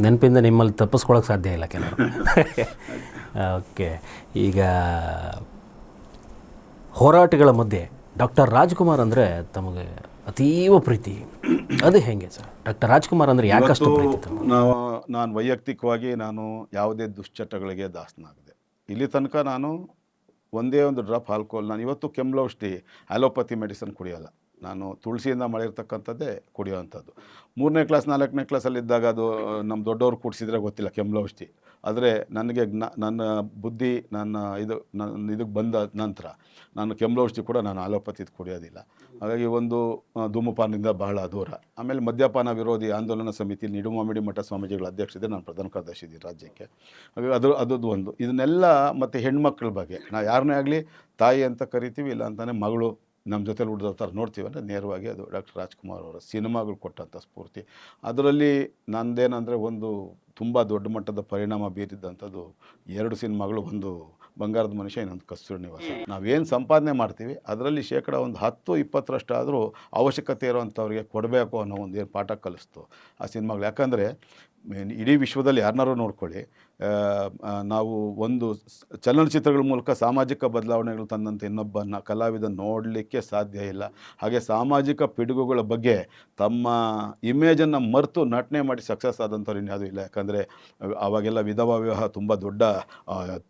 ನೆನಪಿಂದ ನಿಮ್ಮಲ್ಲಿ ತಪ್ಪಿಸ್ಕೊಳ್ಳೋಕೆ ಸಾಧ್ಯ ಇಲ್ಲ ಕೆಲವರು. ಓಕೆ, ಈಗ ಹೋರಾಟಗಳ ಮಧ್ಯೆ ಡಾಕ್ಟರ್ ರಾಜ್ಕುಮಾರ್ ಅಂದರೆ ತಮಗೆ ಅತೀವ ಪ್ರೀತಿ, ಅದು ಹೇಗೆ ಸರ್? ಡಾಕ್ಟರ್ ರಾಜ್ಕುಮಾರ್ ಅಂದರೆ ಯಾಕಷ್ಟು ಪ್ರೀತಿ ತಮಗೆ? ನಾನು ವೈಯಕ್ತಿಕವಾಗಿ ನಾನು ಯಾವುದೇ ದುಶ್ಚಟಗಳಿಗೆ ದಾಸನಾಗಿದೆ. ಇಲ್ಲಿ ತನಕ ನಾನು ಒಂದೇ ಒಂದು ಡ್ರಾಪ್ ಆಲ್ಕೋಹಾಲ್, ನಾನು ಇವತ್ತು ಕೆಮ್ಮಲೌಷಧಿ ಅಲೋಪತಿ ಮೆಡಿಸಿನ್ ಕುಡಿಯೋಲ್ಲ. ನಾನು ತುಳಸಿಯಿಂದ ಮಾಡಿರ್ತಕ್ಕಂಥದ್ದೇ ಕುಡಿಯೋವಂಥದ್ದು. 3ನೇ ಕ್ಲಾಸ್ 4ನೇ ಕ್ಲಾಸಲ್ಲಿದ್ದಾಗ ಅದು ನಮ್ಮ ದೊಡ್ಡವ್ರು ಕುಡಿಸಿದ್ರೆ ಗೊತ್ತಿಲ್ಲ ಕೆಮ್ಮಲೌಷಧಿ. ಆದರೆ ನನಗೆ ನನ್ನ ಬುದ್ಧಿ ನನ್ನ ಇದಕ್ಕೆ ಬಂದ ನಂತರ ನಾನು ಕೆಮ್ಮಲೌಷಧಿ ಕೂಡ ನಾನು ಅಲೋಪತಿದು ಕುಡಿಯೋದಿಲ್ಲ. ಹಾಗಾಗಿ ಒಂದು ಧೂಮಪಾನದಿಂದ ಬಹಳ ದೂರ. ಆಮೇಲೆ ಮದ್ಯಪಾನ ವಿರೋಧಿ ಆಂದೋಲನ ಸಮಿತಿ ನಿಡುಮಾಮಿಡಿ ಮಠ ಸ್ವಾಮೀಜಿಗಳ ಅಧ್ಯಕ್ಷತೆ ನಾನು ಪ್ರಧಾನ ಕಾರ್ಯದರ್ಶಿ ಇದ್ದೀನಿ ರಾಜ್ಯಕ್ಕೆ. ಹಾಗಾಗಿ ಅದದ್ದು ಒಂದು. ಇದನ್ನೆಲ್ಲ ಮತ್ತು ಹೆಣ್ಮಕ್ಳ ಬಗ್ಗೆ ನಾವು ಯಾರನ್ನೇ ಆಗಲಿ ತಾಯಿ ಅಂತ ಕರಿತೀವಿ, ಇಲ್ಲ ಅಂತಾನೆ ಮಗಳು ನಮ್ಮ ಜೊತೆಲಿ ಹುಡ್ದೋ ಥರ ನೋಡ್ತೀವಿ ಅಂದರೆ ನೇರವಾಗಿ ಅದು ಡಾಕ್ಟರ್ ರಾಜ್ಕುಮಾರ್ ಅವರ ಸಿನಿಮಾಗಳು ಕೊಟ್ಟಂಥ ಸ್ಫೂರ್ತಿ. ಅದರಲ್ಲಿ ನಂದೇನಂದರೆ ಒಂದು ತುಂಬ ದೊಡ್ಡ ಮಟ್ಟದ ಪರಿಣಾಮ ಬೀರಿದ್ದಂಥದ್ದು 2 ಸಿನಿಮಾಗಳು, ಒಂದು ಬಂಗಾರದ ಮನುಷ್ಯ, ಇನ್ನೊಂದು ಕಸ್ತೂರಿ ನಿವಾಸ. ನಾವೇನು ಸಂಪಾದನೆ ಮಾಡ್ತೀವಿ ಅದರಲ್ಲಿ ಶೇಕಡ ಒಂದು 10-20 ಆದರೂ ಅವಶ್ಯಕತೆ ಇರೋವಂಥವ್ರಿಗೆ ಕೊಡಬೇಕು ಅನ್ನೋ ಒಂದು ಏನು ಪಾಠ ಕಲಿಸ್ತು ಆ ಸಿನಿಮಾಗಳು. ಯಾಕಂದರೆ ಇಡೀ ವಿಶ್ವದಲ್ಲಿ ಯಾರನ್ನಾರು ನೋಡ್ಕೊಳ್ಳಿ, ನಾವು ಒಂದು ಚಲನಚಿತ್ರಗಳ ಮೂಲಕ ಸಾಮಾಜಿಕ ಬದಲಾವಣೆಗಳು ತಂದಂಥ ಇನ್ನೊಬ್ಬನ ಕಲಾವಿದ ನೋಡಲಿಕ್ಕೆ ಸಾಧ್ಯ ಇಲ್ಲ. ಹಾಗೆ ಸಾಮಾಜಿಕ ಪಿಡುಗುಗಳ ಬಗ್ಗೆ ತಮ್ಮ ಇಮೇಜನ್ನು ಮರೆತು ನಟನೆ ಮಾಡಿ ಸಕ್ಸಸ್ ಆದಂಥವ್ರು ಇನ್ಯಾವುದೂ ಇಲ್ಲ. ಯಾಕಂದರೆ ಆವಾಗೆಲ್ಲ ವಿಧವಾ ವಿವಾಹ ತುಂಬ ದೊಡ್ಡ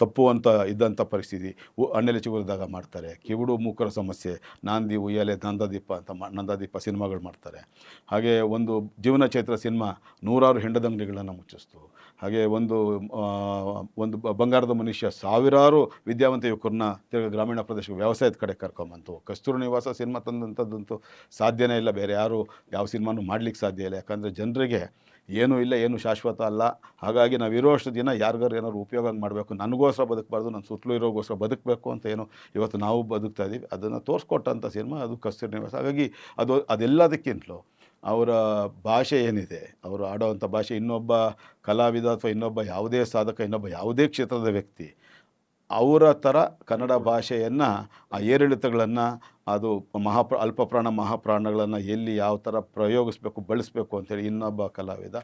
ತಪ್ಪು ಅಂತ ಇದ್ದಂಥ ಪರಿಸ್ಥಿತಿ. ಅಣ್ಣೆಲೆ ಚಿಗುರಿದಾಗ ಮಾಡ್ತಾರೆ. ಕಿವುಡು ಮೂಕರ ಸಮಸ್ಯೆ, ನಾಂದಿ ಉಯ್ಯಾಲೆ, ನಂದಾದೀಪ ಸಿನಿಮಾಗಳು ಮಾಡ್ತಾರೆ. ಹಾಗೆ ಒಂದು ಜೀವನ ಚೈತ್ರ ಸಿನಿಮಾ 100 ಹೆಂಡದಂಗಡಿಗಳನ್ನು ಮುಚ್ಚಿಸ್ತು. ಹಾಗೆ ಒಂದು ಬಂಗಾರದ ಮನುಷ್ಯ ಸಾವಿರಾರು ವಿದ್ಯಾವಂತ ಯುವಕರನ್ನ ಗ್ರಾಮೀಣ ಪ್ರದೇಶ ವ್ಯವಸಾಯದ ಕಡೆ ಕರ್ಕೊಂಬಂತು. ಕಸ್ತೂರಿ ನಿವಾಸ ಸಿನಿಮಾ ತಂದಂಥದ್ದಂತೂ ಸಾಧ್ಯನೇ ಇಲ್ಲ, ಬೇರೆ ಯಾರು ಯಾವ ಸಿನಿಮಾನೂ ಮಾಡಲಿಕ್ಕೆ ಸಾಧ್ಯ ಇಲ್ಲ. ಯಾಕಂದರೆ ಜನರಿಗೆ ಏನೂ ಇಲ್ಲ, ಏನು ಶಾಶ್ವತ ಅಲ್ಲ. ಹಾಗಾಗಿ ನಾವು ಇರೋಷ್ಟು ದಿನ ಯಾರಿಗಾರು ಏನಾದ್ರು ಉಪಯೋಗ ಮಾಡಬೇಕು, ನನಗೋಸ್ಕರ ಬದುಕಬಾರ್ದು, ನನ್ನ ಸುತ್ತಲೂ ಇರೋಗೋಸ್ಕರ ಬದುಕಬೇಕು ಅಂತ ಏನು ಇವತ್ತು ನಾವು ಬದುಕ್ತಾ ಇದ್ದೀವಿ, ಅದನ್ನು ತೋರಿಸ್ಕೊಟ್ಟಂಥ ಸಿನಿಮಾ ಅದು ಕಸ್ತೂರಿ ನಿವಾಸ. ಹಾಗಾಗಿ ಅದೆಲ್ಲದಕ್ಕಿಂತಲೂ ಅವರ ಭಾಷೆ ಏನಿದೆ, ಅವರು ಆಡೋವಂಥ ಭಾಷೆ, ಇನ್ನೊಬ್ಬ ಕಲಾವಿದ ಅಥವಾ ಇನ್ನೊಬ್ಬ ಯಾವುದೇ ಸಾಧಕ, ಇನ್ನೊಬ್ಬ ಯಾವುದೇ ಕ್ಷೇತ್ರದ ವ್ಯಕ್ತಿ ಅವರ ಥರ ಕನ್ನಡ ಭಾಷೆಯನ್ನು, ಆ ಏರಿಳಿತಗಳನ್ನು, ಅದು ಅಲ್ಪಪ್ರಾಣ ಮಹಾಪ್ರಾಣಗಳನ್ನು ಎಲ್ಲಿ ಯಾವ ಥರ ಪ್ರಯೋಗಿಸ್ಬೇಕು, ಬಳಸಬೇಕು ಅಂಥೇಳಿ ಇನ್ನೊಬ್ಬ ಕಲಾವಿದ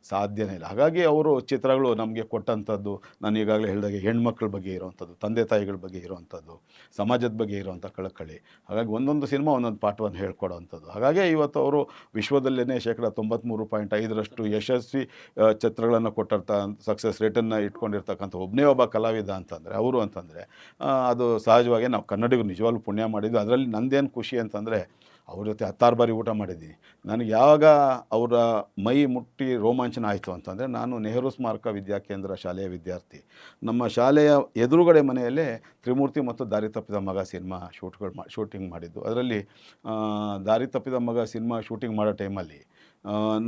ಸಾಧ್ಯನೇ ಇಲ್ಲ. ಹಾಗಾಗಿ ಅವರು ಚಿತ್ರಗಳು ನಮಗೆ ಕೊಟ್ಟಂಥದ್ದು, ನಾನು ಈಗಾಗಲೇ ಹೇಳಿದಾಗೆ ಹೆಣ್ಮಕ್ಳ ಬಗ್ಗೆ ಇರೋವಂಥದ್ದು, ತಂದೆ ತಾಯಿಗಳ ಬಗ್ಗೆ ಇರೋವಂಥದ್ದು, ಸಮಾಜದ ಬಗ್ಗೆ ಇರೋವಂಥ ಕಳಕಳಿ. ಹಾಗಾಗಿ ಒಂದೊಂದು ಸಿನಿಮಾ ಒಂದೊಂದು ಪಾಠವನ್ನು ಹೇಳ್ಕೊಡೋವಂಥದ್ದು. ಹಾಗಾಗಿ ಇವತ್ತು ಅವರು ವಿಶ್ವದಲ್ಲೇ ಶೇಕಡ 93.5% ಯಶಸ್ವಿ ಚಿತ್ರಗಳನ್ನು ಕೊಟ್ಟಿರ್ತ ಸಕ್ಸಸ್ ರೇಟನ್ನು ಇಟ್ಕೊಂಡಿರ್ತಕ್ಕಂಥ ಒಬ್ಬ ಕಲಾವಿದ ಅಂತಂದರೆ ಅವರು ಅಂತಂದರೆ ಅದು ಸಹಜವಾಗಿ ನಾವು ಕನ್ನಡಿಗರು ನಿಜವಾಗ್ಲೂ ಪುಣ್ಯ ಮಾಡಿದ್ದು. ಅದರಲ್ಲಿ ನಂದೇನು ಖುಷಿ ಅಂತಂದರೆ ಅವ್ರ ಜೊತೆ 16 ಬಾರಿ ಊಟ ಮಾಡಿದ್ದೀನಿ. ನನಗೆ ಯಾವಾಗ ಅವರ ಮೈ ಮುಟ್ಟಿ ರೋಮಾಂಚನ ಆಯಿತು ಅಂತಂದರೆ, ನಾನು ನೆಹರು ಸ್ಮಾರಕ ವಿದ್ಯಾಕೇಂದ್ರ ಶಾಲೆಯ ವಿದ್ಯಾರ್ಥಿ. ನಮ್ಮ ಶಾಲೆಯ ಎದುರುಗಡೆ ಮನೆಯಲ್ಲೇ ತ್ರಿಮೂರ್ತಿ ಮತ್ತು ದಾರಿ ತಪ್ಪಿದ ಮಗ ಸಿನಿಮಾ ಶೂಟಿಂಗ್ ಮಾಡಿದ್ದು. ಅದರಲ್ಲಿ ದಾರಿ ತಪ್ಪಿದ ಮಗ ಸಿನಿಮಾ ಶೂಟಿಂಗ್ ಮಾಡೋ ಟೈಮಲ್ಲಿ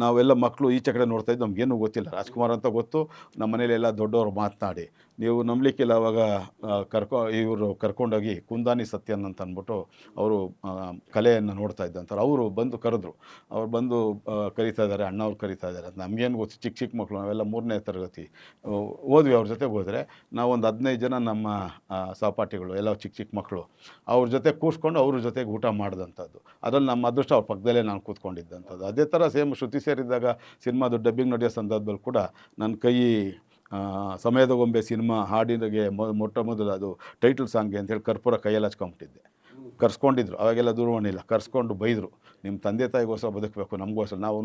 ನಾವೆಲ್ಲ ಮಕ್ಕಳು ಈಚೆ ಕಡೆ ನೋಡ್ತಾಯಿದ್ದು, ನಮಗೇನು ಗೊತ್ತಿಲ್ಲ. ರಾಜ್ಕುಮಾರ್ ಅಂತ ಗೊತ್ತು, ನಮ್ಮ ಮನೇಲಿ ಎಲ್ಲ ದೊಡ್ಡವರು ಮಾತನಾಡಿ, ನೀವು ನಂಬಲಿಕ್ಕಿಲ್ಲ, ಅವಾಗ ಇವರು ಕರ್ಕೊಂಡೋಗಿ ಕುಂದಾನಿ ಸತ್ಯನ್ ಅಂತ ಅಂದ್ಬಿಟ್ಟು ಅವರು ಕಲೆಯನ್ನು ನೋಡ್ತಾ ಇದ್ದಂತಾರೆ. ಅವರು ಬಂದು ಕರೆದ್ರು. ಅವ್ರು ಬಂದು ಕರೀತಾ ಇದ್ದಾರೆ, ಅಣ್ಣವ್ರು ಕರೀತಾ ಇದ್ದಾರೆ ಅಂತ. ನಮಗೇನು ಗೊತ್ತು, ಚಿಕ್ಕ ಮಕ್ಕಳು ನಾವೆಲ್ಲ 3ನೇ ತರಗತಿ ಓದ್ವಿ. ಅವ್ರ ಜೊತೆಗೆ ಹೋದರೆ ನಾವೊಂದು 15 ಜನ ನಮ್ಮ ಸಹಪಾಠಿಗಳು ಎಲ್ಲ ಚಿಕ್ಕ ಮಕ್ಕಳು ಅವ್ರ ಜೊತೆ ಕೂರಿಸ್ಕೊಂಡು ಅವ್ರ ಜೊತೆಗೆ ಊಟ ಮಾಡಿದಂಥದ್ದು. ಅದರಲ್ಲಿ ನಮ್ಮ ಅದೃಷ್ಟ ಅವ್ರ ಪಕ್ಕದಲ್ಲೇ ನಾನು ಕೂತ್ಕೊಂಡಿದ್ದಂಥದ್ದು. ಅದೇ ಥರ ಸೇಮ್ ಶ್ರುತಿ ಸೇರಿದ್ದಾಗ ಸಿನಿಮಾದು ಡಬ್ಬಿಂಗ್ ನಡೆಯೋ ಸಂದರ್ಭದಲ್ಲಿ ಕೂಡ ನನ್ನ ಕೈ ಸಮಯದ ಗೊಂಬೆ ಸಿನಿಮಾ ಹಾಡಿನಗೆ ಮೊಟ್ಟ ಮೊದಲು ಅದು ಟೈಟಲ್ ಸಾಂಗ್ಗೆ ಅಂತೇಳಿ ಕರ್ಪೂರ ಕೈಯಲ್ಲಿ ಹಚ್ಕೊಂಬಿಟ್ಟಿದ್ದೆ. ಕರ್ಸ್ಕೊಂಡಿದ್ರು, ಅವಾಗೆಲ್ಲ ದೂರವಾಣಿ ಇಲ್ಲ, ಕರ್ಸ್ಕೊಂಡು ಬೈದರು, ನಿಮ್ಮ ತಂದೆ ತಾಯಿಗೋಸ್ಕರ ಬದುಕಬೇಕು, ನಮಗೋಸ್ಕರ ನಾವು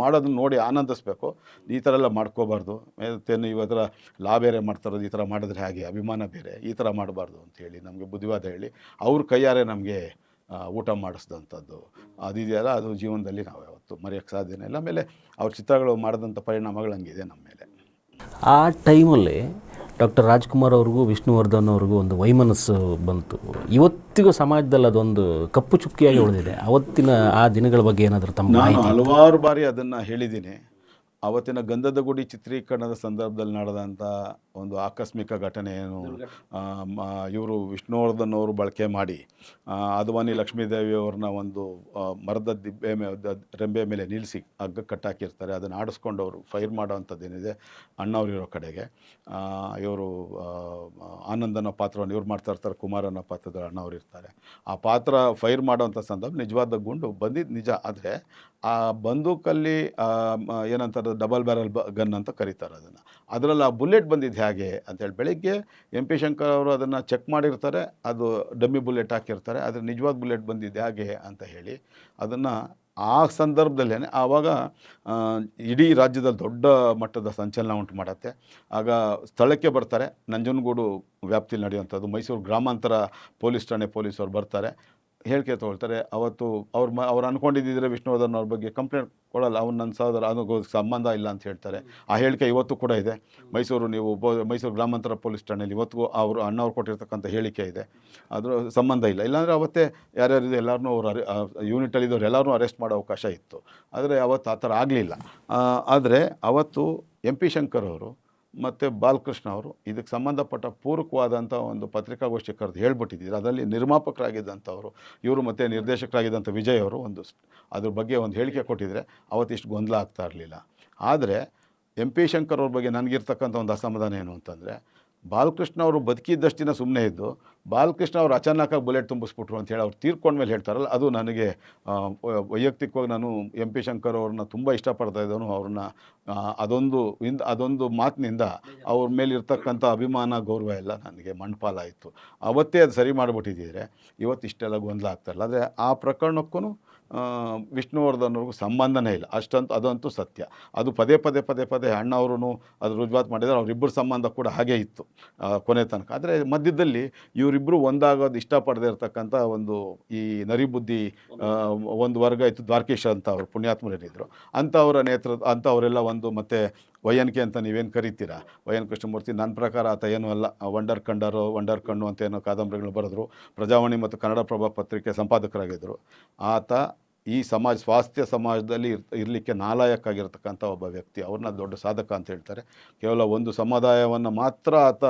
ಮಾಡೋದನ್ನ ನೋಡಿ ಆನಂದಿಸ್ಬೇಕು, ಈ ಥರ ಎಲ್ಲ ಮಾಡ್ಕೋಬಾರ್ದು. ಮತ್ತೇನು ಇವತ್ತರ ಬೇರೆ ಮಾಡ್ತಾರೋದು, ಈ ಥರ ಮಾಡಿದ್ರೆ ಹಾಗೆ ಅಭಿಮಾನ ಬೇರೆ, ಈ ಥರ ಮಾಡಬಾರ್ದು ಅಂಥೇಳಿ ನಮಗೆ ಬುದ್ಧಿವಾದ ಹೇಳಿ ಅವ್ರ ಕೈಯಾರೆ ನಮಗೆ ಊಟ ಮಾಡಿಸಿದಂಥದ್ದು ಅದಿದೆಯಲ್ಲ, ಅದು ಜೀವನದಲ್ಲಿ ನಾವು ಯಾವತ್ತು ಮರೆಯೋಕ್ಕೆ ಸಾಧ್ಯನೇ ಇಲ್ಲ. ಆಮೇಲೆ ಅವ್ರ ಚಿತ್ರಗಳು ಮಾಡಿದಂಥ ಪರಿಣಾಮಗಳು ಹಂಗಿದೆ ನಮ್ಮ ಮೇಲೆ. ಆ ಟೈಮಲ್ಲಿ ಡಾಕ್ಟರ್ ರಾಜ್ಕುಮಾರ್ ಅವ್ರಿಗೂ ವಿಷ್ಣುವರ್ಧನ್ ಅವ್ರಿಗೂ ಒಂದು ವೈಮನಸ್ಸು ಬಂತು. ಇವತ್ತಿಗೂ ಸಮಾಜದಲ್ಲಿ ಅದೊಂದು ಕಪ್ಪು ಚುಕ್ಕಿಯಾಗಿ ಉಳಿದಿದೆ. ಅವತ್ತಿನ ಆ ದಿನಗಳ ಬಗ್ಗೆ ಏನಾದರೂ ನಾನು ಹಲವಾರು ಬಾರಿ ಅದನ್ನು ಹೇಳಿದ್ದೀನಿ. ಆವತ್ತಿನ ಗಂಧದ ಗುಡಿ ಚಿತ್ರೀಕರಣದ ಸಂದರ್ಭದಲ್ಲಿ ನಡೆದಂಥ ಒಂದು ಆಕಸ್ಮಿಕ ಘಟನೆ ಏನು, ಇವರು ವಿಷ್ಣುವರ್ಧನ್ ಅವರು ಬಳಕೆ ಮಾಡಿ ಅದ್ವಾನಿ ಲಕ್ಷ್ಮೀದೇವಿ ಅವ್ರನ್ನ ಒಂದು ಮರದ ರೆಂಬೆ ಮೇಲೆ ನಿಲ್ಲಿಸಿ ಹಗ್ಗ ಕಟ್ಟಾಕಿರ್ತಾರೆ. ಅದನ್ನು ಆಡಿಸ್ಕೊಂಡು ಅವರು ಫೈರ್ ಮಾಡೋವಂಥದ್ದು ಏನಿದೆ ಅಣ್ಣವ್ರಿರೋ ಕಡೆಗೆ, ಇವರು ಆನಂದನ ಪಾತ್ರವನ್ನು ಇವ್ರು ಮಾಡ್ತಾ ಇರ್ತಾರೆ, ಕುಮಾರನ ಪಾತ್ರದ ಅಣ್ಣವ್ರು ಇರ್ತಾರೆ. ಆ ಪಾತ್ರ ಫೈರ್ ಮಾಡೋವಂಥ ಸಂದರ್ಭ ನಿಜವಾದ ಗುಂಡು ಬಂದಿದ್ದು ನಿಜ. ಆದರೆ ಆ ಬಂದೂಕಲ್ಲಿ ಏನಂತಾರೆ ಡಬಲ್ ಬ್ಯಾರಲ್ ಗನ್ ಅಂತ ಕರೀತಾರೆ ಅದನ್ನು. ಅದರಲ್ಲಿ ಆ ಬುಲೆಟ್ ಬಂದಿದ್ದು ಹೇಗೆ ಅಂತೇಳಿ ಬೆಳಿಗ್ಗೆ ಎಂ ಪಿ ಶಂಕರ್ ಅವರು ಅದನ್ನು ಚೆಕ್ ಮಾಡಿರ್ತಾರೆ, ಅದು ಡಮ್ಮಿ ಬುಲೆಟ್ ಹಾಕಿರ್ತಾರೆ, ಆದರೆ ನಿಜವಾದ ಬುಲೆಟ್ ಬಂದಿದ್ದು ಹೇಗೆ ಅಂತ ಹೇಳಿ ಅದನ್ನು ಆ ಸಂದರ್ಭದಲ್ಲೇ ಆವಾಗ ಇಡೀ ರಾಜ್ಯದಲ್ಲಿ ದೊಡ್ಡ ಮಟ್ಟದ ಸಂಚಲನ ಉಂಟು ಮಾಡುತ್ತೆ. ಆಗ ಸ್ಥಳಕ್ಕೆ ಬರ್ತಾರೆ, ನಂಜನಗೂಡು ವ್ಯಾಪ್ತಿಯಲ್ಲಿ ನಡೆಯುವಂಥದ್ದು, ಮೈಸೂರು ಗ್ರಾಮಾಂತರ ಪೊಲೀಸ್ ಠಾಣೆ ಪೊಲೀಸರು ಬರ್ತಾರೆ, ಹೇಳಿಕೆ ತೊಗೊಳ್ತಾರೆ. ಅವತ್ತು ಅವ್ರು ಅಂದ್ಕೊಂಡಿದ್ದಿದ್ರೆ ವಿಷ್ಣುವರ್ಧನ್ ಅವ್ರ ಬಗ್ಗೆ ಕಂಪ್ಲೇಂಟ್ ಕೊಡಲ್ಲ, ಅವ್ನು ನನ್ನ ಸಹೋದರ, ಅದಕ್ಕೆ ಸಂಬಂಧ ಇಲ್ಲ ಅಂತ ಹೇಳ್ತಾರೆ. ಆ ಹೇಳಿಕೆ ಇವತ್ತು ಕೂಡ ಇದೆ. ಮೈಸೂರು ಗ್ರಾಮಾಂತರ ಪೊಲೀಸ್ ಠಾಣೆಯಲ್ಲಿ ಇವತ್ತಿಗೂ ಅವರು ಅಣ್ಣವ್ರು ಕೊಟ್ಟಿರ್ತಕ್ಕಂಥ ಹೇಳಿಕೆ ಇದೆ, ಅದರ ಸಂಬಂಧ ಇಲ್ಲ. ಇಲ್ಲಾಂದರೆ ಅವತ್ತೇ ಯಾರ್ಯಾರಿದೆ ಎಲ್ಲರನ್ನೂ ಅವರು ಯೂನಿಟಲ್ಲಿದ್ದವ್ರು ಎಲ್ಲರನ್ನೂ ಅರೆಸ್ಟ್ ಮಾಡೋ ಅವಕಾಶ ಇತ್ತು. ಆದರೆ ಅವತ್ತು ಆ ಥರ ಆಗಲಿಲ್ಲ. ಆದರೆ ಅವತ್ತು ಎಂ ಪಿ ಶಂಕರ್ ಅವರು ಮತ್ತು ಬಾಲಕೃಷ್ಣ ಅವರು ಇದಕ್ಕೆ ಸಂಬಂಧಪಟ್ಟ ಪೂರಕವಾದಂಥ ಒಂದು ಪತ್ರಿಕಾಗೋಷ್ಠಿ ಕರೆದು ಹೇಳ್ಬಿಟ್ಟಿದ್ದೀರು. ಅದರಲ್ಲಿ ನಿರ್ಮಾಪಕರಾಗಿದ್ದಂಥವರು ಇವರು ಮತ್ತು ನಿರ್ದೇಶಕರಾಗಿದ್ದಂಥ ವಿಜಯ್ ಅವರು ಅದ್ರ ಬಗ್ಗೆ ಒಂದು ಹೇಳಿಕೆ ಕೊಟ್ಟಿದ್ದರೆ ಅವತ್ತಿಷ್ಟು ಗೊಂದಲ ಆಗ್ತಾ ಇರಲಿಲ್ಲ. ಆದರೆ ಎಂ ಪಿ ಶಂಕರ್ ಅವ್ರ ಬಗ್ಗೆ ನನಗಿರ್ತಕ್ಕಂಥ ಒಂದು ಅಸಮಾಧಾನ ಏನು ಅಂತಂದರೆ, ಬಾಲಕೃಷ್ಣ ಅವರು ಬದುಕಿದ್ದಷ್ಟು ದಿನ ಸುಮ್ಮನೆ ಇದ್ದು ಬಾಲಕೃಷ್ಣ ಅವರು ಅಚಾನಕ್ಕಾಗಿ ಬುಲೆಟ್ ತುಂಬಿಸ್ಬಿಟ್ರು ಅಂತ ಹೇಳಿ ಅವ್ರು ತೀರ್ಕೊಂಡ್ಮೇಲೆ ಹೇಳ್ತಾರಲ್ಲ, ಅದು ನನಗೆ ವೈಯಕ್ತಿಕವಾಗಿ ನಾನು ಎಂ ಪಿ ಶಂಕರ್ ಅವ್ರನ್ನ ತುಂಬ ಇಷ್ಟಪಡ್ತಾ ಇದ್ದವನು. ಅವ್ರನ್ನ ಅದೊಂದು ಮಾತಿನಿಂದ ಅವ್ರ ಮೇಲೆ ಇರ್ತಕ್ಕಂಥ ಅಭಿಮಾನ ಗೌರವ ಎಲ್ಲ ನನಗೆ ಮಣ್ಪಾಲಾಯಿತು. ಅವತ್ತೇ ಅದು ಸರಿ ಮಾಡಿಬಿಟ್ಟಿದ್ದಿದ್ರೆ ಇವತ್ತು ಇಷ್ಟೆಲ್ಲ ಗೊಂದಲ ಆಗ್ತಾಯಿಲ್ಲ. ಆದರೆ ಆ ಪ್ರಕರಣಕ್ಕೂ ವಿಷ್ಣುವರ್ಧನ್ ಅವ್ರಿಗೂ ಸಂಬಂಧನೇ ಇಲ್ಲ, ಅದಂತೂ ಸತ್ಯ. ಅದು ಪದೇ ಪದೇ ಅಣ್ಣ ಅವರು ಅದು ರುಜುವಾತು ಮಾಡಿದರೆ ಅವರಿಬ್ಬರ ಸಂಬಂಧ ಕೂಡ ಹಾಗೇ ಇತ್ತು ಕೊನೆ ತನಕ. ಆದರೆ ಮಧ್ಯದಲ್ಲಿ ಇವರಿಬ್ಬರು ಒಂದಾಗೋದು ಇಷ್ಟಪಡದೇ ಇರತಕ್ಕಂಥ ಒಂದು ಈ ನರಿಬುದ್ಧಿ ಒಂದು ವರ್ಗ ಇತ್ತು. ದ್ವಾರಕೀಶ್ ಅಂತ ಅವರು ಪುಣ್ಯಾತ್ಮರೇನಿದ್ರು ಅಂಥವರೆಲ್ಲ ಒಂದು ಮತ್ತು ವೈಎನ್ಕೆ ಅಂತ ನೀವೇನು ಕರಿತೀರಾ, ವೈಎನ್ ಕೃಷ್ಣಮೂರ್ತಿ, ನನ್ನ ಪ್ರಕಾರ ಆತ ಏನೂ ಅಲ್ಲ, ವಂಡರ್ ಕಣ್ಣು ಅಂತ ಏನೋ ಕಾದಂಬರಿಗಳು ಬರೆದ್ರು, ಪ್ರಜಾವಾಣಿ ಮತ್ತು ಕನ್ನಡಪ್ರಭ ಪತ್ರಿಕೆ ಸಂಪಾದಕರಾಗಿದ್ದರು. ಆತ ಈ ಸ್ವಾಸ್ಥ್ಯ ಸಮಾಜದಲ್ಲಿ ಇರಲಿಕ್ಕೆ ನಾಲಾಯಕ್ಕಾಗಿರ್ತಕ್ಕಂಥ ಒಬ್ಬ ವ್ಯಕ್ತಿ. ಅವ್ರನ್ನ ದೊಡ್ಡ ಸಾಧಕ ಅಂತ ಹೇಳ್ತಾರೆ. ಕೇವಲ ಒಂದು ಸಮುದಾಯವನ್ನು ಮಾತ್ರ ಆತ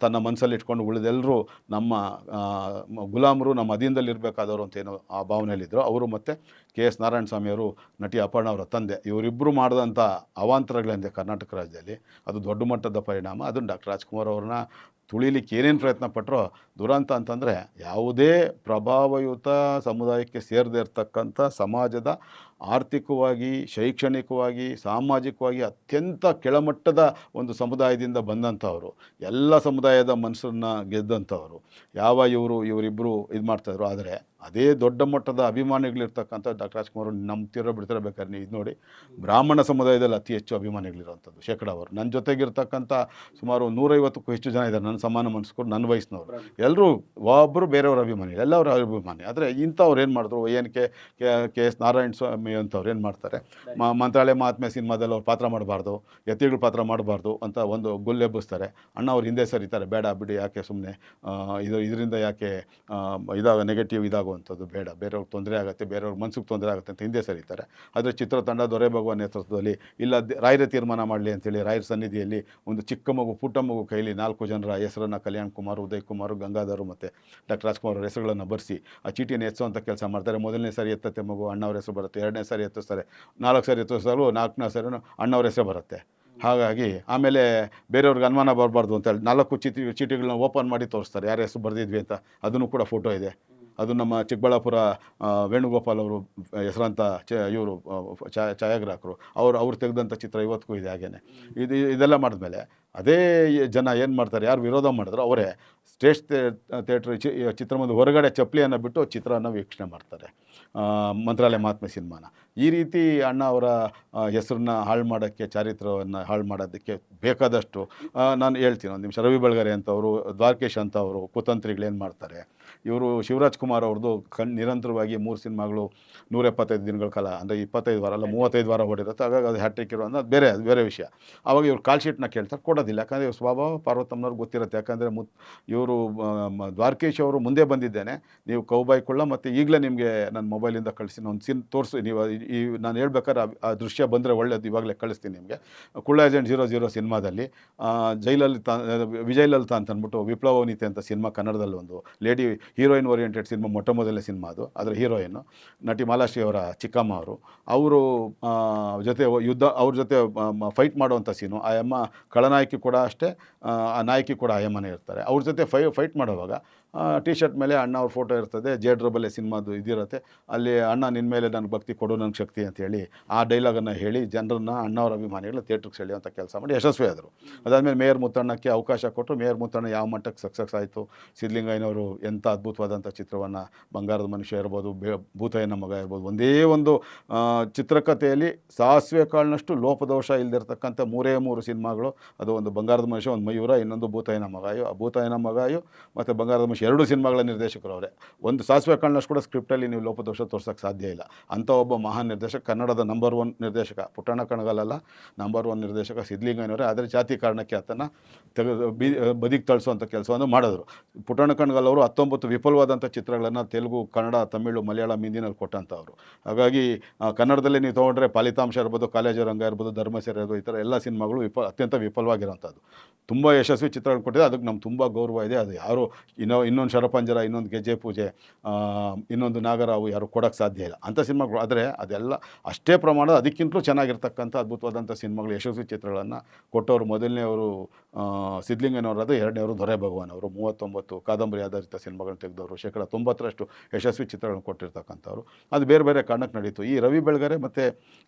ತನ್ನ ಮನಸ್ಸಲ್ಲಿ ಇಟ್ಕೊಂಡು ಉಳಿದೆಲ್ಲರೂ ನಮ್ಮ ಗುಲಾಮರು, ನಮ್ಮ ಅಧೀನದಲ್ಲಿ ಇರಬೇಕಾದವರು ಅಂತೇನೋ ಆ ಭಾವನೆಯಲ್ಲಿದ್ದರು ಅವರು. ಮತ್ತು ಕೆ ಎಸ್ ನಾರಾಯಣ ಸ್ವಾಮಿಯವರು, ನಟಿ ಅಪರ್ಣ ಅವರ ತಂದೆ, ಇವರಿಬ್ಬರು ಮಾಡಿದಂಥ ಅವಾಂತರಗಳಿಂದ ಕರ್ನಾಟಕ ರಾಜ್ಯದಲ್ಲಿ ಅದು ದೊಡ್ಡ ಮಟ್ಟದ ಪರಿಣಾಮ. ಅದನ್ನು ಡಾಕ್ಟರ್ ರಾಜ್ಕುಮಾರ್ ಅವ್ರನ್ನ ತುಳಿಲಿಕ್ಕೆ ಏನೇನು ಪ್ರಯತ್ನ ಪಟ್ಟರೋ ದುರಂತ ಅಂತಂದರೆ, ಯಾವುದೇ ಪ್ರಭಾವಯುತ ಸಮುದಾಯಕ್ಕೆ ಸೇರದೇ ಇರತಕ್ಕಂಥ ಸಮಾಜದ ಆರ್ಥಿಕವಾಗಿ, ಶೈಕ್ಷಣಿಕವಾಗಿ, ಸಾಮಾಜಿಕವಾಗಿ ಅತ್ಯಂತ ಕೆಳಮಟ್ಟದ ಒಂದು ಸಮುದಾಯದಿಂದ ಬಂದಂಥವರು, ಎಲ್ಲ ಸಮುದಾಯದ ಮನಸ್ಸನ್ನು ಗೆದ್ದಂಥವರು ಇವರಿಬ್ಬರು ಇದು ಮಾಡ್ತಾಯಿದ್ರು. ಆದರೆ ಅದೇ ದೊಡ್ಡ ಮಟ್ಟದ ಅಭಿಮಾನಿಗಳಿರ್ತಕ್ಕಂಥ ಡಾಕ್ಟರ್ ರಾಜ್ಕುಮಾರ್ ನಮ್ಮ ಬಿಡ್ತಿರಬೇಕಾದ್ರೆ ನೀವು ಇದು ನೋಡಿ, ಬ್ರಾಹ್ಮಣ ಸಮುದಾಯದಲ್ಲಿ ಅತಿ ಹೆಚ್ಚು ಅಭಿಮಾನಿಗಳಿರುವಂಥದ್ದು ಶೇಕಡಾವರು. ನನ್ನ ಜೊತೆಗಿರ್ತಕ್ಕಂಥ ಸುಮಾರು 150ಕ್ಕೂ ಹೆಚ್ಚು ಜನ ಇದ್ದಾರೆ, ನನ್ನ ಸಮಾನ ಮನಸ್ಕೊಂಡು, ನನ್ನ ವಯಸ್ಸಿನವರು. ಎಲ್ಲರೂ ಒಬ್ಬರು ಬೇರೆಯವ್ರ ಅಭಿಮಾನಿ, ಎಲ್ಲರೂ ಅಭಿಮಾನಿ. ಆದರೆ ಇಂಥವ್ರು ಏನು ಮಾಡಿದ್ರು, ಕೆ ಎಸ್ ನಾರಾಯಣ ಸ್ವಾಮಿ ಅಂಥವ್ರು ಏನು ಮಾಡ್ತಾರೆ, ಮಂತ್ರಾಲಯ ಮಹಾತ್ಮೆ ಸಿನಿಮಾದಲ್ಲಿ ಅವ್ರು ಪಾತ್ರ ಮಾಡಬಾರ್ದು, ಯತಿಗಳು ಪಾತ್ರ ಮಾಡಬಾರ್ದು ಅಂತ ಒಂದು ಗುಲ್ಲೆಬ್ಬಿಸ್ತಾರೆ. ಅಣ್ಣ ಅವ್ರು ಹಿಂದೆ ಸರಿತಾರೆ, ಬೇಡ ಬಿಡಿ, ಯಾಕೆ ಸುಮ್ಮನೆ ಇದರಿಂದ ಯಾಕೆ ನೆಗೆಟಿವ್ ಇದಾಗುವಂಥದ್ದು ಬೇಡ, ಬೇರೆಯವ್ರಿಗೆ ತೊಂದರೆ ಆಗುತ್ತೆ, ಬೇರೆಯವ್ರ ಮನ್ಸಿಗೆ ತೊಂದರೆ ಆಗುತ್ತೆ ಅಂತ ಹಿಂದೆ ಸರಿತಾರೆ. ಆದರೆ ಚಿತ್ರತಂಡ ದೊರೆ ಭಗವಾನ್ ನೇತೃತ್ವದಲ್ಲಿ ಇಲ್ಲ, ರಾಯರ ತೀರ್ಮಾನ ಮಾಡಲಿ ಅಂತೇಳಿ ರಾಯರ ಸನ್ನಿಧಿಯಲ್ಲಿ ಒಂದು ಚಿಕ್ಕ ಮಗು, ಪುಟ್ಟ ಮಗು ಕೈಲಿ 4 ಜನರ ಹೆಸರನ್ನು, ಕಲ್ಯಾಣ್ ಕುಮಾರ್, ಉದಯ್ ಕುಮಾರ್, ಗಂಗಾಧರ್ ಮತ್ತು ಡಾಕ್ಟರ್ ರಾಜ್ಕುಮಾರ್ ಅವ್ರ ಹೆಸರುಗಳನ್ನು ಬರೆಸಿ ಆ ಚೀಟಿಯನ್ನು ಎತ್ತುವಂಥ ಕೆಲಸ ಮಾಡ್ತಾರೆ. 1ನೇ ಸಾರಿ ಎತ್ತತ್ತೆ ಮಗು, ಅಣ್ಣವ್ರ ಹೆಸರು ಬರುತ್ತೆ. 2ನೇ ಸಾರಿ ಎತ್ತಿಸ್ತಾರೆ, 4 ಸಾರಿ ಎತ್ತಿಸ್ತಾರೋ 4ನೇ ಸಾರಿ ಅಣ್ಣವ್ರ ಹೆಸರು ಬರುತ್ತೆ. ಹಾಗಾಗಿ ಆಮೇಲೆ ಬೇರೆಯವ್ರಿಗೆ ಅನುಮಾನ ಬರಬಾರ್ದು ಅಂತೇಳಿ 4 ಚೀಟಿಗಳನ್ನ ಓಪನ್ ಮಾಡಿ ತೋರಿಸ್ತಾರೆ, ಯಾರ ಹೆಸರು ಬರೆದಿದ್ವಿ ಅಂತ. ಅದನ್ನು ಕೂಡ ಫೋಟೋ ಇದೆ. ಅದು ನಮ್ಮ ಚಿಕ್ಕಬಳ್ಳಾಪುರ ವೇಣುಗೋಪಾಲ್ ಅವರು ಹೆಸರಂತ ಇವರು ಛಾಯಾಗ್ರಾಹಕರು, ಅವ್ರು ತೆಗೆದಂಥ ಚಿತ್ರ ಇವತ್ತಿಗೂ ಇದೆ. ಹಾಗೇನೆ ಇದೆಲ್ಲ ಮಾಡಿದ್ಮೇಲೆ ಅದೇ ಜನ ಏನು ಮಾಡ್ತಾರೆ, ಯಾರು ವಿರೋಧ ಮಾಡಿದ್ರು ಅವರೇ ಸ್ಟೇಟ್ ಥಿಯೇಟ್ರ್ ಚಿತ್ರಮಂದಿರ ಹೊರಗಡೆ ಚಪ್ಪಲಿಯನ್ನು ಬಿಟ್ಟು ಚಿತ್ರನ ವೀಕ್ಷಣೆ ಮಾಡ್ತಾರೆ, ಮಂತ್ರಾಲಯ ಮಹಾತ್ಮೆ ಸಿನಿಮಾನ. ಈ ರೀತಿ ಅಣ್ಣ ಅವರ ಹೆಸರನ್ನ ಹಾಳು ಮಾಡೋಕ್ಕೆ, ಚಾರಿತ್ರವನ್ನು ಹಾಳು ಮಾಡೋದಕ್ಕೆ ಬೇಕಾದಷ್ಟು ನಾನು ಹೇಳ್ತೀನಿ ಒಂದು ನಿಮಿಷ. ರವಿ ಬೆಳಗೆರೆ ಅಂತವರು, ದ್ವಾರಕೀಶ್ ಅಂತವರು ಕುತಂತ್ರಿಗಳೇನು ಮಾಡ್ತಾರೆ. ಇವರು ಶಿವರಾಜ್ ಕುಮಾರ್ ಅವ್ರದ್ದು ನಿರಂತರವಾಗಿ 3 ಸಿನಿಮಾಗಳು 175 ದಿನಗಳ ಕಾಲ, ಅಂದರೆ 25 ವಾರ ಅಲ್ಲ 35 ವಾರ ಓಡಿರುತ್ತೆ. ಹಾಗಾಗಿ ಅದು ಹ್ಯಾಟ್ರಿಕ್ ಇರೋ ಅನ್ನೋದು ಅದು ಬೇರೆ ವಿಷಯ. ಆವಾಗ ಇವ್ರು ಕಾಲ್ ಶೀಟ್ನ ಕೇಳ್ತಾರೆ, ಕೊಡೋದಿಲ್ಲ. ಯಾಕಂದರೆ ಇವ್ರು ಸ್ವಭಾವ ಪಾರ್ವತಮ್ಮನವ್ರಿಗೆ ಗೊತ್ತಿರುತ್ತೆ. ಯಾಕಂದರೆ ಇವರು ದ್ವಾರಕೀಶ್ ಅವರು ಮುಂದೆ ಬಂದಿದ್ದೇನೆ, ನೀವು ಕೌಬಾಯ್ ಕುಳ್ಳ, ಮತ್ತು ಈಗಲೇ ನಿಮಗೆ ನನ್ನ ಮೊಬೈಲಿಂದ ಕಳಿಸಿ ಒಂದು ತೋರಿಸಿ, ನೀವು ನಾನು ಹೇಳ್ಬೇಕಾದ್ರೆ ಆ ದೃಶ್ಯ ಬಂದರೆ ಒಳ್ಳೇದು, ಇವಾಗಲೇ ಕಳಿಸ್ತೀನಿ ನಿಮಗೆ. ಕುಳ್ಳ ಏಜೆಂಟ್ 00 ಸಿನಿಮಾದಲ್ಲಿ ವಿಜಯಲಲಿತಾ ಅಂತ ಅಂದ್ಬಿಟ್ಟು ವಿಪ್ಲವನೀತಿ ಅಂತ ಸಿನಿಮಾ, ಕನ್ನಡದಲ್ಲಿ ಒಂದು ಲೇಡಿ ಹೀರೋಯಿನ್ ಓರಿಯೆಂಟೆಡ್ ಸಿನಿಮಾ, ಮೊದಲನೇ ಸಿನಿಮಾ ಅದು. ಅದರ ಹೀರೋಯಿನ್ನು ನಟಿ ಮಾಲಾಶ್ರೀ ಅವರ ಚಿಕ್ಕಮ್ಮ ಅವರು ಜೊತೆ ಅವ್ರ ಜೊತೆ ಫೈಟ್ ಮಾಡುವಂಥ ಸೀನು. ಆ ಅಮ್ಮ ಖಳನಾಯಕಿ ಕೂಡ ಅಷ್ಟೇ, ಆ ನಾಯಕಿ ಕೂಡ ಆ ಅಮ್ಮನೇ ಇರ್ತಾರೆ. ಅವ್ರ ಜೊತೆ ಫೈಟ್ ಮಾಡುವಾಗ ಟಿ ಶರ್ಟ್ ಮೇಲೆ ಅಣ್ಣ ಅವ್ರ ಫೋಟೋ ಇರ್ತದೆ, ಜೇಡ್ರಬಲ್ಲೆ ಸಿನಿಮಾದು ಇದಿರುತ್ತೆ. ಅಲ್ಲಿ ಅಣ್ಣ ನಿನ್ನ ಮೇಲೆ ನನಗೆ ಭಕ್ತಿ ಕೊಡು ನನಗೆ ಶಕ್ತಿ ಅಂತೇಳಿ ಆ ಡೈಲಾಗನ್ನು ಹೇಳಿ ಜನರನ್ನು ಅಣ್ಣವ್ರ ಅಭಿಮಾನಿಗಳನ್ನ ಥಿಯೇಟ್ರಿಗೆ ಸೆಳೆಯುವಂಥ ಕೆಲಸ ಮಾಡಿ ಯಶಸ್ವಿ ಆದರು. ಅದಾದಮೇಲೆ ಮೇಯರ್ ಮುತ್ತಣ್ಣಕ್ಕೆ ಅವಕಾಶ ಕೊಟ್ಟರು. ಮೇಯರ್ ಮುತ್ತಣ್ಣ ಯಾವ ಮಟ್ಟಕ್ಕೆ ಸಕ್ಸಸ್ ಆಯಿತು. ಸಿದ್ಧಲಿಂಗಯ್ಯನವರು ಎಂಥ ಅದ್ಭುತವಾದಂಥ ಚಿತ್ರವನ್ನು, ಬಂಗಾರದ ಮನುಷ್ಯ ಇರ್ಬೋದು, ಭೂತಯ್ಯನ ಮಗ ಇರ್ಬೋದು, ಒಂದೇ ಒಂದು ಚಿತ್ರಕಥೆಯಲ್ಲಿ ಸಾಸಿವೆ ಕಾಳಿನಷ್ಟು ಲೋಪದೋಷ ಇಲ್ಲದಿರ್ತಕ್ಕಂಥ 3 ಸಿನಿಮಾಗಳು. ಅದು ಒಂದು ಬಂಗಾರದ ಮನುಷ್ಯ, ಒಂದು ಮಯೂರ, ಇನ್ನೊಂದು ಭೂತಯ್ಯನ ಮಗಾಯು. ಆ ಭೂತಯ್ಯನ ಮಗಾಯು ಮತ್ತು ಬಂಗಾರದ ಮನುಷ್ಯ 2 ಸಿನಿಮಾಗಳ ನಿರ್ದೇಶಕರು ಅವರೇ. ಒಂದು ಸಾಸಿವೆ ಕಾಳಿನಷ್ಟು ಕೂಡ ಸ್ಕ್ರಿಪ್ಟಲ್ಲಿ ನೀವು ಲೋಪದೋಷ ತೋರ್ಸೋಕ್ಕೆ ಸಾಧ್ಯ ಇಲ್ಲ. ಅಂಥ ಒಬ್ಬ ಮಹಾನ್ ನಿರ್ದೇಶಕ, ಕನ್ನಡದ ನಂಬರ್ 1 ನಿರ್ದೇಶಕ, ಪುಟ್ಟಣ್ಣ ಕಣಗಾಲಲ್ಲ, ನಂಬರ್ 1 ನಿರ್ದೇಶಕ ಸಿದ್ಧಲಿಂಗಯ್ಯನವರೇ. ಆದರೆ ಜಾತಿ ಕಾರಣಕ್ಕೆ ಆತನ ಬದಿಗೆ ತಳಿಸುವಂಥ ಕೆಲಸವನ್ನು ಮಾಡಿದ್ರು. ಪುಟ್ಟಣ್ಣ ಕಣಗಾಲ್ ಅವರು 19 ವಿಫಲವಾದಂಥ ಚಿತ್ರಗಳನ್ನು ತೆಲುಗು, ಕನ್ನಡ, ತಮಿಳು, ಮಲಯಾಳಂ, ಹಿಂದಿನಲ್ಲಿ ಕೊಟ್ಟಂಥವ್ರು. ಹಾಗಾಗಿ ಕನ್ನಡದಲ್ಲಿ ನೀವು ತೊಗೊಂಡ್ರೆ ಫಲಿತಾಂಶ ಇರ್ಬೋದು, ಕಾಲೇಜು ರಂಗ ಇರ್ಬೋದು, ಧರ್ಮಸೇರ ಇರ್ಬೋದು, ಈ ಥರ ಎಲ್ಲ ಸಿನಿಮಾಗಳು ಅತ್ಯಂತ ವಿಫಲವಾಗಿರೋಂಥದ್ದು. ತುಂಬ ಯಶಸ್ವಿ ಚಿತ್ರಗಳು ಕೊಟ್ಟಿದೆ. ಅದಕ್ಕೆ ನಮ್ಗೆ ತುಂಬ ಗೌರವ ಇದೆ. ಅದು ಯಾರು ಇನ್ನೊಂದು ಶರಪಂಜರ, ಇನ್ನೊಂದು ಗೆಜ್ಜೆ ಪೂಜೆ, ಇನ್ನೊಂದು ನಾಗರಾವು ಯಾರು ಕೊಡೋಕ್ಕೆ ಸಾಧ್ಯ ಇಲ್ಲ ಅಂಥ ಸಿನಿಮಾಗಳು. ಆದರೆ ಅದೆಲ್ಲ ಅಷ್ಟೇ ಪ್ರಮಾಣದ ಅದಕ್ಕಿಂತಲೂ ಚೆನ್ನಾಗಿರ್ತಕ್ಕಂಥ ಅದ್ಭುತವಾದಂಥ ಸಿನಿಮಾಗಳು, ಯಶಸ್ವಿ ಚಿತ್ರಗಳನ್ನು ಕೊಟ್ಟವರು. ಮೊದಲನೇವರು ಸಿದ್ಧಲಿಂಗನವರಾದ, ಎರಡನೇವರು ದೊರೆ ಭಗವಾನ್ ಅವರು. 39 ಕಾದಂಬರಿ ಆಧಾರಿತ ಸಿನಿಮಾಗಳನ್ನ ತೆಗೆದವರು, 90% ಯಶಸ್ವಿ ಚಿತ್ರಗಳನ್ನು ಕೊಟ್ಟಿರ್ತಕ್ಕಂಥವ್ರು. ಅದು ಬೇರೆ ಬೇರೆ ಕಾರಣಕ್ಕೆ ನಡೀತು. ಈ ರವಿ ಬೆಳಗೆರೆ ಮತ್ತು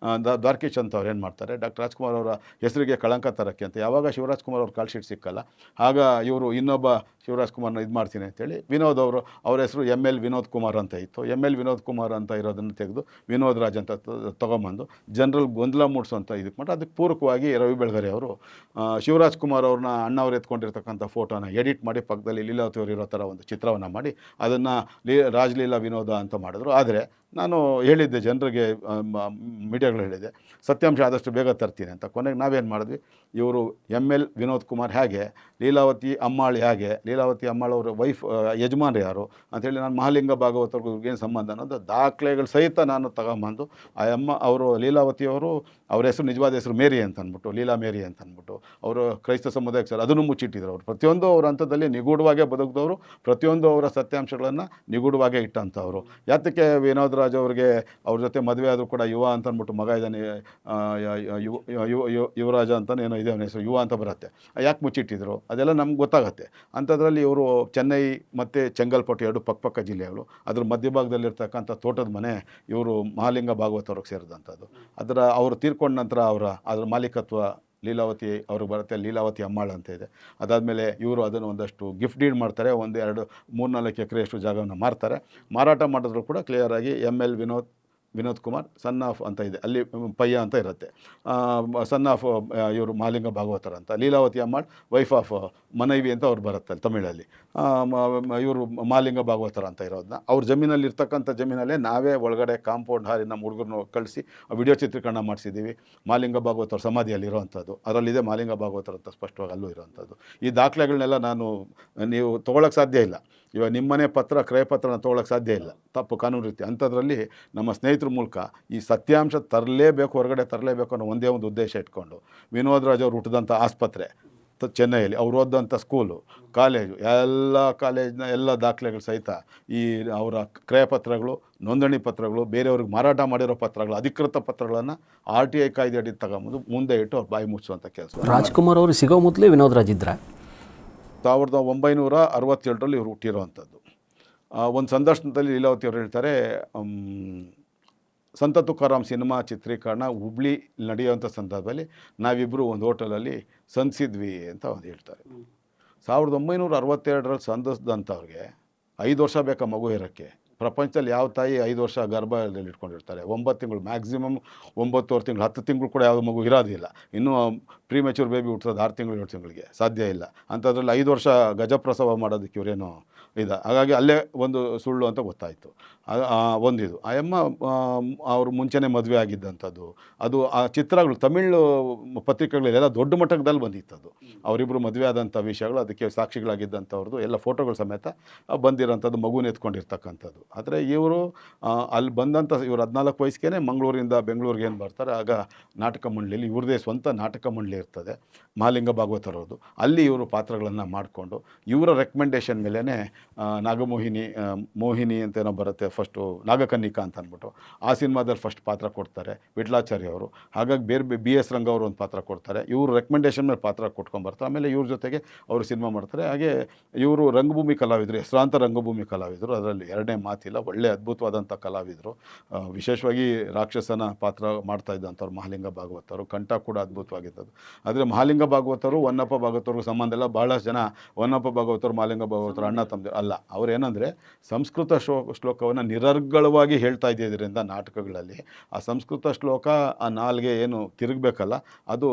ದ್ವಾರಕೀಶ್ ಅಂತ ಅವ್ರು ಏನು ಮಾಡ್ತಾರೆ, ಡಾಕ್ಟರ್ ರಾಜ್ಕುಮಾರ್ ಅವರ ಹೆಸರಿಗೆ ಕಳಂಕ ತರಕ್ಕೆ ಅಂತ ಯಾವಾಗ ಶಿವರಾಜ್ ಕುಮಾರ್ ಅವ್ರ ಕಾಲ್ ಶೀಟ್ ಸಿಕ್ಕಲ್ಲ, ಆಗ ಇವರು ಇನ್ನೊಬ್ಬ ಶಿವರಾಜ್ ಕುಮಾರ್ನ ಇದು ಮಾಡ್ತೀನಿ ಅಂತೇಳಿ ವಿನೋದ್ ಅವರು, ಅವ್ರ ಹೆಸರು ML ವಿನೋದ್ ಕುಮಾರ್ ಅಂತ ಇತ್ತು. ML ವಿನೋದ್ ಕುಮಾರ್ ಅಂತ ಇರೋದನ್ನು ತೆಗೆದು ವಿನೋದ್ ರಾಜ್ ಅಂತ ತೊಗೊಂಬಂದು ಜನರಲ್ ಗೊಂದಲ ಮೂಡಿಸುವಂಥ ಇದಕ್ಕೆ ಮಾಡಿ, ಅದಕ್ಕೆ ಪೂರಕವಾಗಿ ರವಿ ಬೆಳಗೆರೆ ಅವರು ಶಿವರಾಜ್ ಕುಮಾರ್ ಅವ್ರನ್ನ ಅಣ್ಣವ್ರು ಎತ್ಕೊಂಡಿರ್ತಕ್ಕಂಥ ಫೋಟೋನ ಎಡಿಟ್ ಮಾಡಿ ಪಕ್ಕದಲ್ಲಿ ಲೀಲಾವತಿ ಅವರು ಇರೋ ಥರ ಒಂದು ಚಿತ್ರವನ್ನು ಮಾಡಿ ಅದನ್ನು ರಾಜ್ಲೀಲಾ ವಿನೋದ ಅಂತ ಮಾಡಿದ್ರು. ಆದರೆ ನಾನು ಹೇಳಿದ್ದೆ ಜನರಿಗೆ, ಮೀಡಿಯಾಗಳು ಹೇಳಿದೆ, ಸತ್ಯಾಂಶ ಆದಷ್ಟು ಬೇಗ ತರ್ತೀನಿ ಅಂತ. ಕೊನೆಗೆ ನಾವೇನು ಮಾಡಿದ್ವಿ, ಇವರು ML ವಿನೋದ್ ಕುಮಾರ್ ಹೇಗೆ, ಲೀಲಾವತಿ ಅಮ್ಮಾಳು ಹೇಗೆ, ಲೀಲಾವತಿ ಅಮ್ಮಾಳು ಅವರ ವೈಫ್ ಯಜಮಾನ್ರು ಯಾರು ಅಂಥೇಳಿ, ನಾನು ಮಹಾಲಿಂಗ ಭಾಗವತರ್ಗೂ ಏನು ಸಂಬಂಧ ಅನ್ನೋದು ದಾಖಲೆಗಳು ಸಹಿತ ನಾನು ತಗೊಂಬಂದು, ಆ ಅವರು ಲೀಲಾವತಿಯವರು, ಅವ್ರ ಹೆಸರು ನಿಜವಾದ ಹೆಸರು ಮೇರಿ ಅಂತ ಅಂದ್ಬಿಟ್ಟು, ಲೀಲಾ ಮೇರಿ ಅಂತ ಅಂದ್ಬಿಟ್ಟು, ಅವರು ಕ್ರೈಸ್ತ ಸಮುದಾಯಕ್ಕೆ ಸರ್ ಅದನ್ನು ಮುಚ್ಚಿಟ್ಟಿದ್ರು. ಅವರು ಪ್ರತಿಯೊಂದು ಅವ್ರ ಹಂತದಲ್ಲಿ ನಿಗೂಢವಾಗೇ ಬದುಕಿದವರು, ಪ್ರತಿಯೊಂದು ಅವರ ಸತ್ಯಾಂಶಗಳನ್ನು ನಿಗೂಢವಾಗೇ ಇಟ್ಟಂಥವ್ರು. ಯಾತಕ್ಕೆ ವಿನೋದ್ ರಾಜ್ ಅವ್ರಿಗೆ ಅವ್ರ ಜೊತೆ ಮದುವೆ ಆದರೂ ಕೂಡ ಯುವ ಅಂತ ಅಂದ್ಬಿಟ್ಟು ಮಗ ಇದ್ದಾನೆ, ಯುವರಾಜ ಅಂತಲೇ ಏನೋ ಇದೆ ಅವನ ಹೆಸರು, ಯುವ ಅಂತ ಬರುತ್ತೆ. ಯಾಕೆ ಮುಚ್ಚಿಟ್ಟಿದ್ರು ಅದೆಲ್ಲ ನಮ್ಗೆ ಗೊತ್ತಾಗುತ್ತೆ. ಅಂಥದ್ರಲ್ಲಿ ಇವರು ಚೆನ್ನೈ ಮತ್ತು ಚೆಂಗಲ್ಪಟ್ಟು 2 ಪಕ್ಕಪಕ್ಕ ಜಿಲ್ಲೆಗಳು, ಅದ್ರ ಮಧ್ಯಭಾಗದಲ್ಲಿರ್ತಕ್ಕಂಥ ತೋಟದ ಮನೆ ಇವರು ಮಹಾಲಿಂಗ ಭಾಗವತ್ ಅವ್ರಿಗೆ ಸೇರಿದಂಥದ್ದು. ಅವರು ತೀರ್ಕೊಂಡ ನಂತರ ಅದರ ಮಾಲೀಕತ್ವ ಲೀಲಾವತಿ ಅವ್ರಿಗೆ ಬರುತ್ತೆ, ಲೀಲಾವತಿ ಅಮ್ಮಾಳು ಅಂತ ಇದೆ. ಅದಾದಮೇಲೆ ಇವರು ಅದನ್ನು ಒಂದಷ್ಟು ಗಿಫ್ಟ್ ಡೀಡ್ ಮಾಡ್ತಾರೆ, 1-2-3-4 ಎಕರೆಯಷ್ಟು ಜಾಗವನ್ನು ಮಾರ್ತಾರೆ. ಮಾರಾಟ ಮಾಡಿದ್ರು ಕೂಡ ಕ್ಲಿಯರಾಗಿ ML Vinod Kumar son of ಅಂತ ಇದೆ, ಅಲ್ಲಿ ಪಯ್ಯ ಅಂತ ಇರುತ್ತೆ, ಸನ್ ಆಫ್ ಇವರು ಮಹಾಲಿಂಗ ಭಾಗವತರ ಅಂತ. ಲೀಲಾವತಿ ಅಮ್ಮಾಳ್ ವೈಫ್ ಆಫ್ ಮನೈವಿ ಅಂತ ಅವ್ರು ಬರುತ್ತೆ ತಮಿಳಲ್ಲಿ. ಇವರು ಮಹಾಲಿಂಗ ಭಾಗವತರ ಅಂತ ಇರೋದನ್ನ ಅವ್ರ ಜಮೀನಲ್ಲಿ ಇರ್ತಕ್ಕಂಥ ಜಮೀನಲ್ಲೇ ನಾವೇ ಒಳಗಡೆ ಕಾಂಪೌಂಡ್ ಹಾರಿ ನಮ್ಮ ಹುಡುಗರನ್ನ ಕಳಿಸಿ ವಿಡಿಯೋ ಚಿತ್ರೀಕರಣ ಮಾಡಿಸಿದ್ದೀವಿ. ಮಹಾಲಿಂಗ ಭಾಗವತರ ಸಮಾಧಿಯಲ್ಲಿ ಇರೋವಂಥದ್ದು, ಅದರಲ್ಲಿದೆ ಮಹಾಲಿಂಗ ಭಾಗವತರ ಅಂತ ಸ್ಪಷ್ಟವಾಗಿ ಅಲ್ಲೂ ಇರೋವಂಥದ್ದು. ಈ ದಾಖಲೆಗಳನ್ನೆಲ್ಲ ನೀವು ತೊಗೊಳಕ್ಕೆ ಸಾಧ್ಯ ಇಲ್ಲ. ಇವಾಗ ನಿಮ್ಮನೆ ಪತ್ರ, ಕ್ರಯಪತ್ರನ ತೊಗೊಳಕ್ಕೆ ಸಾಧ್ಯ ಇಲ್ಲ, ತಪ್ಪು ಕಾನೂನು ರೀತಿ. ಅಂಥದ್ರಲ್ಲಿ ನಮ್ಮ ಸ್ನೇಹಿತರ ಮೂಲಕ ಈ ಸತ್ಯಾಂಶ ತರಲೇಬೇಕು, ಹೊರಗಡೆ ತರಲೇಬೇಕು ಅನ್ನೋ ಒಂದೇ ಒಂದು ಉದ್ದೇಶ ಇಟ್ಕೊಂಡು ವಿನೋದ್ ರಾಜ್ ಅವರು ಹುಟ್ಟಿದಂಥ ಆಸ್ಪತ್ರೆ ಚೆನ್ನೈಯಲ್ಲಿ, ಅವ್ರು ಓದಂಥ ಸ್ಕೂಲು, ಕಾಲೇಜು, ಎಲ್ಲ ಕಾಲೇಜಿನ ಎಲ್ಲ ದಾಖಲೆಗಳು ಸಹಿತ ಈ ಅವರ ಕ್ರಯಪತ್ರಗಳು, ನೋಂದಣಿ ಪತ್ರಗಳು, ಬೇರೆಯವ್ರಿಗೆ ಮಾರಾಟ ಮಾಡಿರೋ ಪತ್ರಗಳು, ಅಧಿಕೃತ ಪತ್ರಗಳನ್ನು RTI ಕಾಯ್ದೆ ಅಡಿ ತಗೊಂಬಂದು ಮುಂದೆ ಇಟ್ಟು ಅವ್ರು ಬಾಯಿ ಮುಚ್ಚುವಂಥ ಕೆಲಸ. ರಾಜ್ಕುಮಾರ್ ಅವರು ಸಿಗೋ ಮೊದಲೇ ವಿನೋದ್ ರಾಜ್ ಇದ್ರ 1967ರಲ್ಲಿ ಇವರು ಹುಟ್ಟಿರೋವಂಥದ್ದು. ಒಂದು ಸಂದರ್ಶನದಲ್ಲಿ ಲೀಲಾವತಿ ಅವರು ಹೇಳ್ತಾರೆ, ಸಂತ ತುಕಾರಾಮ್ ಸಿನಿಮಾ ಚಿತ್ರೀಕರಣ ಹುಬ್ಳಿ ನಡೆಯುವಂಥ ಸಂದರ್ಭದಲ್ಲಿ ನಾವಿಬ್ಬರು ಒಂದು ಹೋಟೆಲಲ್ಲಿ ಸಂಧಿಸಿದ್ವಿ ಅಂತ ಒಂದು ಹೇಳ್ತಾರೆ. 1962ರಲ್ಲಿ ಸಂಧಿಸಿದಂಥವ್ರಿಗೆ 5 ವರ್ಷ ಬೇಕಾ ಮಗು ಇರೋಕ್ಕೆ. ಪ್ರಪಂಚದಲ್ಲಿ ಯಾವ ತಾಯಿ 5 ವರ್ಷ ಗರ್ಭದಲ್ಲಿ ಇಟ್ಕೊಂಡಿರ್ತಾರೆ? 9 ತಿಂಗಳು, ಮ್ಯಾಕ್ಸಿಮಮ್ 9.5 ತಿಂಗಳು, 10 ತಿಂಗಳು ಕೂಡ ಯಾವುದೋ ಮಗು ಇರೋದಿಲ್ಲ. ಇನ್ನೂ ಪ್ರೀಮೆಚೂರ್ ಬೇಬಿ ಹುಟ್ಟೋದು 6 ತಿಂಗಳು 7 ತಿಂಗಳಿಗೆ ಸಾಧ್ಯ ಇಲ್ಲ. ಅಂಥದ್ರಲ್ಲಿ 5 ವರ್ಷ ಗಜಪ್ರಸವ ಮಾಡೋದಕ್ಕೆ ಇವರೇನು ಇದೆ. ಹಾಗಾಗಿ ಅಲ್ಲೇ ಒಂದು ಸುಳ್ಳು ಅಂತ ಗೊತ್ತಾಯಿತು. ಒಂದಿದು ಆ ಅಮ್ಮ ಅವರು ಮುಂಚೆನೇ ಮದುವೆ ಆಗಿದ್ದಂಥದ್ದು. ಅದು ಆ ಚಿತ್ರಗಳು ತಮಿಳು ಪತ್ರಿಕೆಗಳೆಲ್ಲ ದೊಡ್ಡ ಮಟ್ಟದಲ್ಲಿ ಬಂದಿತ್ತದು. ಅವರಿಬ್ಬರು ಮದುವೆ ಆದಂಥ ವಿಷಯಗಳು ಅದಕ್ಕೆ ಸಾಕ್ಷಿಗಳಾಗಿದ್ದಂಥವ್ರದ್ದು ಎಲ್ಲ ಫೋಟೋಗಳು ಸಮೇತ ಬಂದಿರೋಂಥದ್ದು, ಮಗುನ ಎತ್ಕೊಂಡಿರ್ತಕ್ಕಂಥದ್ದು. ಆದರೆ ಇವರು ಅಲ್ಲಿ ಬಂದಂಥ ಇವರು 14 ವಯಸ್ಸಿಗೆ ಮಂಗಳೂರಿಂದ ಬೆಂಗಳೂರಿಗೆ ಏನು ಬರ್ತಾರೆ, ಆಗ ನಾಟಕ ಮಂಡಳಿಯಲ್ಲಿ ಇವ್ರದೇ ಸ್ವಂತ ನಾಟಕ ಮಂಡಳಿ ಇರ್ತದೆ, ಮಹಾಲಿಂಗ ಭಾಗವತರವ್ರದ್ದು. ಅಲ್ಲಿ ಇವರು ಪಾತ್ರಗಳನ್ನು ಮಾಡಿಕೊಂಡು ಇವರ ರೆಕಮೆಂಡೇಷನ್ ಮೇಲೇ ನಾಗಮೋಹಿನಿ, ಮೋಹಿನಿ ಅಂತೇನೋ ಬರುತ್ತೆ ಫಸ್ಟು ನಾಗಕನ್ನಿಕಾ ಅಂತ ಅಂದ್ಬಿಟ್ಟು ಆ ಸಿನಿಮಾದಲ್ಲಿ ಫಸ್ಟ್ ಪಾತ್ರ ಕೊಡ್ತಾರೆ ವಿಟ್ಲಾಚಾರ್ಯ ಅವರು. ಹಾಗಾಗಿ ಬೇರೆ ಬಿ ಎಸ್ ರಂಗ ಅವರು ಒಂದು ಪಾತ್ರ ಕೊಡ್ತಾರೆ. ಇವರು ರೆಕಮೆಂಡೇಷನ್ ಮೇಲೆ ಪಾತ್ರ ಕೊಟ್ಕೊಂಬರ್ತಾರೆ. ಆಮೇಲೆ ಇವ್ರ ಜೊತೆಗೆ ಅವರು ಸಿನಿಮಾ ಮಾಡ್ತಾರೆ. ಹಾಗೆ ಇವರು ರಂಗಭೂಮಿ ಕಲಾವಿದರು, ಹೆಸರಾಂತ ರಂಗಭೂಮಿ ಕಲಾವಿದರು, ಅದರಲ್ಲಿ ಎರಡನೇ ಮಾತಿಲ್ಲ. ಒಳ್ಳೆ ಅದ್ಭುತವಾದಂಥ ಕಲಾವಿದರು. ವಿಶೇಷವಾಗಿ ರಾಕ್ಷಸನ ಪಾತ್ರ ಮಾಡ್ತಾ ಇದ್ದಂಥವ್ರು ಮಹಾಲಿಂಗ ಭಾಗವತ್ ಅವರು. ಕಂಠ ಕೂಡ ಅದ್ಭುತವಾಗಿದ್ದದ್ದು. ಆದರೆ ಮಹಾಲಿಂಗ ಭಾಗವತರು ಹೊನ್ನಪ್ಪ ಭಾಗವತವ್ರಿಗೆ ಸಂಬಂಧ ಇಲ್ಲ. ಭಾಳಷ್ಟು ಜನ ಹೊನ್ನಪ್ಪ ಭಾಗವತರು ಮಹಾಲಿಂಗ ಭಾಗವತರು ಅಣ್ಣ ತಮ್ಮದಿರು ಅಲ್ಲ. ಅವ್ರೇನಂದರೆ ಸಂಸ್ಕೃತ ಶ್ಲೋಕವನ್ನು ನಿರರ್ಗಳವಾಗಿ ಹೇಳ್ತಾ ಇದ್ದಿದ್ದರಿಂದ ನಾಟಕಗಳಲ್ಲಿ ಆ ಸಂಸ್ಕೃತ ಶ್ಲೋಕ ಆ ನಾಲ್ಗೆ ಏನು ತಿರುಗಬೇಕಲ್ಲ ಅದು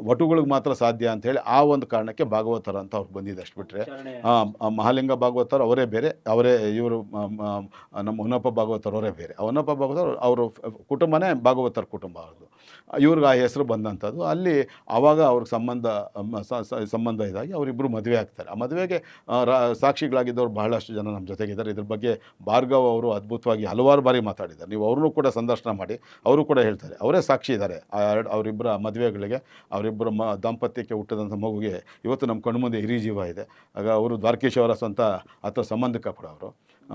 ವಟುಗಳಿಗೆ ಮಾತ್ರ ಸಾಧ್ಯ ಅಂಥೇಳಿ ಆ ಒಂದು ಕಾರಣಕ್ಕೆ ಭಾಗವತರ ಅಂತ ಅವ್ರಿಗೆ ಬಂದಿದೆ. ಅಷ್ಟು ಬಿಟ್ಟರೆ ಮಹಾಲಿಂಗ ಭಾಗವತರು ಅವರೇ ಬೇರೆ, ಅವರೇ ಇವರು ನಮ್ಮ ಹೊನ್ನಪ್ಪ ಭಾಗವತರು ಅವರೇ ಬೇರೆ. ಹೊನ್ನಪ್ಪ ಭಾಗವತರು ಅವರು ಕುಟುಂಬನೇ ಭಾಗವತರ ಕುಟುಂಬ ಅವ್ರದ್ದು. ಇವ್ರಿಗೆ ಆ ಹೆಸರು ಬಂದಂಥದ್ದು. ಅಲ್ಲಿ ಆವಾಗ ಅವ್ರಿಗೆ ಸಂಬಂಧ ಇದಾಗಿ ಅವರಿಬ್ಬರು ಮದುವೆ ಆಗ್ತಾರೆ. ಆ ಮದುವೆಗೆ ಸಾಕ್ಷಿಗಳಾಗಿದ್ದವ್ರು ಬಹಳಷ್ಟು ಜನ ನಮ್ಮ ಜೊತೆಗಿದ್ದಾರೆ. ಇದ್ರ ಬಗ್ಗೆ ಭಾರ್ಗವ್ ಅವರು ಅದ್ಭುತವಾಗಿ ಹಲವಾರು ಬಾರಿ ಮಾತಾಡಿದ್ದಾರೆ. ನೀವು ಅವ್ರನ್ನೂ ಕೂಡ ಸಂದರ್ಶನ ಮಾಡಿ ಅವರು ಕೂಡ ಹೇಳ್ತಾರೆ. ಅವರೇ ಸಾಕ್ಷಿ ಇದ್ದಾರೆ ಅವರಿಬ್ಬರ ಮದುವೆಗಳಿಗೆ, ಅವರಿಬ್ಬರ ದಾಂಪತ್ಯಕ್ಕೆ ಹುಟ್ಟಿದಂಥ ಮಗುಗೆ ಇವತ್ತು ನಮ್ಮ ಕಣ್ಮುಂದೆ ಹಿರಿ ಜೀವ ಇದೆ. ಆಗ ಅವರು ದ್ವಾರಕೀಶ್ ಅವರ ಸ್ವಂತ ಅಥವಾ ಸಂಬಂಧಿಕ ಕೂಡ ಅವರು.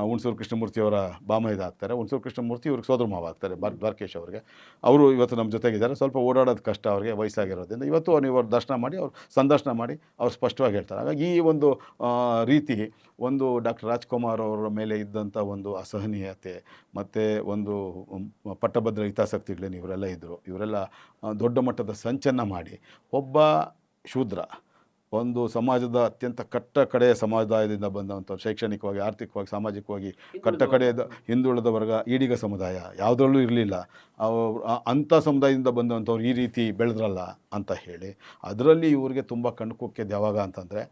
ಹುಣಸೂರು ಕೃಷ್ಣಮೂರ್ತಿಯವರ ಬಾಮೈದ ಆಗ್ತಾರೆ. ಹುಣಸೂರು ಕೃಷ್ಣಮೂರ್ತಿ ಇವ್ರಿಗೆ ಸೋದರ ಮಾವ ಆಗ್ತಾರೆ ದ್ವಾರಕೀಶ್ ಅವರಿಗೆ. ಅವರು ಇವತ್ತು ನಮ್ಮ ಜೊತೆಗಿದ್ದಾರೆ. ಸ್ವಲ್ಪ ಓಡಾಡೋದು ಕಷ್ಟ ಅವ್ರಿಗೆ ವಯಸ್ಸಾಗಿರೋದ್ರಿಂದ. ಇವತ್ತು ನೀವು ಅವ್ರ ದರ್ಶನ ಮಾಡಿ, ಅವ್ರು ಸಂದರ್ಶನ ಮಾಡಿ ಅವ್ರು ಸ್ಪಷ್ಟವಾಗಿ ಹೇಳ್ತಾರೆ. ಹಾಗಾಗಿ ಈ ಒಂದು ರೀತಿ ಒಂದು ಡಾಕ್ಟರ್ ರಾಜ್ಕುಮಾರ್ ಅವರ ಮೇಲೆ ಇದ್ದಂಥ ಒಂದು ಅಸಹನೀಯತೆ ಮತ್ತು ಒಂದು ಪಟ್ಟಭದ್ರ ಹಿತಾಸಕ್ತಿಗಳೇನು ಇವರೆಲ್ಲ ಇದ್ದರು. ಇವರೆಲ್ಲ ದೊಡ್ಡ ಮಟ್ಟದ ಸಂಚನ್ನು ಮಾಡಿ ಒಬ್ಬ ಶೂದ್ರ, ಒಂದು ಸಮಾಜದ ಅತ್ಯಂತ ಕಡೆಯ ಸಮುದಾಯದಿಂದ ಬಂದಂಥವ್ರು, ಶೈಕ್ಷಣಿಕವಾಗಿ, ಆರ್ಥಿಕವಾಗಿ, ಸಾಮಾಜಿಕವಾಗಿ ಕಡೆಯದ ಹಿಂದುಳಿದ ವರ್ಗ, ಈಡಿಗ ಸಮುದಾಯ ಯಾವುದರಲ್ಲೂ ಇರಲಿಲ್ಲ. ಅಂಥ ಸಮುದಾಯದಿಂದ ಬಂದಂಥವ್ರು ಈ ರೀತಿ ಬೆಳೆದ್ರಲ್ಲ ಅಂತ ಹೇಳಿ ಅದರಲ್ಲಿ ಇವ್ರಿಗೆ ತುಂಬ ಕಣ್ಕುಕ್ಕಿದ್ದು ಯಾವಾಗ ಅಂತಂದರೆ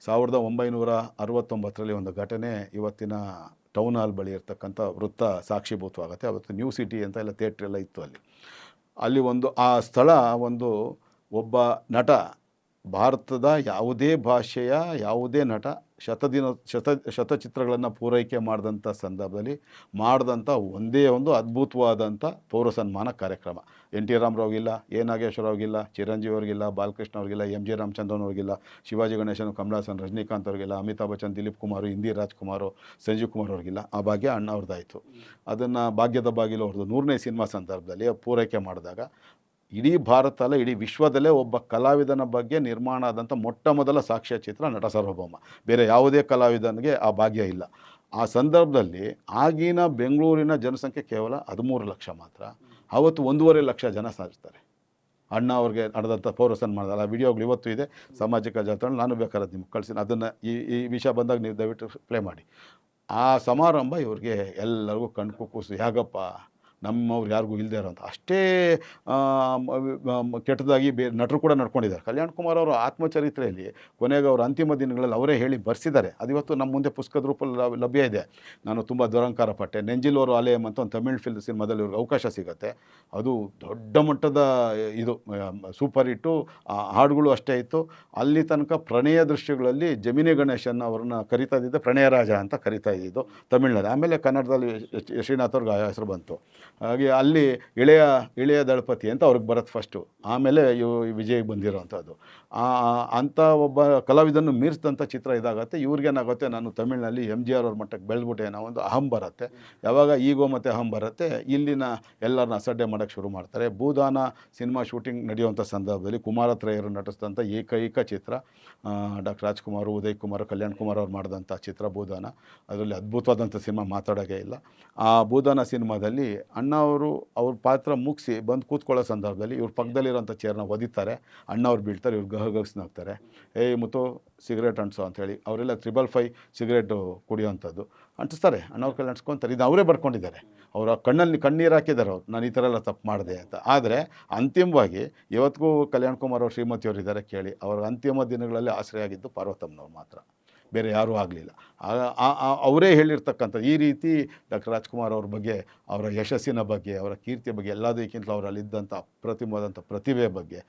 1969ರಲ್ಲಿ ಒಂದು ಘಟನೆ ಇವತ್ತಿನ ಟೌನ್ ಹಾಲ್ ಬಳಿ ಇರ್ತಕ್ಕಂಥ ವೃತ್ತ ಸಾಕ್ಷೀಭೂತವಾಗುತ್ತೆ. ಅವತ್ತು ನ್ಯೂ ಸಿಟಿ ಅಂತ ಎಲ್ಲ ಥಿಯೇಟ್ರೆಲ್ಲ ಇತ್ತು. ಅಲ್ಲಿ ಒಂದು ಆ ಸ್ಥಳ ಒಂದು ಒಬ್ಬ ನಟ, ಭಾರತದ ಯಾವುದೇ ಭಾಷೆಯ ಯಾವುದೇ ನಟ ಶತಚಿತ್ರಗಳನ್ನು ಪೂರೈಕೆ ಮಾಡಿದಂಥ ಸಂದರ್ಭದಲ್ಲಿ ಮಾಡಿದಂಥ ಒಂದೇ ಒಂದು ಅದ್ಭುತವಾದಂಥ ಪೌರ ಸನ್ಮಾನ ಕಾರ್ಯಕ್ರಮ. ಎನ್ ಟಿ ರಾಮರಾವ್ಗಿಲ್ಲ, ಎ ನಾಗೇಶ್ವರವ್ರಿಗಿಲ್ಲ, ಚಿರಂಜೀವಿ ಅವ್ರಿಗಿಲ್ಲ, ಬಾಲಕೃಷ್ಣ ಅವ್ರಿಗಿಲ್ಲ, ಎಂ ಜಿ ರಾಮಚಂದ್ರನ್ ಅವ್ರಿಗಿಲ್ಲ, ಶಿವಾಜಿ ಗಣೇಶನ್, ಕಮಲಾಸನ್, ರಜನಿಕಾಂತ್ ಅವ್ರಿಗಿಲ್ಲ, ಅಮಿತಾಬ್ ಬಚ್ಚನ್, ದಿಲೀಪ್ ಕುಮಾರ್, ಇಂದಿ ರಾಜ್ಕುಮಾರ್, ಸಂಜೀವ್ ಕುಮಾರ್ ಅವ್ರಿಗಿಲ್ಲ. ಆ ಭಾಗ್ಯ ಅಣ್ಣ ಅವ್ರದ್ದಾಯಿತು. ಅದನ್ನು ಭಾಗ್ಯದ ಬಾಗಿಲು ಅವ್ರದ್ದು 100ನೇ ಸಿನಿಮಾ ಸಂದರ್ಭದಲ್ಲಿ ಪೂರೈಕೆ ಮಾಡಿದಾಗ ಇಡೀ ಭಾರತ ಅಲ್ಲ, ಇಡೀ ವಿಶ್ವದಲ್ಲೇ ಒಬ್ಬ ಕಲಾವಿದನ ಬಗ್ಗೆ ನಿರ್ಮಾಣ ಆದಂಥ ಮೊಟ್ಟ ಮೊದಲ ಸಾಕ್ಷ್ಯ ಚಿತ್ರ ನಟ ಸಾರ್ವಭೌಮ. ಬೇರೆ ಯಾವುದೇ ಕಲಾವಿದನಿಗೆ ಆ ಭಾಗ್ಯ ಇಲ್ಲ. ಆ ಸಂದರ್ಭದಲ್ಲಿ ಆಗಿನ ಬೆಂಗಳೂರಿನ ಜನಸಂಖ್ಯೆ ಕೇವಲ 13 ಲಕ್ಷ ಮಾತ್ರ. ಅವತ್ತು 1.5 ಲಕ್ಷ ಜನ ಸಾರ್ತಾರೆ. ಅಣ್ಣ ಅವ್ರಿಗೆ ನಡೆದಂಥ ಪೌರ ಸನ್ಮಾನದ ಆ ವಿಡಿಯೋಗಳು ಇವತ್ತು ಇದೆ ಸಾಮಾಜಿಕ ಜಾಲತಾಣ. ನಾನು ಬೇಕಾದ್ರೆ ನಿಮ್ಗೆ ಕಳಿಸಿ, ಅದನ್ನು ಈ ವಿಷಯ ಬಂದಾಗ ನೀವು ದಯವಿಟ್ಟು ಪ್ಲೇ ಮಾಡಿ. ಆ ಸಮಾರಂಭ ಇವ್ರಿಗೆ ಎಲ್ಲರಿಗೂ ಕಣ್ಕುಕ್ಕೂಸು. ಹೇಗಪ್ಪ ನಮ್ಮವ್ರು ಯಾರಿಗೂ ಇಲ್ಲದೆ ಇರೋಂಥ ಅಷ್ಟೇ ಕೆಟ್ಟದಾಗಿ ನಟರು ಕೂಡ ನಡ್ಕೊಂಡಿದ್ದಾರೆ. ಕಲ್ಯಾಣ್ ಕುಮಾರ್ ಅವರು ಆತ್ಮಚರಿತ್ರೆಯಲ್ಲಿ ಕೊನೆಗೆ ಅವರು ಅಂತಿಮ ದಿನಗಳಲ್ಲಿ ಅವರೇ ಹೇಳಿ ಬರೆಸಿದ್ದಾರೆ. ಅದು ಇವತ್ತು ನಮ್ಮ ಮುಂದೆ ಪುಸ್ತಕದ ರೂಪದಲ್ಲಿ ಲಭ್ಯ ಇದೆ. ನಾನು ತುಂಬ ದುರಂಕಾರ ಪಟ್ಟೆ. ನೆಂಜಿಲ್ ಅವರು ಆಲಯಂ ಅಂತ ಒಂದು ತಮಿಳ್ ಸಿನಿಮಾದಲ್ಲಿ ಇವ್ರಿಗೆ ಅವಕಾಶ ಸಿಗುತ್ತೆ. ಅದು ದೊಡ್ಡ ಮಟ್ಟದ ಇದು ಸೂಪರ್ ಹಿಟ್ಟು. ಹಾಡುಗಳು ಅಷ್ಟೇ ಇತ್ತು. ಅಲ್ಲಿ ತನಕ ಪ್ರಣಯ ದೃಶ್ಯಗಳಲ್ಲಿ ಜಮಿನಿ ಗಣೇಶನ್ ಅವ್ರನ್ನ ಕರಿತಾ ಇದ್ದಿದ್ದೆ ಪ್ರಣಯ ರಾಜ ಅಂತ ಕರಿತಾ ಇದ್ದಿದ್ದು ತಮಿಳ್ನಲ್ಲಿ. ಆಮೇಲೆ ಕನ್ನಡದಲ್ಲಿ ಶ್ರೀನಾಥ್ ಅವ್ರಿಗೆ ಹೆಸರು ಬಂತು. ಹಾಗೆ ಅಲ್ಲಿ ಇಳೆಯ ದಳಪತಿ ಅಂತ ಅವ್ರಿಗೆ ಬರುತ್ತೆ ಫಸ್ಟು. ಆಮೇಲೆ ವಿಜಯ್ ಬಂದಿರೋವಂಥದ್ದು. ಅಂಥ ಒಬ್ಬ ಕಲಾವಿದನ್ನು ಮೀರಿಸಿದಂಥ ಚಿತ್ರ ಇದಾಗುತ್ತೆ. ಇವ್ರಿಗೇನಾಗುತ್ತೆ, ನಾನು ತಮಿಳಿನಲ್ಲಿ MGR ಅವ್ರ ಮಟ್ಟಕ್ಕೆ ಬೆಳೆದ್ಬಿಟ್ಟೆ ಅನ್ನೋ ಒಂದು ಅಹಂ ಬರುತ್ತೆ. ಯಾವಾಗ ಈಗೋ ಮತ್ತು ಅಹಂ ಬರುತ್ತೆ, ಇಲ್ಲಿನ ಎಲ್ಲರನ್ನ ಅಸಡ್ಡೆ ಮಾಡೋಕ್ಕೆ ಶುರು ಮಾಡ್ತಾರೆ. ಭೂದಾನ ಸಿನಿಮಾ ಶೂಟಿಂಗ್ ನಡೆಯುವಂಥ ಸಂದರ್ಭದಲ್ಲಿ ಕುಮಾರತ್ರಯರು ನಟಿಸಿದಂಥ ಏಕೈಕ ಚಿತ್ರ ಡಾಕ್ಟರ್ ರಾಜ್ಕುಮಾರ್, ಉದಯ್ ಕುಮಾರ್, ಕಲ್ಯಾಣ್ ಕುಮಾರ್ ಅವ್ರು ಮಾಡಿದಂಥ ಚಿತ್ರ ಭೂದಾನ. ಅದರಲ್ಲಿ ಅದ್ಭುತವಾದಂಥ ಸಿನಿಮಾ ಮಾತಾಡೋಕ್ಕೆ ಇಲ್ಲ. ಆ ಭೂದಾನ ಸಿನಿಮಾದಲ್ಲಿ ಅಣ್ಣ ಅವರು ಅವ್ರ ಪಾತ್ರ ಮುಗಿಸಿ ಬಂದು ಕೂತ್ಕೊಳ್ಳೋ ಸಂದರ್ಭದಲ್ಲಿ ಇವ್ರ ಪಕ್ಕದಲ್ಲಿರೋಂಥ ಚೇರ್ನ ಒದಿತಾರೆ. ಅಣ್ಣ ಅವ್ರು ಬೀಳ್ತಾರೆ, ಇವ್ರು ಗಹಗಸ್ನಾಗ್ತಾರೆ. ಏಯ್ ಮುತ್ತು ಸಿಗರೇಟ್ ಅಂಟಿಸೋ ಅಂಥೇಳಿ ಅವರೆಲ್ಲ 555 ಸಿಗರೇಟು ಕುಡಿಯೋವಂಥದ್ದು ಅಂಟಿಸ್ತಾರೆ. ಅಣ್ಣವ್ರ ಕೈಲಿ ಅಂಟಿಸ್ಕೊತಾರೆ. ಇದು ಅವರೇ ಬರ್ಕೊಂಡಿದ್ದಾರೆ. ಅವರ ಕಣ್ಣೀರು ಹಾಕಿದ್ದಾರೆ ಅವ್ರು, ನಾನು ಈ ಥರ ಎಲ್ಲ ತಪ್ಪು ಮಾಡಿದೆ ಅಂತ. ಆದರೆ ಅಂತಿಮವಾಗಿ ಇವತ್ತಿಗೂ ಕಲ್ಯಾಣ್ ಕುಮಾರ್ ಅವ್ರು ಶ್ರೀಮತಿಯವರು ಇದ್ದಾರೆ ಕೇಳಿ. ಅವರ ಅಂತಿಮ ದಿನಗಳಲ್ಲಿ ಆಶ್ರಯ ಆಗಿದ್ದು ಪಾರ್ವತಮ್ಮನವ್ರು ಮಾತ್ರ, ಬೇರೆ ಯಾರೂ ಆಗಲಿಲ್ಲ. ಅವರೇ ಹೇಳಿರ್ತಕ್ಕಂಥ ಈ ರೀತಿ ಡಾಕ್ಟರ್ ರಾಜ್ಕುಮಾರ್ ಅವ್ರ ಬಗ್ಗೆ, ಅವರ ಯಶಸ್ಸಿನ ಬಗ್ಗೆ, ಅವರ ಕೀರ್ತಿಯ ಬಗ್ಗೆ, ಎಲ್ಲದಕ್ಕಿಂತಲೂ ಅವರಲ್ಲಿದ್ದಂಥ ಅಪ್ರತಿಮವಾದಂಥ ಪ್ರತಿಭೆ ಬಗ್ಗೆ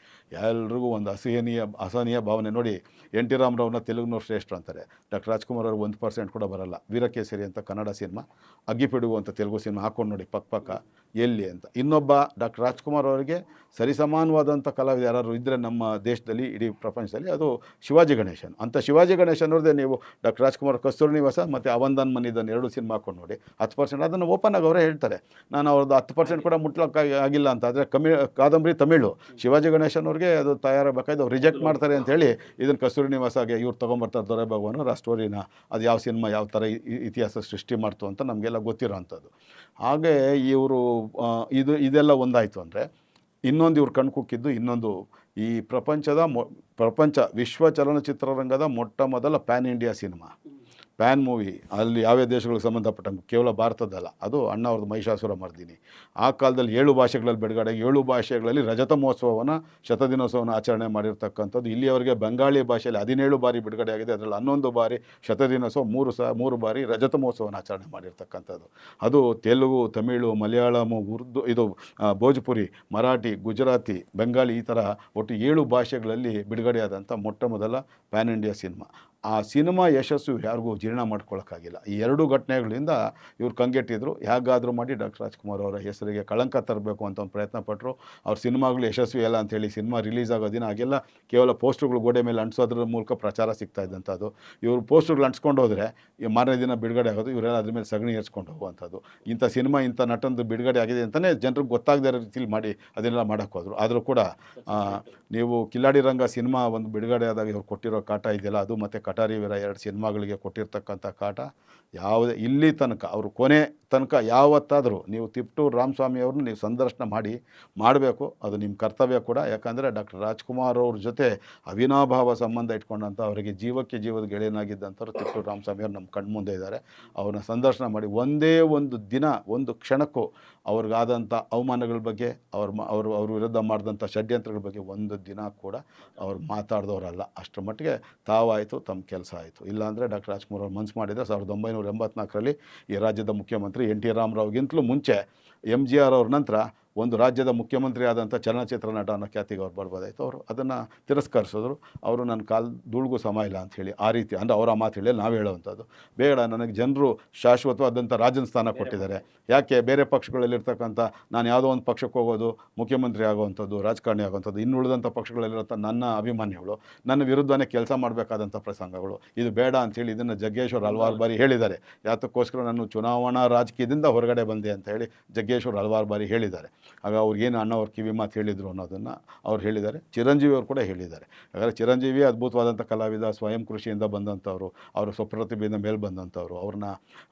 ಎಲ್ರಿಗೂ ಒಂದು ಅಸಹನೀಯ ಭಾವನೆ. ನೋಡಿ, ಎನ್ ಟಿ ರಾಮರಾವ್ನ ತೆಲುಗಿನವ್ರು ಶ್ರೇಷ್ಠರು ಅಂತಾರೆ. ಡಾಕ್ಟರ್ ರಾಜ್ಕುಮಾರ್ ಅವರು 1% ಕೂಡ ಬರಲ್ಲ. ವೀರಕೇಸರಿ ಅಂತ ಕನ್ನಡ ಸಿನಿಮಾ, ಅಗ್ಗಿಪಿಡುಗು ಅಂತ ತೆಲುಗು ಸಿನಿಮಾ ಹಾಕೊಂಡು ನೋಡಿ ಪಕ್ಕ ಎಲ್ಲಿ ಅಂತ. ಇನ್ನೊಬ್ಬ ಡಾಕ್ಟರ್ ರಾಜ್ಕುಮಾರ್ ಅವರಿಗೆ ಸರಿಸಮಾನವಾದಂಥ ಕಲಾವಿದ ಯಾರು ಇದ್ದರೆ ನಮ್ಮ ದೇಶದಲ್ಲಿ, ಇಡೀ ಪ್ರಪಂಚದಲ್ಲಿ, ಅದು ಶಿವಾಜಿ ಗಣೇಶನ್. ಅಂಥ ಶಿವಾಜಿ ಗಣೇಶನ್ ಅವ್ರದ್ದೇ ನೀವು ಡಾಕ್ಟರ್ ರಾಜ್ಕುಮಾರ್ ಕಸ್ತೂರಿ ಕಸ್ತೂರಿ ನಿವಾಸ ಮತ್ತು ಅವಂದನ್ ಮನಿದನ್ 2 ಸಿನಿಮಾ ಹಾಕೊಂಡು ನೋಡಿ 10%. ಅದನ್ನು ಓಪನ್ ಆಗಿ ಅವರೇ ಹೇಳ್ತಾರೆ, ನಾನು ಅವ್ರದ್ದು 10% ಕೂಡ ಮುಟ್ಲಕ್ಕಾಗಿಲ್ಲ ಅಂತ. ಆದರೆ ಕಾದಂಬರಿ ತಮಿಳು, ಶಿವಾಜಿ ಗಣೇಶನ್ ಅವ್ರಿಗೆ ಅದು ತಯಾರಾಗಬೇಕಾಯ್ತು, ಅವ್ರು ರಿಜೆಕ್ಟ್ ಮಾಡ್ತಾರೆ ಅಂತ ಹೇಳಿ ಇದನ್ನು ಕಸ್ತೂರಿ ನಿವಾಸಗೆ ಇವ್ರು ತೊಗೊಂಬರ್ತಾರೆ ದೊರೆ ಭಗವಾನ್ ಆ ಸ್ಟೋರಿನ. ಅದು ಯಾವ ಸಿನಿಮಾ ಯಾವ ಥರ ಇತಿಹಾಸ ಸೃಷ್ಟಿ ಮಾಡ್ತು ಅಂತ ನಮಗೆಲ್ಲ ಗೊತ್ತಿರೋ ಅಂಥದ್ದು. ಹಾಗೆ ಇವರು ಇದೆಲ್ಲ ಒಂದಾಯಿತು ಅಂದರೆ ಇನ್ನೊಂದು ಇವ್ರು ಕಣ್ಕುಕ್ಕಿದ್ದು ಇನ್ನೊಂದು, ಈ ಪ್ರಪಂಚ ವಿಶ್ವ ಚಲನಚಿತ್ರರಂಗದ ಮೊಟ್ಟ ಮೊದಲ PAN India cinema, PAN movie, ಅಲ್ಲಿ ಯಾವ್ಯಾವ ದೇಶಗಳಿಗೆ ಸಂಬಂಧಪಟ್ಟಂಗೆ, ಕೇವಲ ಭಾರತದ್ದಲ್ಲ, ಅದು ಅಣ್ಣ ಅವ್ರದ್ದು ಮಹಿಷಾಸುರ ಮರ್ದಿನಿ. ಆ ಕಾಲದಲ್ಲಿ 7 ಭಾಷೆಗಳಲ್ಲಿ ಬಿಡುಗಡೆ, 7 ಭಾಷೆಗಳಲ್ಲಿ ರಜತ ಮಹೋತ್ಸವವನ್ನು ಶತದಿನೋತ್ಸವವನ್ನು ಆಚರಣೆ ಮಾಡಿರ್ತಕ್ಕಂಥದ್ದು. ಇಲ್ಲಿಯವರೆಗೆ ಬಂಗಾಳಿ ಭಾಷೆಯಲ್ಲಿ 17 ಬಾರಿ ಬಿಡುಗಡೆ ಆಗಿದೆ, ಅದರಲ್ಲಿ 11 ಬಾರಿ ಶತದಿನೋತ್ಸವ, 3 ಬಾರಿ ರಜತ ಮಹೋತ್ಸವವನ್ನು ಆಚರಣೆ ಮಾಡಿರ್ತಕ್ಕಂಥದ್ದು. ಅದು ತೆಲುಗು, ತಮಿಳು, ಮಲಯಾಳಮು, ಉರ್ದು, ಇದು ಭೋಜ್ಪುರಿ, ಮರಾಠಿ, ಗುಜರಾತಿ, ಬೆಂಗಾಳಿ, ಈ ಥರ ಒಟ್ಟು 7 ಭಾಷೆಗಳಲ್ಲಿ ಬಿಡುಗಡೆಯಾದಂಥ ಮೊಟ್ಟ ಮೊದಲ ಪ್ಯಾನ್ ಇಂಡಿಯಾ ಸಿನಿಮಾ. ಆ ಸಿನಿಮಾ ಯಶಸ್ಸು ಯಾರಿಗೂ ಜೀರ್ಣ ಮಾಡ್ಕೊಳ್ಳೋಕ್ಕಾಗಿಲ್ಲ. ಈ 2 ಘಟನೆಗಳಿಂದ ಇವ್ರು ಕಂಗೆಟ್ಟಿದ್ರು. ಹೇಗಾದರೂ ಮಾಡಿ ಡಾಕ್ಟರ್ ರಾಜ್ಕುಮಾರ್ ಅವರ ಹೆಸರಿಗೆ ಕಳಂಕ ತರಬೇಕು ಅಂತ ಒಂದು ಪ್ರಯತ್ನ ಪಟ್ಟರು. ಅವ್ರ ಸಿನಿಮಾಗಳು ಯಶಸ್ವಿ ಅಲ್ಲ ಅಂಥೇಳಿ ಸಿನಿಮಾ ರಿಲೀಸ್ ಆಗೋ ದಿನ ಆಗೆಲ್ಲ ಕೇವಲ ಪೋಸ್ಟರ್ಗಳು ಗೋಡೆ ಮೇಲೆ ಅಂಟಿಸೋದ್ರ ಮೂಲಕ ಪ್ರಚಾರ ಸಿಗ್ತಾ ಇದ್ದಂಥದ್ದು. ಇವರು ಪೋಸ್ಟರ್ಗಳು ಅಂಟಿಸ್ಕೊಂಡು ಹೋದರೆ ಮಾರನೇ ದಿನ ಬಿಡುಗಡೆ ಆಗೋದು, ಇವರೆಲ್ಲ ಅದ್ರ ಮೇಲೆ ಸಗಣಿ ಏರ್ಸ್ಕೊಂಡು ಹೋಗುವಂಥದ್ದು. ಇಂಥ ಸಿನಿಮಾ ಇಂಥ ನಟನದು ಬಿಡುಗಡೆ ಆಗಿದೆ ಅಂತಲೇ ಜನರಿಗೆ ಗೊತ್ತಾಗದೇ ಇರೋ ರೀತಿಲಿ ಮಾಡಿ ಅದನ್ನೆಲ್ಲ ಮಾಡೋಕ್ಕೆ ಹೋದರು. ಆದರೂ ಕೂಡ ನೀವು ಕಿಲಾಡಿ ರಂಗ ಸಿನಿಮಾ ಒಂದು ಬಿಡುಗಡೆ ಆದಾಗ ಇವ್ರು ಕೊಟ್ಟಿರೋ ಕಾಟ ಇದೆಯಲ್ಲ, ಅದು ಮತ್ತು ಕಟಾರಿ ವೀರ 2 ಸಿನಿಮಾಗಳಿಗೆ ಕೊಟ್ಟಿರ್ತಕ್ಕಂಥ ಕಾಟ ಯಾವುದೇ ಇಲ್ಲಿ ತನಕ ಅವರು ಕೊನೆ ತನಕ ಯಾವತ್ತಾದರೂ ನೀವು ತಿಪ್ಟೂರು ರಾಮಸ್ವಾಮಿ ಅವ್ರನ್ನ ನೀವು ಸಂದರ್ಶನ ಮಾಡಬೇಕು, ಅದು ನಿಮ್ಮ ಕರ್ತವ್ಯ ಕೂಡ. ಯಾಕಂದರೆ ಡಾಕ್ಟರ್ ರಾಜ್ಕುಮಾರ್ ಅವ್ರ ಜೊತೆ ಅವಿನಾಭಾವ ಸಂಬಂಧ ಇಟ್ಕೊಂಡಂಥ ಅವರಿಗೆ ಜೀವಕ್ಕೆ ಜೀವದ ಗೆಳೆಯನಾಗಿದ್ದಂಥವ್ರು ತಿಪ್ಟೂರು ರಾಮಸ್ವಾಮಿ ಅವರು ನಮ್ಮ ಕಣ್ಮುಂದೆ ಇದ್ದಾರೆ. ಅವ್ರನ್ನ ಸಂದರ್ಶನ ಮಾಡಿ ಒಂದೇ ಒಂದು ದಿನ ಒಂದು ಕ್ಷಣಕ್ಕೂ ಅವ್ರಿಗಾದಂಥ ಅವಮಾನಗಳ ಬಗ್ಗೆ, ಅವ್ರ ವಿರುದ್ಧ ಮಾಡಿದಂಥ ಷಡ್ಯಂತ್ರಗಳ ಬಗ್ಗೆ ಒಂದು ದಿನ ಕೂಡ ಅವ್ರು ಮಾತಾಡಿದವರಲ್ಲ. ಅಷ್ಟರ ಮಟ್ಟಿಗೆ ತಾವಾಯಿತು, ತಮ್ಮ ಕೆಲಸ ಆಯಿತು. ಇಲ್ಲಾಂದರೆ ಡಾಕ್ಟರ್ ರಾಜ್ಕುಮಾರ್ ಅವ್ರು ಮನಸ್ಸು ಮಾಡಿದರೆ 1984ರಲ್ಲಿ ಈ ರಾಜ್ಯದ ಮುಖ್ಯಮಂತ್ರಿ NT ರಾಮರಾವ್ಗಿಂತಲೂ ಮುಂಚೆ MGR ಅವ್ರ ನಂತರ ಒಂದು ರಾಜ್ಯದ ಮುಖ್ಯಮಂತ್ರಿ ಆದಂಥ ಚಲನಚಿತ್ರ ನಟ ಅನ್ನೋ ಖ್ಯಾತಿಗೆ ಅವ್ರು ಬರ್ಬೋದಾಯಿತು. ಅವರು ಅದನ್ನು ತಿರಸ್ಕರಿಸಿದ್ರು. ಅವರು ನನ್ನ ಧೂಳಿಗೂ ಸಮ ಇಲ್ಲ ಅಂತ ಹೇಳಿ, ಆ ರೀತಿ ಅಂದರೆ ಅವರ ಮಾತು ಹೇಳಿ ನಾವು ಹೇಳೋವಂಥದ್ದು ಬೇಡ, ನನಗೆ ಜನರು ಶಾಶ್ವತವಾದಂಥ ರಾಜನ ಸ್ಥಾನ ಕೊಟ್ಟಿದ್ದಾರೆ. ಯಾಕೆ ಬೇರೆ ಪಕ್ಷಗಳಲ್ಲಿರ್ತಕ್ಕಂಥ ನಾನು ಯಾವುದೋ ಒಂದು ಪಕ್ಷಕ್ಕೆ ಹೋಗೋದು, ಮುಖ್ಯಮಂತ್ರಿ ಆಗುವಂಥದ್ದು, ರಾಜಕಾರಣಿ ಆಗುವಂಥದ್ದು, ಇನ್ನುಳಿದಂಥ ಪಕ್ಷಗಳಲ್ಲಿರೋ ನನ್ನ ಅಭಿಮಾನಿಗಳು ನನ್ನ ವಿರುದ್ಧನೇ ಕೆಲಸ ಮಾಡಬೇಕಾದಂಥ ಪ್ರಸಂಗಗಳು, ಇದು ಬೇಡ ಅಂಥೇಳಿ ಇದನ್ನು ಜಗ್ಗೇಶ್ವರ್ ಹಲವಾರು ಬಾರಿ ಹೇಳಿದ್ದಾರೆ. ಯಾತಕ್ಕೋಸ್ಕರ ನಾನು ಚುನಾವಣಾ ರಾಜಕೀಯದಿಂದ ಹೊರಗಡೆ ಬಂದೆ ಅಂತ ಹೇಳಿ ಜಗ್ಗೇಶ್ವರ್ ಹಲವಾರು ಬಾರಿ ಹೇಳಿದ್ದಾರೆ. ಆಗ ಅವ್ರಿಗೇನು ಅಣ್ಣವ್ರು ಕಿವಿ ಮಾತು ಹೇಳಿದರು ಅನ್ನೋದನ್ನು ಅವ್ರು ಹೇಳಿದ್ದಾರೆ. ಚಿರಂಜೀವಿ ಅವರು ಕೂಡ ಹೇಳಿದ್ದಾರೆ. ಹಾಗಾದರೆ ಚಿರಂಜೀವಿ ಅದ್ಭುತವಾದಂಥ ಕಲಾವಿದ, ಸ್ವಯಂ ಕೃಷಿಯಿಂದ ಬಂದಂಥವ್ರು, ಅವರು ಸ್ವಪ್ರತಿಭೆಯಿಂದ ಮೇಲೆ ಬಂದಂಥವ್ರು. ಅವ್ರನ್ನ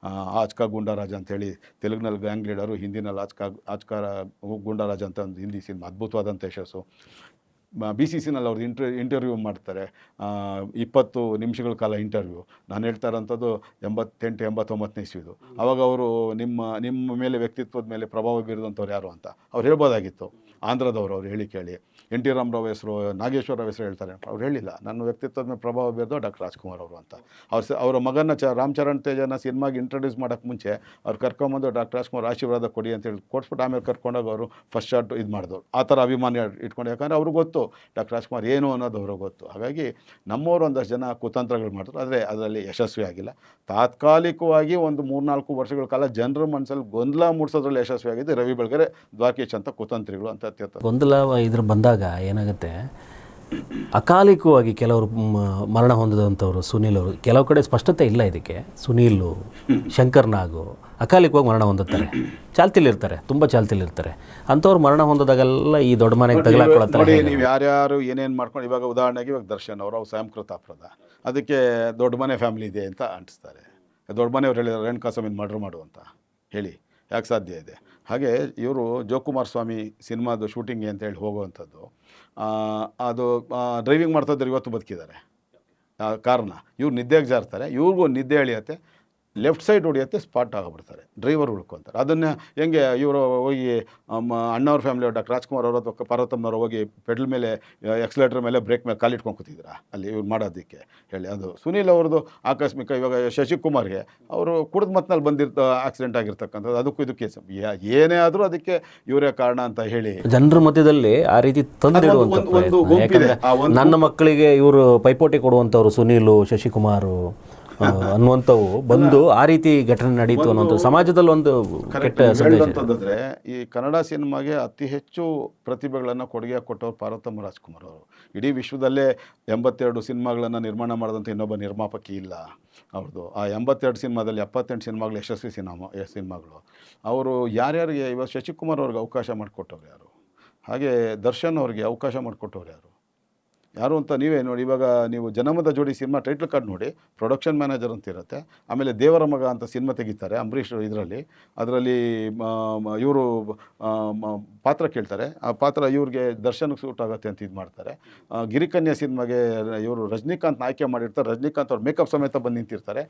ಆಚ್ಕಾ ಗುಂಡಾರಾಜ ಅಂಥೇಳಿ ತೆಲುಗಿನಲ್ಲಿ ಗ್ಯಾಂಗ್ ಲೀಡರು, ಹಿಂದಿನಲ್ಲಿ ಆಚ್ಕಾ ಗುಂಡಾರಾಜ ಅಂತ ಒಂದು ಹಿಂದಿ ಸಿನಿಮಾ, ಅದ್ಭುತವಾದಂಥ ಯಶಸ್ಸು. BCCನಲ್ಲಿ ಅವ್ರದ್ದು ಇಂಟರ್ವ್ಯೂ ಮಾಡ್ತಾರೆ, 20 ನಿಮಿಷಗಳ ಕಾಲ ಇಂಟರ್ವ್ಯೂ. ನಾನು ಹೇಳ್ತಾ ಇರೋಂಥದ್ದು 88-89 ಇಸ್ವಿದು. ಆವಾಗ ಅವರು ನಿಮ್ಮ ಮೇಲೆ ವ್ಯಕ್ತಿತ್ವದ ಮೇಲೆ ಪ್ರಭಾವ ಬೀರಿದಂಥವ್ರು ಯಾರು ಅಂತ ಅವ್ರು ಹೇಳ್ಬೋದಾಗಿತ್ತು. ಆಂಧ್ರದವರು ಅವ್ರು ಹೇಳಿ ಕೇಳಿ NT ರಾಮರಾವ್ ಹೆಸರು, ನಾಗೇಶ್ವರ ರಾವ್ ಹೆಸರು ಹೇಳ್ತಾರೆ. ಅವ್ರು ಹೇಳಿಲ್ಲ, ನನ್ನ ವ್ಯಕ್ತಿತ್ವದ ಮೇಲೆ ಪ್ರಭಾವ ಬೀರಿದೋ ಡಾಕ್ಟರ್ ರಾಜ್ಕುಮಾರ್ ಅವರು ಅಂತ. ಅವರ ಮಗನ ರಾಮಚರಣ್ ತೇಜನ ಸಿನಿಮಾಗೆ ಇಂಟ್ರೊಡ್ಯೂಸ್ ಮಾಡೋಕ್ಕೆ ಮುಂಚೆ ಅವ್ರು ಕರ್ಕೊಂಬಂದು ಡಾಕ್ಟರ್ ರಾಜ್ಕುಮಾರ್ ಆಶೀರ್ವಾದ ಕೊಡಿ ಅಂತೇಳಿ ಕೊಟ್ಬಿಟ್ಟು ಆಮೇಲೆ ಕರ್ಕೊಂಡೋಗಿ ಅವರು ಫಸ್ಟ್ ಶಾಟ್ ಇದು ಮಾಡಿದವರು. ಆ ಥರ ಅಭಿಮಾನ ಇಟ್ಕೊಂಡು, ಯಾಕಂದರೆ ಅವ್ರಿಗೆ ಗೊತ್ತು ಡಾಕ್ಟರ್ ರಾಜ್ಕುಮಾರ್ ಏನು ಅನ್ನೋದು ಅವ್ರಿಗೆ ಗೊತ್ತು. ಹಾಗಾಗಿ ನಮ್ಮವರು ಒಂದಷ್ಟು ಜನ ಕುತಂತ್ರಗಳು ಮಾಡಿದ್ರು, ಆದರೆ ಅದರಲ್ಲಿ ಯಶಸ್ವಿ ಆಗಿಲ್ಲ. ತಾತ್ಕಾಲಿಕವಾಗಿ ಒಂದು 3-4 ವರ್ಷಗಳ ಕಾಲ ಜನರ ಮನಸ್ಸಲ್ಲಿ ಗೊಂದಲ ಮೂಡಿಸೋದ್ರಲ್ಲಿ ಯಶಸ್ವಿಯಾಗಿದೆ ರವಿ ಬೆಳಗೆರೆ, ದ್ವಾರಕೀಶ್ ಅಂತ ಕುತಂತ್ರಿಗಳು ಅಂತ ಗೊಂದಲ ಇದ್ರ ಬಂದಾಗ ಏನಾಗುತ್ತೆ, ಅಕಾಲಿಕವಾಗಿ ಕೆಲವರು ಮರಣ ಹೊಂದಿದಂಥವ್ರು, ಸುನೀಲ್ ಅವರು, ಕೆಲವು ಕಡೆ ಸ್ಪಷ್ಟತೆ ಇಲ್ಲ ಇದಕ್ಕೆ. ಸುನೀಲು, ಶಂಕರ್ ನಾಗು ಅಕಾಲಿಕವಾಗಿ ಮರಣ ಹೊಂದುತ್ತಾರೆ, ಚಾಲ್ತಿಲಿರ್ತಾರೆ, ತುಂಬ ಚಾಲ್ತಿಲಿರ್ತಾರೆ. ಅಂಥವ್ರು ಮರಣ ಹೊಂದಿದಾಗೆಲ್ಲ ಈ ದೊಡ್ಡ ಮನೆಗೆ ತಗಲಾಕೊಳ್ತಾರೆ. ನೀವು ಯಾರ್ಯಾರು ಏನೇನು ಮಾಡ್ಕೊಂಡು, ಇವಾಗ ಉದಾಹರಣೆಗೆ ಇವಾಗ ದರ್ಶನ್ ಅವರು ಸ್ವಯಂಕೃತ ಅಪರಾಧ, ಅದಕ್ಕೆ ದೊಡ್ಡ ಮನೆ ಫ್ಯಾಮಿಲಿ ಇದೆ ಅಂತ ಅಂಟಿಸ್ತಾರೆ. ದೊಡ್ಡ ಮನೆಯವ್ರು ಹೇಳಿದ್ದಾರೆ ರೇಣುಕಾಸ್ವಾಮಿನ ಮರ್ಡರ್ ಮಾಡು ಅಂತ ಹೇಳಿ, ಯಾಕೆ ಸಾಧ್ಯ ಇದೆ? ಹಾಗೆ ಇವರು ಜೋಕುಮಾರ್ ಸ್ವಾಮಿ ಸಿನಿಮಾದು ಶೂಟಿಂಗ್ಗೆ ಅಂತೇಳಿ ಹೋಗುವಂಥದ್ದು, ಅದು ಡ್ರೈವಿಂಗ್ ಮಾಡ್ತಾಯಿದ್ರು, ಇವತ್ತು ಬದುಕಿದ್ದಾರೆ. ಕಾರಣ ಇವ್ರು ನಿದ್ದೆಗೆ ಜಾರ್ತಾರೆ, ಇವ್ರಿಗೂ ನಿದ್ದೆ ಎಳಿಯತ್ತೆ, ಲೆಫ್ಟ್ ಸೈಡ್ ಹೊಡಿಯತ್ತೆ, ಸ್ಪಾಟ್ ಆಗಿಬಿಡ್ತಾರೆ, ಡ್ರೈವರ್ ಉಳ್ಕೊತಾರೆ. ಅದನ್ನು ಹೆಂಗೆ ಇವರು ಹೋಗಿ ಅಣ್ಣವ್ರ ಫ್ಯಾಮಿಲಿ ಡಾಕ್ಟರ್ ರಾಜ್ಕುಮಾರ್ ಅವರು ಅಥವಾ ಪಾರ್ವತಮ್ಮನವರು ಹೋಗಿ ಪೆಡಲ್ ಮೇಲೆ ಎಕ್ಸಲೇಟರ್ ಮೇಲೆ ಬ್ರೇಕ್ ಮೇಲೆ ಕಾಲಿಟ್ಕೊಂಡು ಕೂತಿದ್ರ ಅಲ್ಲಿ ಇವ್ರು ಮಾಡೋದಕ್ಕೆ ಹೇಳಿ. ಅದು ಸುನೀಲ್ ಅವ್ರದ್ದು ಆಕಸ್ಮಿಕ. ಇವಾಗ ಶಶಿಕುಮಾರ್ಗೆ ಅವರು ಕುಡಿದ ಮತ್ನಲ್ಲಿ ಆಕ್ಸಿಡೆಂಟ್ ಆಗಿರ್ತಕ್ಕಂಥದ್ದು, ಅದಕ್ಕೂ ಇದಕ್ಕೆ ಏನೇ ಆದರೂ ಅದಕ್ಕೆ ಇವರೇ ಕಾರಣ ಅಂತ ಹೇಳಿ ಜನರ ಮಧ್ಯದಲ್ಲಿ ಆ ರೀತಿ ತಂದಿಡುವಂಥ, ನನ್ನ ಮಕ್ಕಳಿಗೆ ಇವರು ಪೈಪೋಟಿ ಕೊಡುವಂಥವ್ರು ಸುನೀಲು, ಶಶಿಕುಮಾರು, ಅನ್ನುವಂಥವು ಬಂದು ಆ ರೀತಿ ಘಟನೆ ನಡೀತು ಅನ್ನೋದು ಸಮಾಜದಲ್ಲಿ ಒಂದು ಕೆಟ್ಟ ಸಂದೇಶ. ಹೇಳಂತಂದ್ರೆ ಈ ಕನ್ನಡ ಸಿನಿಮಾಗೆ ಅತಿ ಹೆಚ್ಚು ಪ್ರತಿಭೆಗಳನ್ನು ಕೊಡುಗೆ ಕೊಟ್ಟವರು ಪಾರ್ವತಮ್ಮ ರಾಜ್ಕುಮಾರ್ ಅವರು. ಇಡೀ ವಿಶ್ವದಲ್ಲೇ 82 ಸಿನಿಮಾಗಳನ್ನು ನಿರ್ಮಾಣ ಮಾಡಿದಂಥ ಇನ್ನೊಬ್ಬ ನಿರ್ಮಾಪಕಿ ಇಲ್ಲ ಅವ್ರದ್ದು. ಆ 82 ಸಿನಿಮಾದಲ್ಲಿ 78 ಸಿನಿಮಾಗಳು ಯಶಸ್ವಿ ಸಿನಿಮಾಗಳು. ಅವರು ಯಾರ್ಯಾರಿಗೆ ಇವಾಗ ಶಶಿಕುಮಾರ್ ಅವ್ರಿಗೆ ಅವಕಾಶ ಮಾಡಿಕೊಟ್ಟವ್ರು ಯಾರು, ಹಾಗೆ ದರ್ಶನ್ ಅವ್ರಿಗೆ ಅವಕಾಶ ಮಾಡಿಕೊಟ್ಟವ್ರು ಯಾರು ಅಂತ ನೀವೇ ನೋಡಿ. ಇವಾಗ ನೀವು ಜನಮದ ಜೋಡಿ ಸಿನಿಮಾ ಟೈಟ್ಲ್ ಕಾರ್ಡ್ ನೋಡಿ, ಪ್ರೊಡಕ್ಷನ್ ಮ್ಯಾನೇಜರ್ ಅಂತ ಇರುತ್ತೆ. ಆಮೇಲೆ ದೇವರ ಮಗ ಅಂತ ಸಿನಿಮಾ ತೆಗಿತಾರೆ ಅಂಬರೀಷ್ ಅದರಲ್ಲಿ ಇವರು ಪಾತ್ರ ಕೇಳ್ತಾರೆ. ಆ ಪಾತ್ರ ಇವ್ರಿಗೆ ದರ್ಶನಕ್ಕೆ ಸೂಟ್ ಆಗುತ್ತೆ ಅಂತ ಇದು ಮಾಡ್ತಾರೆ. ಗಿರಿಕನ್ಯಾ ಸಿನಿಮಾಗೆ ಇವರು ರಜನಿಕಾಂತ್ ಆಯ್ಕೆ ಮಾಡಿರ್ತಾರೆ. ರಜನಿಕಾಂತ್ ಅವ್ರು ಮೇಕಪ್ ಸಮೇತ ಬಂದು ನಿಂತಿರ್ತಾರೆ.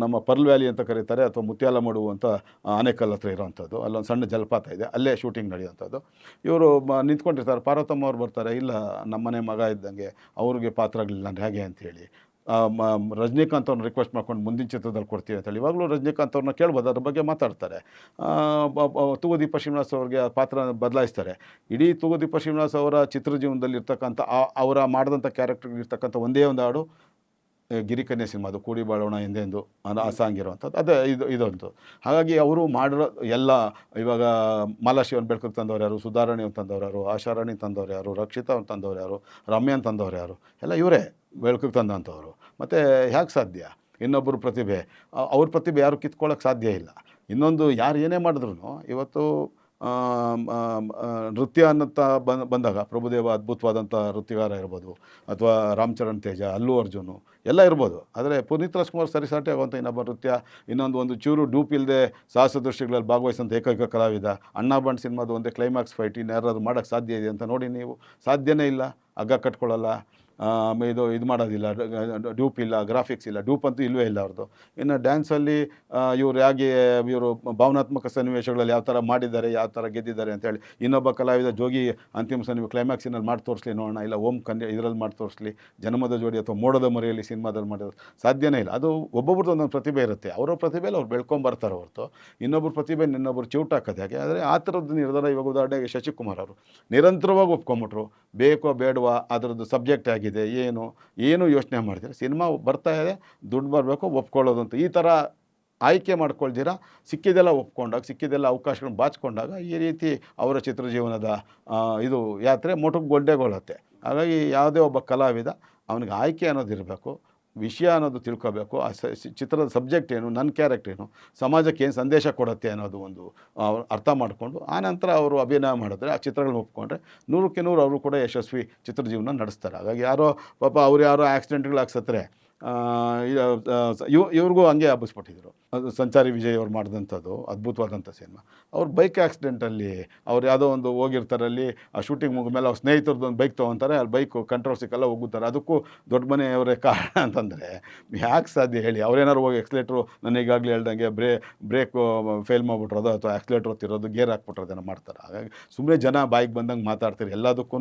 ನಮ್ಮ ಪರ್ಲ್ ವ್ಯಾಲಿ ಅಂತ ಕರೀತಾರೆ, ಅಥವಾ ಮುತ್ಯಾಲಮಡು ಅಂತ ಆನೆಕಲ್ ಹತ್ರ ಇರೋವಂಥದ್ದು. ಅಲ್ಲೊಂದು ಸಣ್ಣ ಜಲಪಾತ ಇದೆ, ಅಲ್ಲೇ ಶೂಟಿಂಗ್ ನಡೆಯುವಂಥದ್ದು. ಇವರು ನಿಂತ್ಕೊಂಡಿರ್ತಾರೆ. ಪಾರ್ವತಮ್ಮ ಅವ್ರು ಬರ್ತಾರೆ, ಇಲ್ಲ ನಮ್ಮನೆ ಮಗ ಇದ್ದಂಗೆ ಅವ್ರಿಗೆ ಪಾತ್ರ ಆಗಲಿಲ್ಲ ಅಂದರೆ ಹೇಗೆ ಅಂಥೇಳಿ ರಜನಿಕಾಂತ್ ಅವ್ರನ್ನ ರಿಕ್ವೆಸ್ಟ್ ಮಾಡ್ಕೊಂಡು ಮುಂದಿನ ಚಿತ್ರದಲ್ಲಿ ಕೊಡ್ತೀವಿ ಅಂತೇಳಿ. ಇವಾಗಲೂ ರಜನಿಕಾಂತ್ ಅವ್ರನ್ನ ಕೇಳ್ಬೋದು, ಅದ್ರ ಬಗ್ಗೆ ಮಾತಾಡ್ತಾರೆ. ತೂಗುದೀಪ ಶ್ರೀನಿವಾಸ್ ಅವ್ರಿಗೆ ಪಾತ್ರ ಬದಲಾಯಿಸ್ತಾರೆ. ಇಡೀ ತೂಗುದೀಪ ಶ್ರೀನಿವಾಸ್ ಅವರ ಚಿತ್ರಜೀವನದಲ್ಲಿ ಇರ್ತಕ್ಕಂಥ ಅವರ ಮಾಡಿದಂಥ ಕ್ಯಾರೆಕ್ಟರ್ಗಳಿರ್ತಕ್ಕಂಥ ಒಂದೇ ಒಂದು ಹಾಡು ಗಿರಿಕನ್ಯಾ ಸಿನಿಮಾ, ಅದು ಕೂಡಿ ಬಾಳೋಣ ಎಂದೆಂದು ಆ ಸಾಂಗ್ ಇರುವಂಥದ್ದು. ಅದೇ ಇದೊಂದು. ಹಾಗಾಗಿ ಅವರು ಮಾಡಿರೋ ಎಲ್ಲ, ಇವಾಗ ಮಾಲಾಶಿವನ್ ಬೆಳಕಿಗೆ ತಂದವ್ರು ಯಾರು, ಸುಧಾರಾಣಿ ಅಂತ ತಂದವ್ರು ಯಾರು, ಆಶಾರಾಣಿ ತಂದವ್ರು ಯಾರು, ರಕ್ಷಿತಾ ಅಂತ ತಂದವ್ರು ಯಾರು, ರಮ್ಯಾ ಅಂತ ತಂದವ್ರು ಯಾರು, ಎಲ್ಲ ಇವರೇ ಬೆಳಕಿಗೆ ತಂದಂಥವ್ರು. ಮತ್ತು ಹೇಗೆ ಸಾಧ್ಯ ಇನ್ನೊಬ್ಬರು ಪ್ರತಿಭೆ, ಅವ್ರ ಪ್ರತಿಭೆ ಯಾರು ಕಿತ್ಕೊಳ್ಳೋಕ್ಕೆ ಸಾಧ್ಯ ಇಲ್ಲ. ಇನ್ನೊಂದು ಯಾರು ಏನೇ ಮಾಡಿದ್ರು ಇವತ್ತು ನೃತ್ಯ ಅನ್ನತ್ತ ಬಂದಾಗ ಪ್ರಭುದೇವ ಅದ್ಭುತವಾದಂಥ ನೃತ್ಯಗಾರ ಇರ್ಬೋದು, ಅಥವಾ ರಾಮಚರಣ್ ತೇಜ, ಅಲ್ಲು ಅರ್ಜುನು ಎಲ್ಲ ಇರ್ಬೋದು. ಆದರೆ ಪುನೀತ್ ರಾಜ್ಕುಮಾರ್ ಸರಿಸಾಟಿ ಆಗುವಂಥ ಇನ್ನೊಬ್ಬ ನೃತ್ಯ, ಒಂದು ಚೂರು ಡೂಪ್ ಇಲ್ಲದೆ ಸಾಹಸ ದೃಶ್ಯಗಳಲ್ಲಿ ಭಾಗವಹಿಸಂಥ ಏಕೈಕ ಕಲಾವಿದ. ಅಣ್ಣಾ ಬಂಡ್ ಸಿನಿಮಾದು ಒಂದೇ ಕ್ಲೈಮ್ಯಾಕ್ಸ್ ಫೈಟ್ ಇನ್ಯಾರಾದ್ರು ಮಾಡೋಕ್ಕೆ ಸಾಧ್ಯ ಇದೆ ಅಂತ ನೋಡಿ ನೀವು? ಸಾಧ್ಯನೇ ಇಲ್ಲ. ಹಗ್ಗ ಕಟ್ಕೊಳ್ಳಲ್ಲ, ಇದು ಮಾಡೋದಿಲ್ಲ, ಡ್ಯೂಪ್ ಇಲ್ಲ, ಗ್ರಾಫಿಕ್ಸ್ ಇಲ್ಲ, ಡ್ಯೂಪ್ ಅಂತೂ ಇಲ್ಲವೇ ಇಲ್ಲ ಅವ್ರದ್ದು. ಇನ್ನು ಡ್ಯಾನ್ಸಲ್ಲಿ ಇವರು ಇವರು ಭಾವನಾತ್ಮಕ ಸನ್ನಿವೇಶಗಳಲ್ಲಿ ಯಾವ ಥರ ಮಾಡಿದ್ದಾರೆ, ಯಾವ ಥರ ಗೆದ್ದಿದ್ದಾರೆ ಅಂತೇಳಿ ಇನ್ನೊಬ್ಬ ಕಲಾವಿದ ಜೋಗಿ ಅಂತಿಮ ಕ್ಲೈಮ್ಯಾಕ್ಸಿನಲ್ಲಿ ಮಾಡಿ ತೋರಿಸ್ಲಿ ನೋಡೋಣ, ಇಲ್ಲ ಓಂ ಕನ್ಯಾ ಇದರಲ್ಲಿ ಮಾಡಿ ತೋರಿಸ್ಲಿ, ಜನಮದ ಜೋಡಿ ಅಥವಾ ಮೋಡದ ಮರೆಯಲ್ಲಿ ಸಿನಿಮಾದಲ್ಲಿ ಮಾಡೋದು ಸಾಧ್ಯನೇ ಇಲ್ಲ. ಅದು ಒಬ್ಬೊಬ್ರದ್ದು ಒಂದೊಂದು ಪ್ರತಿಭೆ ಇರುತ್ತೆ. ಅವರ ಪ್ರತಿಭೆಯಲ್ಲಿ ಅವ್ರು ಬೆಳ್ಕೊಂಬರ್ತಾರೆ ಹೊರತು ಇನ್ನೊಬ್ಬರು ಪ್ರತಿಭೆ ಇನ್ನೊಬ್ಬರು ಚಿವುಟ್ ಹಾಕೋದು ಹೇಗೆ? ಆದರೆ ಆ ಥರದ್ದು ನಿರ್ಧಾರ ಇವಾಗ ಉದಾಹರಣೆಗೆ ಶಶಿಕುಮಾರ್ ಅವರು ನಿರಂತರವಾಗಿ ಒಪ್ಕೊಂಬಿಟ್ರು. ಬೇಕೋ ಬೇಡವಾ, ಅದರದ್ದು ಸಬ್ಜೆಕ್ಟ್ ಆಗಿದೆ ಏನು ಯೋಚನೆ ಮಾಡ್ತೀರಾ, ಸಿನಿಮಾ ಬರ್ತಾ ಇದೆ, ದುಡ್ಡು ಬರಬೇಕು, ಒಪ್ಕೊಳ್ಳೋದು ಅಂತ ಈ ಥರ ಆಯ್ಕೆ ಮಾಡ್ಕೊಳ್ದಿರ ಸಿಕ್ಕಿದೆಲ್ಲ ಒಪ್ಕೊಂಡಾಗ, ಸಿಕ್ಕಿದೆಲ್ಲ ಅವಕಾಶಗಳನ್ನ ಬಾಚಿಕೊಂಡಾಗ ಈ ರೀತಿ ಅವರ ಚಿತ್ರಜೀವನದ ಇದು ಯಾತ್ರೆ ಮೊಟಕುಗೊಳ್ಳುತ್ತೆ. ಹಾಗಾಗಿ ಯಾವುದೇ ಒಬ್ಬ ಕಲಾವಿದ ಅವನಿಗೆ ಆಯ್ಕೆ ಅನ್ನೋದಿರಬೇಕು, ವಿಷಯ ಅನ್ನೋದು ತಿಳ್ಕೋಬೇಕು. ಆ ಚಿತ್ರದ ಸಬ್ಜೆಕ್ಟ್ ಏನು, ನನ್ನ ಕ್ಯಾರೆಕ್ಟರ್ ಏನು, ಸಮಾಜಕ್ಕೆ ಏನು ಸಂದೇಶ ಕೊಡುತ್ತೆ ಅನ್ನೋದು ಒಂದು ಅರ್ಥ ಮಾಡಿಕೊಂಡು ಆನಂತರ ಅವರು ಅಭಿನಯ ಮಾಡಿದ್ರೆ, ಆ ಚಿತ್ರಗಳನ್ನ ಒಪ್ಕೊಂಡ್ರೆ 100ಕ್ಕೆ 100 ಅವರು ಕೂಡ ಯಶಸ್ವಿ ಚಿತ್ರಜೀವನ ನಡೆಸ್ತಾರೆ. ಹಾಗಾಗಿ ಯಾರೋ ಪಾಪ ಅವ್ರು ಯಾರೋ ಆಕ್ಸಿಡೆಂಟ್ಗಳು ಸತ್ತರೆ ಇವ್ರಿಗೂ ಹಂಗೆ ಹಬ್ಬಿಸ್ಬಿಟ್ಟಿದ್ರು. ಅದು ಸಂಚಾರಿ ವಿಜಯ್ ಅವ್ರು ಮಾಡಿದಂಥದ್ದು ಅದ್ಭುತವಾದಂಥ ಸಿನಿಮಾ. ಅವ್ರು ಬೈಕ್ ಆಕ್ಸಿಡೆಂಟಲ್ಲಿ ಅವ್ರು ಯಾವುದೋ ಒಂದು ಹೋಗಿರ್ತಾರಲ್ಲಿ, ಆ ಶೂಟಿಂಗ್ ಮುಗಿದ ಮೇಲೆ ಅವ್ರ ಸ್ನೇಹಿತರದ್ದು ಒಂದು ಬೈಕ್ ತೊಗೊತಾರೆ, ಅಲ್ಲಿ ಬೈಕು ಕಂಟ್ರೋಲ್ ಸಿಕ್ಕಲ್ಲ, ಹೋಗುತ್ತಾರೆ. ಅದಕ್ಕೂ ದೊಡ್ಡ ಮನೆಯವರೇ ಕಾರಣ ಅಂತಂದರೆ ಯಾಕೆ ಸಾಧ್ಯ ಹೇಳಿ? ಅವ್ರೇನಾರು ಹೋಗಿ ಎಕ್ಸ್ಲೇಟ್ರು, ನಾನು ಈಗಾಗಲೇ ಹೇಳ್ದಂಗೆ ಬ್ರೇಕು ಫೇಲ್ ಮಾಡಿಬಿಟ್ರೋದು, ಅಥವಾ ಆಕ್ಸಿಲೇಟ್ರ್ ಹೊತ್ತಿರೋದು, ಗೇರ್ ಹಾಕ್ಬಿಟ್ರೋದನ್ನು ಮಾಡ್ತಾರೆ. ಹಾಗಾಗಿ ಸುಮ್ಮನೆ ಜನ ಬಾಯಿಗೆ ಬಂದಂಗೆ ಮಾತಾಡ್ತಾರೆ. ಎಲ್ಲದಕ್ಕೂ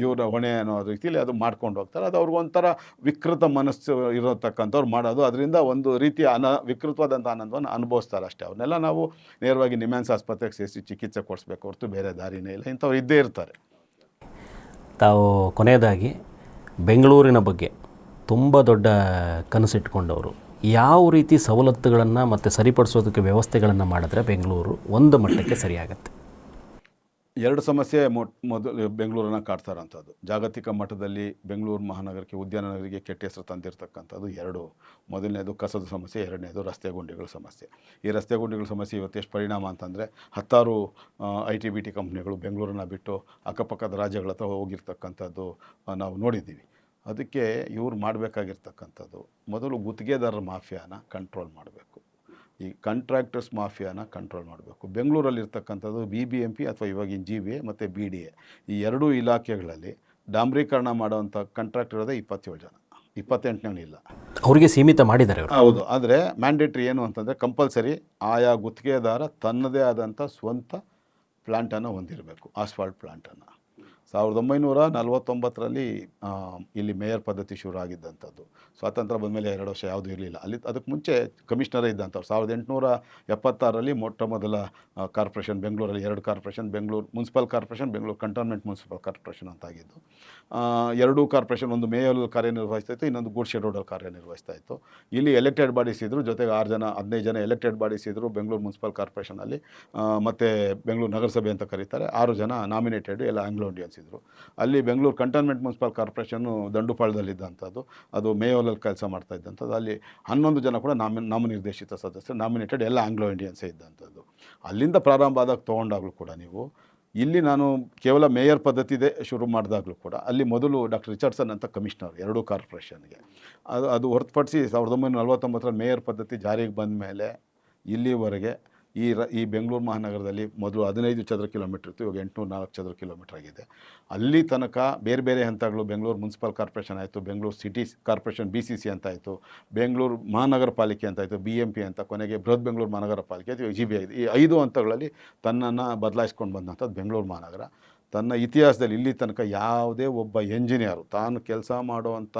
ಇವರ ಹೊಣೆ ಅನ್ನೋ ರೀತಿಯಲ್ಲಿ ಅದು ಮಾಡ್ಕೊಂಡು ಹೋಗ್ತಾರೆ. ಅದು ಅವ್ರಿಗೊಂಥರ ವಿಕೃತ ಮನಸ್ಸು ಇರತಕ್ಕಂಥವ್ರು ಮಾಡೋದು. ಅದರಿಂದ ಒಂದು ರೀತಿಯ ವಿಕೃತವಾದಂಥ ಆನಂದವನ್ನು ಅನುಭವಿಸ್ತಾರೆ ಅಷ್ಟೇ. ಅವ್ರನ್ನೆಲ್ಲ ನಾವು ನೇರವಾಗಿ ನಿಮ್ಯಾನ್ಸ್ ಆಸ್ಪತ್ರೆಗೆ ಸೇರಿಸಿ ಚಿಕಿತ್ಸೆ ಕೊಡಿಸ್ಬೇಕು ಹೊರತು ಬೇರೆ ದಾರಿನೇ ಇಲ್ಲ. ಇಂಥವ್ರು ಇದ್ದೇ ಇರ್ತಾರೆ. ತಾವು ಕೊನೆಯದಾಗಿ ಬೆಂಗಳೂರಿನ ಬಗ್ಗೆ ತುಂಬ ದೊಡ್ಡ ಕನಸಿಟ್ಕೊಂಡವರು, ಯಾವ ರೀತಿ ಸವಲತ್ತುಗಳನ್ನು ಮತ್ತು ಸರಿಪಡಿಸೋದಕ್ಕೆ ವ್ಯವಸ್ಥೆಗಳನ್ನು ಮಾಡಿದ್ರೆ ಬೆಂಗಳೂರು ಒಂದು ಮಟ್ಟಕ್ಕೆ ಸರಿಯಾಗತ್ತೆ? 2 ಸಮಸ್ಯೆ ಮೊದಲು ಬೆಂಗಳೂರನ್ನು ಕಾಡ್ತಾರಂಥದ್ದು. ಜಾಗತಿಕ ಮಟ್ಟದಲ್ಲಿ ಬೆಂಗಳೂರು ಮಹಾನಗರಕ್ಕೆ, ಉದ್ಯಾನ ನಗರಿಗೆ ಕೆಟ್ಟ ಹೆಸರು ತಂದಿರತಕ್ಕಂಥದ್ದು 2. ಮೊದಲನೇದು ಕಸದ ಸಮಸ್ಯೆ, ಎರಡನೇದು ರಸ್ತೆ ಗುಂಡಿಗಳ ಸಮಸ್ಯೆ. ಈ ರಸ್ತೆ ಗುಂಡಿಗಳ ಸಮಸ್ಯೆ ಇವತ್ತು ಎಷ್ಟು ಪರಿಣಾಮ ಅಂತಂದರೆ 10 IT-BT ಕಂಪ್ನಿಗಳು ಬೆಂಗಳೂರನ್ನ ಬಿಟ್ಟು ಅಕ್ಕಪಕ್ಕದ ರಾಜ್ಯಗಳ ಹತ್ರ ಹೋಗಿರ್ತಕ್ಕಂಥದ್ದು ನಾವು ನೋಡಿದ್ದೀವಿ. ಅದಕ್ಕೆ ಇವ್ರು ಮಾಡಬೇಕಾಗಿರ್ತಕ್ಕಂಥದ್ದು ಮೊದಲು ಗುತ್ತಿಗೆದಾರರ ಮಾಫಿಯಾನ ಕಂಟ್ರೋಲ್ ಮಾಡಬೇಕು. ಈ ಕಾಂಟ್ರಾಕ್ಟರ್ಸ್ ಮಾಫಿಯಾನ ಕಂಟ್ರೋಲ್ ಮಾಡಬೇಕು. ಬೆಂಗಳೂರಲ್ಲಿರ್ತಕ್ಕಂಥದ್ದು BBMP ಅಥವಾ ಇವಾಗಿನ GBA ಮತ್ತು BDA, ಈ 2 ಇಲಾಖೆಗಳಲ್ಲಿ ಡಾಂಬರೀಕರಣ ಮಾಡುವಂಥ ಕಾಂಟ್ರಾಕ್ಟರ್ ಇರೋದೇ 27 ಜನ, 28 ಇಲ್ಲ. ಅವರಿಗೆ ಸೀಮಿತ ಮಾಡಿದ್ದಾರೆ. ಹೌದು. ಆದರೆ ಮ್ಯಾಂಡೇಟ್ರಿ ಏನು ಅಂತಂದರೆ ಕಂಪಲ್ಸರಿ ಆಯಾ ಗುತ್ತಿಗೆದಾರ ತನ್ನದೇ ಆದಂಥ ಸ್ವಂತ ಪ್ಲ್ಯಾಂಟನ್ನು ಹೊಂದಿರಬೇಕು, ಆಸ್ಫಾಲ್ಟ್ ಪ್ಲ್ಯಾಂಟನ್ನು. 1949ರಲ್ಲಿ ಇಲ್ಲಿ ಮೇಯರ್ ಪದ್ಧತಿ ಶುರು ಆಗಿದ್ದಂಥದ್ದು. ಸ್ವಾತಂತ್ರ್ಯ ಬಂದಮೇಲೆ 2 ವರ್ಷ ಯಾವುದೂ ಇರಲಿಲ್ಲ. ಅದಕ್ಕೆ ಮುಂಚೆ ಕಮಿಷನರೇ ಇದ್ದಂಥವ್ರು. 1876ರಲ್ಲಿ ಮೊಟ್ಟ ಮೊದಲ ಕಾರ್ಪೊರೇಷನ್ ಬೆಂಗಳೂರಲ್ಲಿ 2 corporation, Bengaluru municipal corporation, Bengaluru cantonment municipal corporation ಅಂತ ಆಗಿದ್ದು. 2 ಕಾರ್ಪೊರೇಷನ್, ಒಂದು ಮೇಯರಲ್ಲಿ ಕಾರ್ಯನಿರ್ವಹಿಸ್ತಾ ಇತ್ತು, ಇನ್ನೊಂದು ಗೂಡ್ಶೆಡ್ ರೋಡಲ್ಲಿ ಕಾರ್ಯನಿರ್ವಹಿಸ್ತಾ ಇತ್ತು. ಇಲ್ಲಿ ಎಲೆಕ್ಟೆಡ್ ಬಾಡೀಸ್ ಇದ್ದರು, ಜೊತೆಗೆ 15 ಜನ ಎಲೆಕ್ಟೆಡ್ ಬಾಡೀಸ್ ಇದ್ದರು ಬೆಂಗಳೂರು ಮುನ್ಸಿಪಲ್ ಕಾರ್ಪೊರೇಷನಲ್ಲಿ. ಮತ್ತು ಬೆಂಗಳೂರು ನಗರಸಭೆ ಅಂತ ಕರೀತಾರೆ, 6 ಜನ ನಾಮಿನೇಟೆಡ್, ಎಲ್ಲ ಆಂಗ್ಲೋ ಇಂಡಿಯನ್ಸ್ ಇದ್ದರು. ಅಲ್ಲಿ ಬೆಂಗಳೂರು ಕಂಟೋನ್ಮೆಂಟ್ ಮುನ್ಸಿಪಲ್ ಕಾರ್ಪೊರೇಷನ್ನು ದಂಡುಪಾಳ್ಯದಲ್ಲಿದ್ದಂಥದ್ದು, ಅದು ಮೇಯೋಲಲ್ಲಿ ಕೆಲಸ ಮಾಡ್ತಾ ಇದ್ದಂಥದ್ದು. ಅಲ್ಲಿ 11 ಜನ ಕೂಡ ನಾಮನಿರ್ದೇಶಿತ ಸದಸ್ಯರು, ನಾಮಿನೇಟೆಡ್, ಎಲ್ಲ ಆಂಗ್ಲೋ ಇಂಡಿಯನ್ಸೇ ಇದ್ದಂಥದ್ದು. ಅಲ್ಲಿಂದ ಪ್ರಾರಂಭ ಆದಾಗ ತೊಗೊಂಡಾಗಲೂ ಕೂಡ ನೀವು ಇಲ್ಲಿ ನಾನು ಕೇವಲ ಮೇಯರ್ ಪದ್ಧತಿದೆ ಶುರು ಮಾಡಿದಾಗಲೂ ಕೂಡ ಅಲ್ಲಿ ಮೊದಲು ಡಾಕ್ಟರ್ ರಿಚರ್ಡ್ಸನ್ ಅಂತ ಕಮಿಷನರ್ 2 ಕಾರ್ಪೊರೇಷನ್ಗೆ. ಅದು ಹೊರತುಪಡಿಸಿ 1949ರಲ್ಲಿ ಮೇಯರ್ ಪದ್ಧತಿ ಜಾರಿಗೆ ಬಂದ ಮೇಲೆ ಇಲ್ಲಿವರೆಗೆ ಈ ಬೆಂಗಳೂರು ಮಹಾನಗರದಲ್ಲಿ ಮೊದಲು 15 ಚದರ ಕಿಲೋಮೀಟ್ರ್ ಇತ್ತು, ಇವಾಗ 804 ಚದರ ಕಿಲೋಮೀಟ್ರ್ ಆಗಿದೆ. ಅಲ್ಲಿ ತನಕ ಬೇರೆ ಬೇರೆ ಹಂತಗಳು, ಬೆಂಗಳೂರು ಮುನ್ಸಿಪಲ್ ಕಾರ್ಪೊರೇಷನ್ ಆಯಿತು, ಬೆಂಗಳೂರು ಸಿಟಿ ಕಾರ್ಪೊರೇಷನ್ BCC ಅಂತ ಆಯಿತು, ಬೆಂಗಳೂರು ಮಹಾನಗರ ಪಾಲಿಕೆ ಅಂತ ಆಯಿತು, BMP ಅಂತ, ಕೊನೆಗೆ ಬೃಹತ್ ಬೆಂಗಳೂರು ಮಹಾನಗರ ಪಾಲಿಕೆ ಆಯಿತು, GB ಆಯಿತು. ಈ 5 ಹಂತಗಳಲ್ಲಿ ತನ್ನನ್ನು ಬದಲಾಯಿಸ್ಕೊಂಡು ಬಂದಂಥದ್ದು ಬೆಂಗಳೂರು ಮಹಾನಗರ. ತನ್ನ ಇತಿಹಾಸದಲ್ಲಿ ಇಲ್ಲಿ ತನಕ ಯಾವುದೇ ಒಬ್ಬ ಎಂಜಿನಿಯರು ತಾನು ಕೆಲಸ ಮಾಡುವಂಥ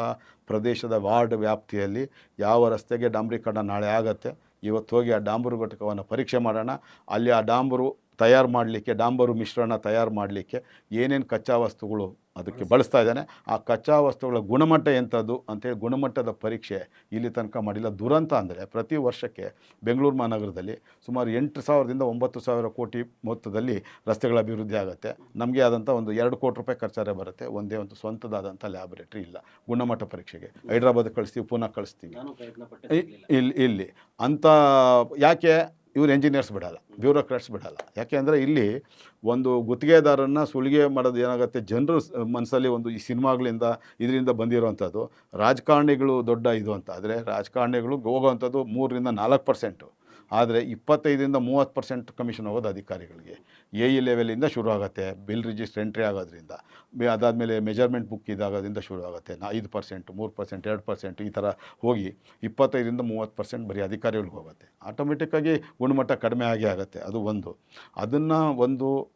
ಪ್ರದೇಶದ ವಾರ್ಡ್ ವ್ಯಾಪ್ತಿಯಲ್ಲಿ ಯಾವ ರಸ್ತೆಗೆ ಡಾಂಬರೀಕರಣ ನಾಳೆ ಆಗತ್ತೆ, ಇವತ್ತು ಹೋಗಿ ಆ ಡಾಂಬರು ಘಟಕವನ್ನು ಪರೀಕ್ಷೆ ಮಾಡೋಣ, ಅಲ್ಲಿ ಆ ಡಾಂಬರು ತಯಾರು ಮಾಡಲಿಕ್ಕೆ, ಡಾಂಬರು ಮಿಶ್ರಣ ತಯಾರು ಮಾಡಲಿಕ್ಕೆ ಏನೇನು ಕಚ್ಚಾ ವಸ್ತುಗಳು ಅದಕ್ಕೆ ಬಳಸ್ತಾ ಇದ್ದಾನೆ, ಆ ಕಚ್ಚಾ ವಸ್ತುಗಳ ಗುಣಮಟ್ಟ ಎಂಥದ್ದು ಅಂತೇಳಿ ಗುಣಮಟ್ಟದ ಪರೀಕ್ಷೆ ಇಲ್ಲಿ ತನಕ ಮಾಡಿಲ್ಲ. ದುರಂತ ಅಂದರೆ ಪ್ರತಿ ವರ್ಷಕ್ಕೆ ಬೆಂಗಳೂರು ಮಹಾನಗರದಲ್ಲಿ ಸುಮಾರು 8,000ದಿಂದ 9,000 ಕೋಟಿ ಮೊತ್ತದಲ್ಲಿ ರಸ್ತೆಗಳ ಅಭಿವೃದ್ಧಿ ಆಗುತ್ತೆ. ನಮಗೆ ಆದಂಥ ಒಂದು 2 ಕೋಟಿ ರೂಪಾಯಿ ಖರ್ಚಾರೆ ಬರುತ್ತೆ. ಒಂದೇ ಒಂದು ಸ್ವಂತದಾದಂಥ ಲ್ಯಾಬೊರೇಟ್ರಿ ಇಲ್ಲ ಗುಣಮಟ್ಟ ಪರೀಕ್ಷೆಗೆ. ಹೈದ್ರಾಬಾದ್ ಕಳಿಸ್ತೀವಿ, ಪುನಃ ಕಳಿಸ್ತೀವಿ. ಇಲ್ಲಿ ಅಂತ ಯಾಕೆ ಇವ್ರು ಎಂಜಿನಿಯರ್ಸ್ ಬಿಡಲ್ಲ, ಬ್ಯೂರೋಕ್ರಾಟ್ಸ್ ಬಿಡಲ್ಲ. ಯಾಕೆ ಅಂದರೆ ಇಲ್ಲಿ ಒಂದು ಗುತ್ತಿಗೆದಾರನ್ನು ಸುಲಿಗೆ ಮಾಡೋದು ಏನಾಗುತ್ತೆ, ಜನರು ಮನಸ್ಸಲ್ಲಿ ಒಂದು ಈ ಸಿನಿಮಾಗಳಿಂದ ಇದರಿಂದ ಬಂದಿರೋವಂಥದ್ದು ರಾಜಕಾರಣಿಗಳು ದೊಡ್ಡ ಇದು ಅಂತ. ಆದರೆ ರಾಜಕಾರಣಿಗಳು ಹೋಗೋವಂಥದ್ದು 3ರಿಂದ 4%, ಆದರೆ 25ರಿಂದ 30% ಕಮಿಷನ್ ಹೋಗೋದು ಅಧಿಕಾರಿಗಳಿಗೆ. AE ಲೆವೆಲಿಂದ ಶುರು ಆಗುತ್ತೆ, ಬಿಲ್ ರಿಜಿಸ್ಟರ್ ಎಂಟ್ರಿ ಆಗೋದ್ರಿಂದ, ಅದಾದಮೇಲೆ ಮೆಜರ್ಮೆಂಟ್ ಬುಕ್ ಇದಾಗೋದ್ರಿಂದ ಶುರು ಆಗುತ್ತೆ. 5%, 3%, 2% ಈ ಥರ ಹೋಗಿ 25ರಿಂದ 30% ಬರೀ ಅಧಿಕಾರಿಗಳಿಗೆ ಹೋಗುತ್ತೆ. ಆಟೋಮೆಟಿಕ್ಕಾಗಿ ಗುಣಮಟ್ಟ ಕಡಿಮೆ ಆಗುತ್ತೆ. ಅದು ಒಂದು. ಅದನ್ನು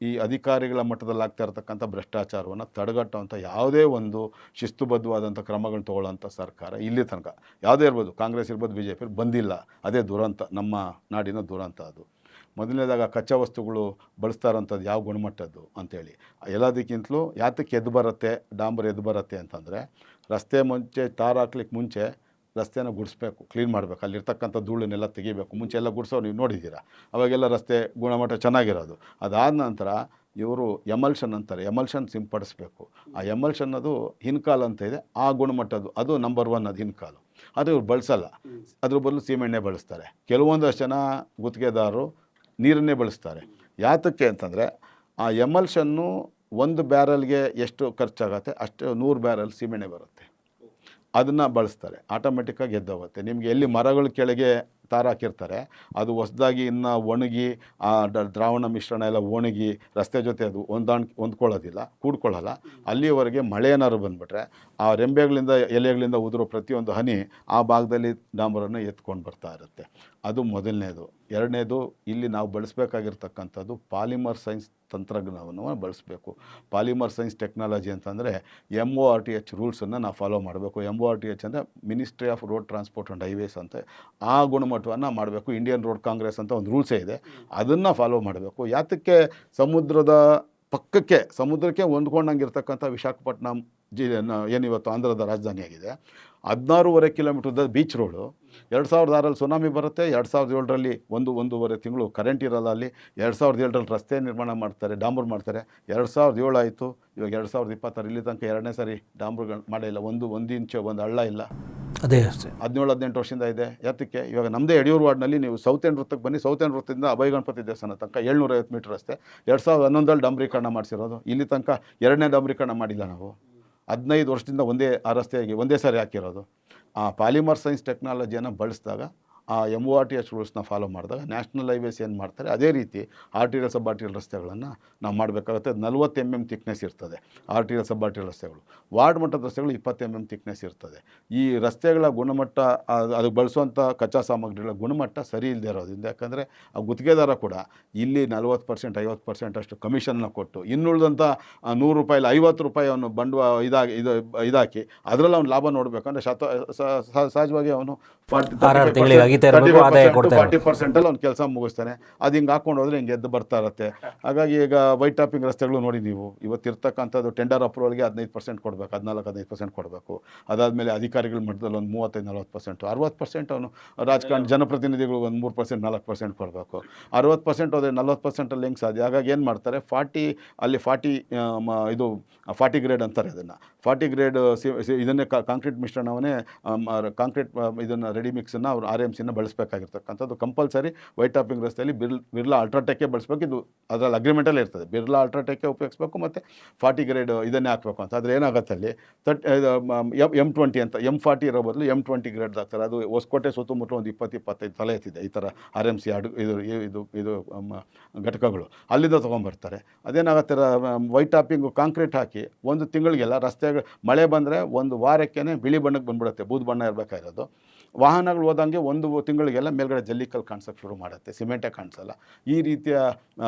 ಈ ಅಧಿಕಾರಿಗಳ ಮಟ್ಟದಲ್ಲಿ ಆಗ್ತಾ ಇರತಕ್ಕಂಥ ಭ್ರಷ್ಟಾಚಾರವನ್ನು ತಡೆಗಟ್ಟುವಂಥ ಯಾವುದೇ ಒಂದು ಶಿಸ್ತುಬದ್ಧವಾದಂಥ ಕ್ರಮಗಳನ್ನ ತೊಗೊಳ್ಳೋಂಥ ಸರ್ಕಾರ ಇಲ್ಲಿ ತನಕ ಯಾವುದೇ ಇರ್ಬೋದು, ಕಾಂಗ್ರೆಸ್ ಇರ್ಬೋದು, BJP ಬಂದಿಲ್ಲ. ಅದೇ ದುರಂತ, ನಮ್ಮ ನಾಡಿನ ದುರಂತ. ಅದು ಮೊದಲನೇದಾಗ ಕಚ್ಚಾ ವಸ್ತುಗಳು ಬಳಸ್ತಾ ಇರೋಂಥದ್ದು ಯಾವ ಗುಣಮಟ್ಟದ್ದು ಅಂಥೇಳಿ. ಎಲ್ಲದಕ್ಕಿಂತಲೂ ಯಾತಕ್ಕೆ ಎದ್ದು ಬರುತ್ತೆ, ಡಾಂಬರ್ ಎದ್ದು ಬರುತ್ತೆ ಅಂತಂದರೆ, ರಸ್ತೆ ಮುಂಚೆ ತಾರು ಹಾಕ್ಲಿಕ್ಕೆ ಮುಂಚೆ ರಸ್ತೆನ ಗುಡಿಸ್ಬೇಕು, ಕ್ಲೀನ್ ಮಾಡಬೇಕು, ಅಲ್ಲಿರ್ತಕ್ಕಂಥ ಧೂಳನ್ನೆಲ್ಲ ತೆಗಿಬೇಕು. ಮುಂಚೆ ಎಲ್ಲ ಗುಡಿಸೋರು ನೀವು ನೋಡಿದ್ದೀರಾ, ಅವಾಗೆಲ್ಲ ರಸ್ತೆ ಗುಣಮಟ್ಟ ಚೆನ್ನಾಗಿರೋದು. ಅದಾದ ನಂತರ ಇವರು ಎಮಲ್ಷನ್ ಅಂತಾರೆ, ಎಮಲ್ಷನ್ ಸಿಂಪಡಿಸ್ಬೇಕು. ಆ ಎಮಲ್ಷನ್ ಅದು ಹಿನ್ಕಾಲ್ ಅಂತ ಇದೆ, ಆ ಗುಣಮಟ್ಟದ್ದು ಅದು ನಂಬರ್ 1 ಅದು ಹಿನ್ಕಾಲು. ಅದು ಇವ್ರು ಬಳಸಲ್ಲ, ಅದ್ರ ಬದಲು ಸೀಮೆಣ್ಣೆ ಬಳಸ್ತಾರೆ. ಕೆಲವೊಂದಷ್ಟು ಜನ ಗುತ್ತಿಗೆದಾರರು ನೀರನ್ನೇ ಬಳಸ್ತಾರೆ. ಯಾತಕ್ಕೆ ಅಂತಂದರೆ ಆ ಎಮಲ್ಷನ್ನು 1 ಬ್ಯಾರಲ್ಗೆ ಎಷ್ಟು ಖರ್ಚಾಗತ್ತೆ ಅಷ್ಟು 100 ಬ್ಯಾರಲ್ ಸೀಮೆಣ್ಣೆ ಬರುತ್ತೆ, ಅದನ್ನು ಬಳಸ್ತಾರೆ. ಆಟೋಮೆಟಿಕ್ಕಾಗಿ ಎದ್ದೋಗುತ್ತೆ. ನಿಮಗೆ ಎಲ್ಲಿ ಮರಗಳ ಕೆಳಗೆ ತಾರು ಹಾಕಿರ್ತಾರೆ, ಅದು ಹೊಸದಾಗಿ ಇನ್ನು ಒಣಗಿ ಆ ದ್ರಾವಣ ಮಿಶ್ರಣ ಎಲ್ಲ ಒಣಗಿ ರಸ್ತೆ ಜೊತೆ ಅದು ಹೊಂದ್ಕೊಳ್ಳೋದಿಲ್ಲ, ಕೂಡ್ಕೊಳ್ಳಲ್ಲ. ಅಲ್ಲಿವರೆಗೆ ಮಳೆ ಏನಾದ್ರು ಬಂದುಬಿಟ್ರೆ ಆ ರೆಂಬೆಗಳಿಂದ ಎಲೆಗಳಿಂದ ಉದುರೋ ಪ್ರತಿಯೊಂದು ಹನಿ ಆ ಭಾಗದಲ್ಲಿ ಡಾಂಬರನ್ನು ಎತ್ಕೊಂಡು ಬರ್ತಾ ಇರುತ್ತೆ. ಅದು ಮೊದಲನೇದು. ಎರಡನೇದು, ಇಲ್ಲಿ ನಾವು ಬಳಸಬೇಕಾಗಿರ್ತಕ್ಕಂಥದ್ದು ಪಾಲಿಮರ್ ಸೈನ್ಸ್ ತಂತ್ರಜ್ಞಾನವನ್ನು ಬಳಸಬೇಕು. ಪಾಲಿಮರ್ ಸೈನ್ಸ್ ಟೆಕ್ನಾಲಜಿ ಅಂತಂದರೆ MORTH ರೂಲ್ಸನ್ನು ನಾವು ಫಾಲೋ ಮಾಡಬೇಕು. MORTH ಅಂದರೆ ministry of road transport and highways ಅಂತ. ಆ ಗುಣಮಟ್ಟವನ್ನು ಮಾಡಬೇಕು. ಇಂಡಿಯನ್ ರೋಡ್ ಕಾಂಗ್ರೆಸ್ ಅಂತ ಒಂದು ರೂಲ್ಸೇ ಇದೆ, ಅದನ್ನು ಫಾಲೋ ಮಾಡಬೇಕು. ಯಾತಕ್ಕೆ ಸಮುದ್ರದ ಪಕ್ಕಕ್ಕೆ, ಸಮುದ್ರಕ್ಕೆ ಹೊಂದ್ಕೊಂಡಂಗಿರ್ತಕ್ಕಂಥ ವಿಶಾಖಪಟ್ಟಣಂ ಏನಿವತ್ತು ಆಂಧ್ರದ ರಾಜಧಾನಿಯಾಗಿದೆ, 16.5 ಕಿಲೋಮೀಟರ್ ಬೀಚ್ ರೋಡು. 2006ರಲ್ಲಿ ಸುನಾಮಿ ಬರುತ್ತೆ, 2007ರಲ್ಲಿ 1.5 ತಿಂಗಳು ಕರೆಂಟ್ ಇರೋಲ್ಲ ಅಲ್ಲಿ. 2007ರಲ್ಲಿ ರಸ್ತೆ ನಿರ್ಮಾಣ ಮಾಡ್ತಾರೆ, ಡಾಂಬರ್ ಮಾಡ್ತಾರೆ. 2007 ಆಯಿತು, ಇವಾಗ 2026 ಇಲ್ಲಿ ತನಕ 2ನೇ ಸರಿ ಡಾಂಬರ್ ಮಾಡಿಲ್ಲ. ಒಂದು ಇಂಚು ಒಂದು ಹಳ್ಳ ಇಲ್ಲ. ಅದೇ ಅಷ್ಟೇ 17-18 ವರ್ಷದಿಂದ ಇದೆ. ಯಾತಕ್ಕೆ? ಇವಾಗ ನಮ್ಮದೇ ಯಡಿಯೂರು ವಾರ್ಡ್ನಲ್ಲಿ ನೀವು ಸೌತ್ ಎಂಡ್ ವೃತ್ತಕ್ಕೆ ಬನ್ನಿ, ಸೌತ್ ಎಂಡ್ ವೃತ್ತದಿಂದ ಅಭಯ ಗಣಪತಿ ದೇವಸ್ಥಾನ ತನಕ 750 ಮೀಟರ್ ರಸ್ತೆ 2011ರಲ್ಲಿ ಡಾಂಬರೀಕರಣ ಮಾಡಿಸಿರೋದು. ಇಲ್ಲಿ ತನಕ 2ನೇ ಡಾಂಬರೀಕರಣ ಮಾಡಿಲ್ಲ ನಾವು. 15 ವರ್ಷದಿಂದ ಆ ರಸ್ತೆಯಾಗಿ ಒಂದೇ ಸಾರಿ ಹಾಕಿರೋದು. ಆ ಪಾಲಿಮರ್ ಸೈನ್ಸ್ ಟೆಕ್ನಾಲಜಿಯನ್ನು ಬಳಸಿದಾಗ ಆ MORTH ರೂಲ್ಸ್ನ ಫಾಲೋ ಮಾಡಿದಾಗ ನ್ಯಾಷನಲ್ ಹೈವೇಸ್ ಏನು ಮಾಡ್ತಾರೆ ಅದೇ ರೀತಿ ಆರ್ಟಿರಿಯಲ್ ಸಬ್ ಆರ್ಟಿರಿಯಲ್ ರಸ್ತೆಗಳನ್ನು ನಾವು ಮಾಡಬೇಕಾಗುತ್ತೆ. 40 mm ಥಿಕ್ನೆಸ್ ಇರ್ತದೆ ಆರ್ಟಿರಿಯಲ್ ಸಬ್ ಆರ್ಟಿರಿಯಲ್ ರಸ್ತೆಗಳು. ವಾರ್ಡ್ ಮಟ್ಟದ ರಸ್ತೆಗಳು 20 mm ಥಿಕ್ನೆಸ್ ಇರ್ತದೆ. ಈ ರಸ್ತೆಗಳ ಗುಣಮಟ್ಟ ಅದಕ್ಕೆ ಬಳಸುವಂಥ ಕಚ್ಚಾ ಸಾಮಗ್ರಿಗಳ ಗುಣಮಟ್ಟ ಸರಿ ಇಲ್ಲದೆ ಇರೋದ್ರಿಂದ, ಯಾಕಂದರೆ ಆ ಗುತ್ತಿಗೆದಾರ ಕೂಡ ಇಲ್ಲಿ 40% 50% ಅಷ್ಟು ಕಮಿಷನ್ನ ಕೊಟ್ಟು ಇನ್ನುಳಿದಂಥ ₹100 ಇಲ್ಲ ₹50 ಅವನು ಇದಾಕಿ ಅದರಲ್ಲಿ ಅವ್ನು ಲಾಭ ನೋಡಬೇಕಂದ್ರೆ ಸಹಜವಾಗಿ ಅವನು 40% ಅವ್ನು ಕೆಲಸ ಮುಗಿಸ್ತಾನೆ. ಅದು ಹಿಂಗೆ ಹಾಕೊಂಡು ಹೋದ್ರೆ ಹಿಂಗೆ ಎದ್ದು ಬರ್ತಾ ಇರುತ್ತೆ. ಹಾಗಾಗಿ ಈಗ ವೈಟ್ ಟಾಪಿಂಗ್ ರಸ್ತೆಗಳು ನೋಡಿ ನೀವು, ಇವತ್ತಿರ್ತಕ್ಕಂಥದ್ದು ಟೆಂಡರ್ ಅಪ್ರೂವಲ್ಗೆ 15% ಕೊಡಬೇಕು, 14-15% ಕೊಡಬೇಕು. ಅದಾದಮೇಲೆ ಅಧಿಕಾರಿಗಳ ಮಟ್ಟದಲ್ಲಿ ಒಂದು 35-40%, 60% ಅವನು ರಾಜಕಾರಣ ಜನಪ್ರತಿನಿಧಿಗಳು ಒಂದು 3% 4% ಕೊಡಬೇಕು. 60% ಹೋದರೆ 40% ಹೆಂಗೆ ಸಾಧ್ಯ? ಹಾಗಾಗಿ ಏನು ಮಾಡ್ತಾರೆ, 40 ಗ್ರೇಡ್ ಅಂತಾರೆ ಅದನ್ನು. 40 ಗ್ರೇಡ್ ಇದನ್ನೇ ಕಾಂಕ್ರೀಟ್ ಮಿಶ್ರಣವನ್ನೇ ಕಾಂಕ್ರೀಟ್ ಇದನ್ನು ರೆಡಿ ಮಿಕ್ಸನ್ನು ಅವರು RMCನ ಬಳಸಬೇಕಾಗಿರ್ತಕ್ಕಂಥದ್ದು ಕಂಪಲ್ಸರಿ. ವೈಟ್ ಟಾಪಿಂಗ್ ರಸ್ತೆಯಲ್ಲಿ ಬಿರ್ಲಾ ಅಲ್ಟ್ರಾಟೆಕ್ಕೆ ಬಳಸಬೇಕು. ಇದು ಅದರಲ್ಲಿ ಅಗ್ರಿಮೆಂಟಲ್ಲೇ ಇರ್ತದೆ, ಬಿರ್ಲಾ ಅಲ್ಟ್ರಾಟೆಕ್ಕೆ ಉಪಯೋಗಿಸ್ಬೇಕು ಮತ್ತು 40 ಗ್ರೇಡ್ ಇದನ್ನೇ ಹಾಕಬೇಕು ಅಂತ. ಆದರೆ ಏನಾಗುತ್ತೆ ಅಲ್ಲಿ M20 ಅಂತ M40 ಇರೋ ಬದಲು M20 ಗ್ರೇಡ್ ಹಾಕ್ತಾರೆ. ಅದು ಹೊಸಕೋಟೆ ಸುತ್ತಮುತ್ತ ಒಂದು 20-25 ತಲೆ ಎತ್ತಿದೆ ಈ ಥರ RMC ಇದು ಘಟಕಗಳು, ಅಲ್ಲಿಂದ ತೊಗೊಂಬರ್ತಾರೆ. ಅದೇನಾಗುತ್ತೆ, ವೈಟ್ ಟಾಪಿಂಗು ಕಾಂಕ್ರೀಟ್ ಹಾಕಿ ಒಂದು ತಿಂಗಳಿಗೆಲ್ಲ ರಸ್ತೆಗಳು ಮಳೆ ಬಂದರೆ ಒಂದು ವಾರಕ್ಕೇ ಬಿಳಿ ಬಣ್ಣಕ್ಕೆ ಬಂದ್ಬಿಡುತ್ತೆ, ಬೂದು ಬಣ್ಣ ಇರಬೇಕಾಗಿರೋದು. ವಾಹನಗಳು ಹೋದಂಗೆ ಒಂದು ತಿಂಗಳಿಗೆಲ್ಲ ಮೇಲ್ಗಡೆ ಜಲ್ಲಿಕಲ್ಲು ಕಾಣಿಸೋಕ್ಕೆ ಶುರು ಮಾಡುತ್ತೆ, ಸಿಮೆಂಟೇ ಕಾಣಿಸಲ್ಲ. ಈ ರೀತಿಯ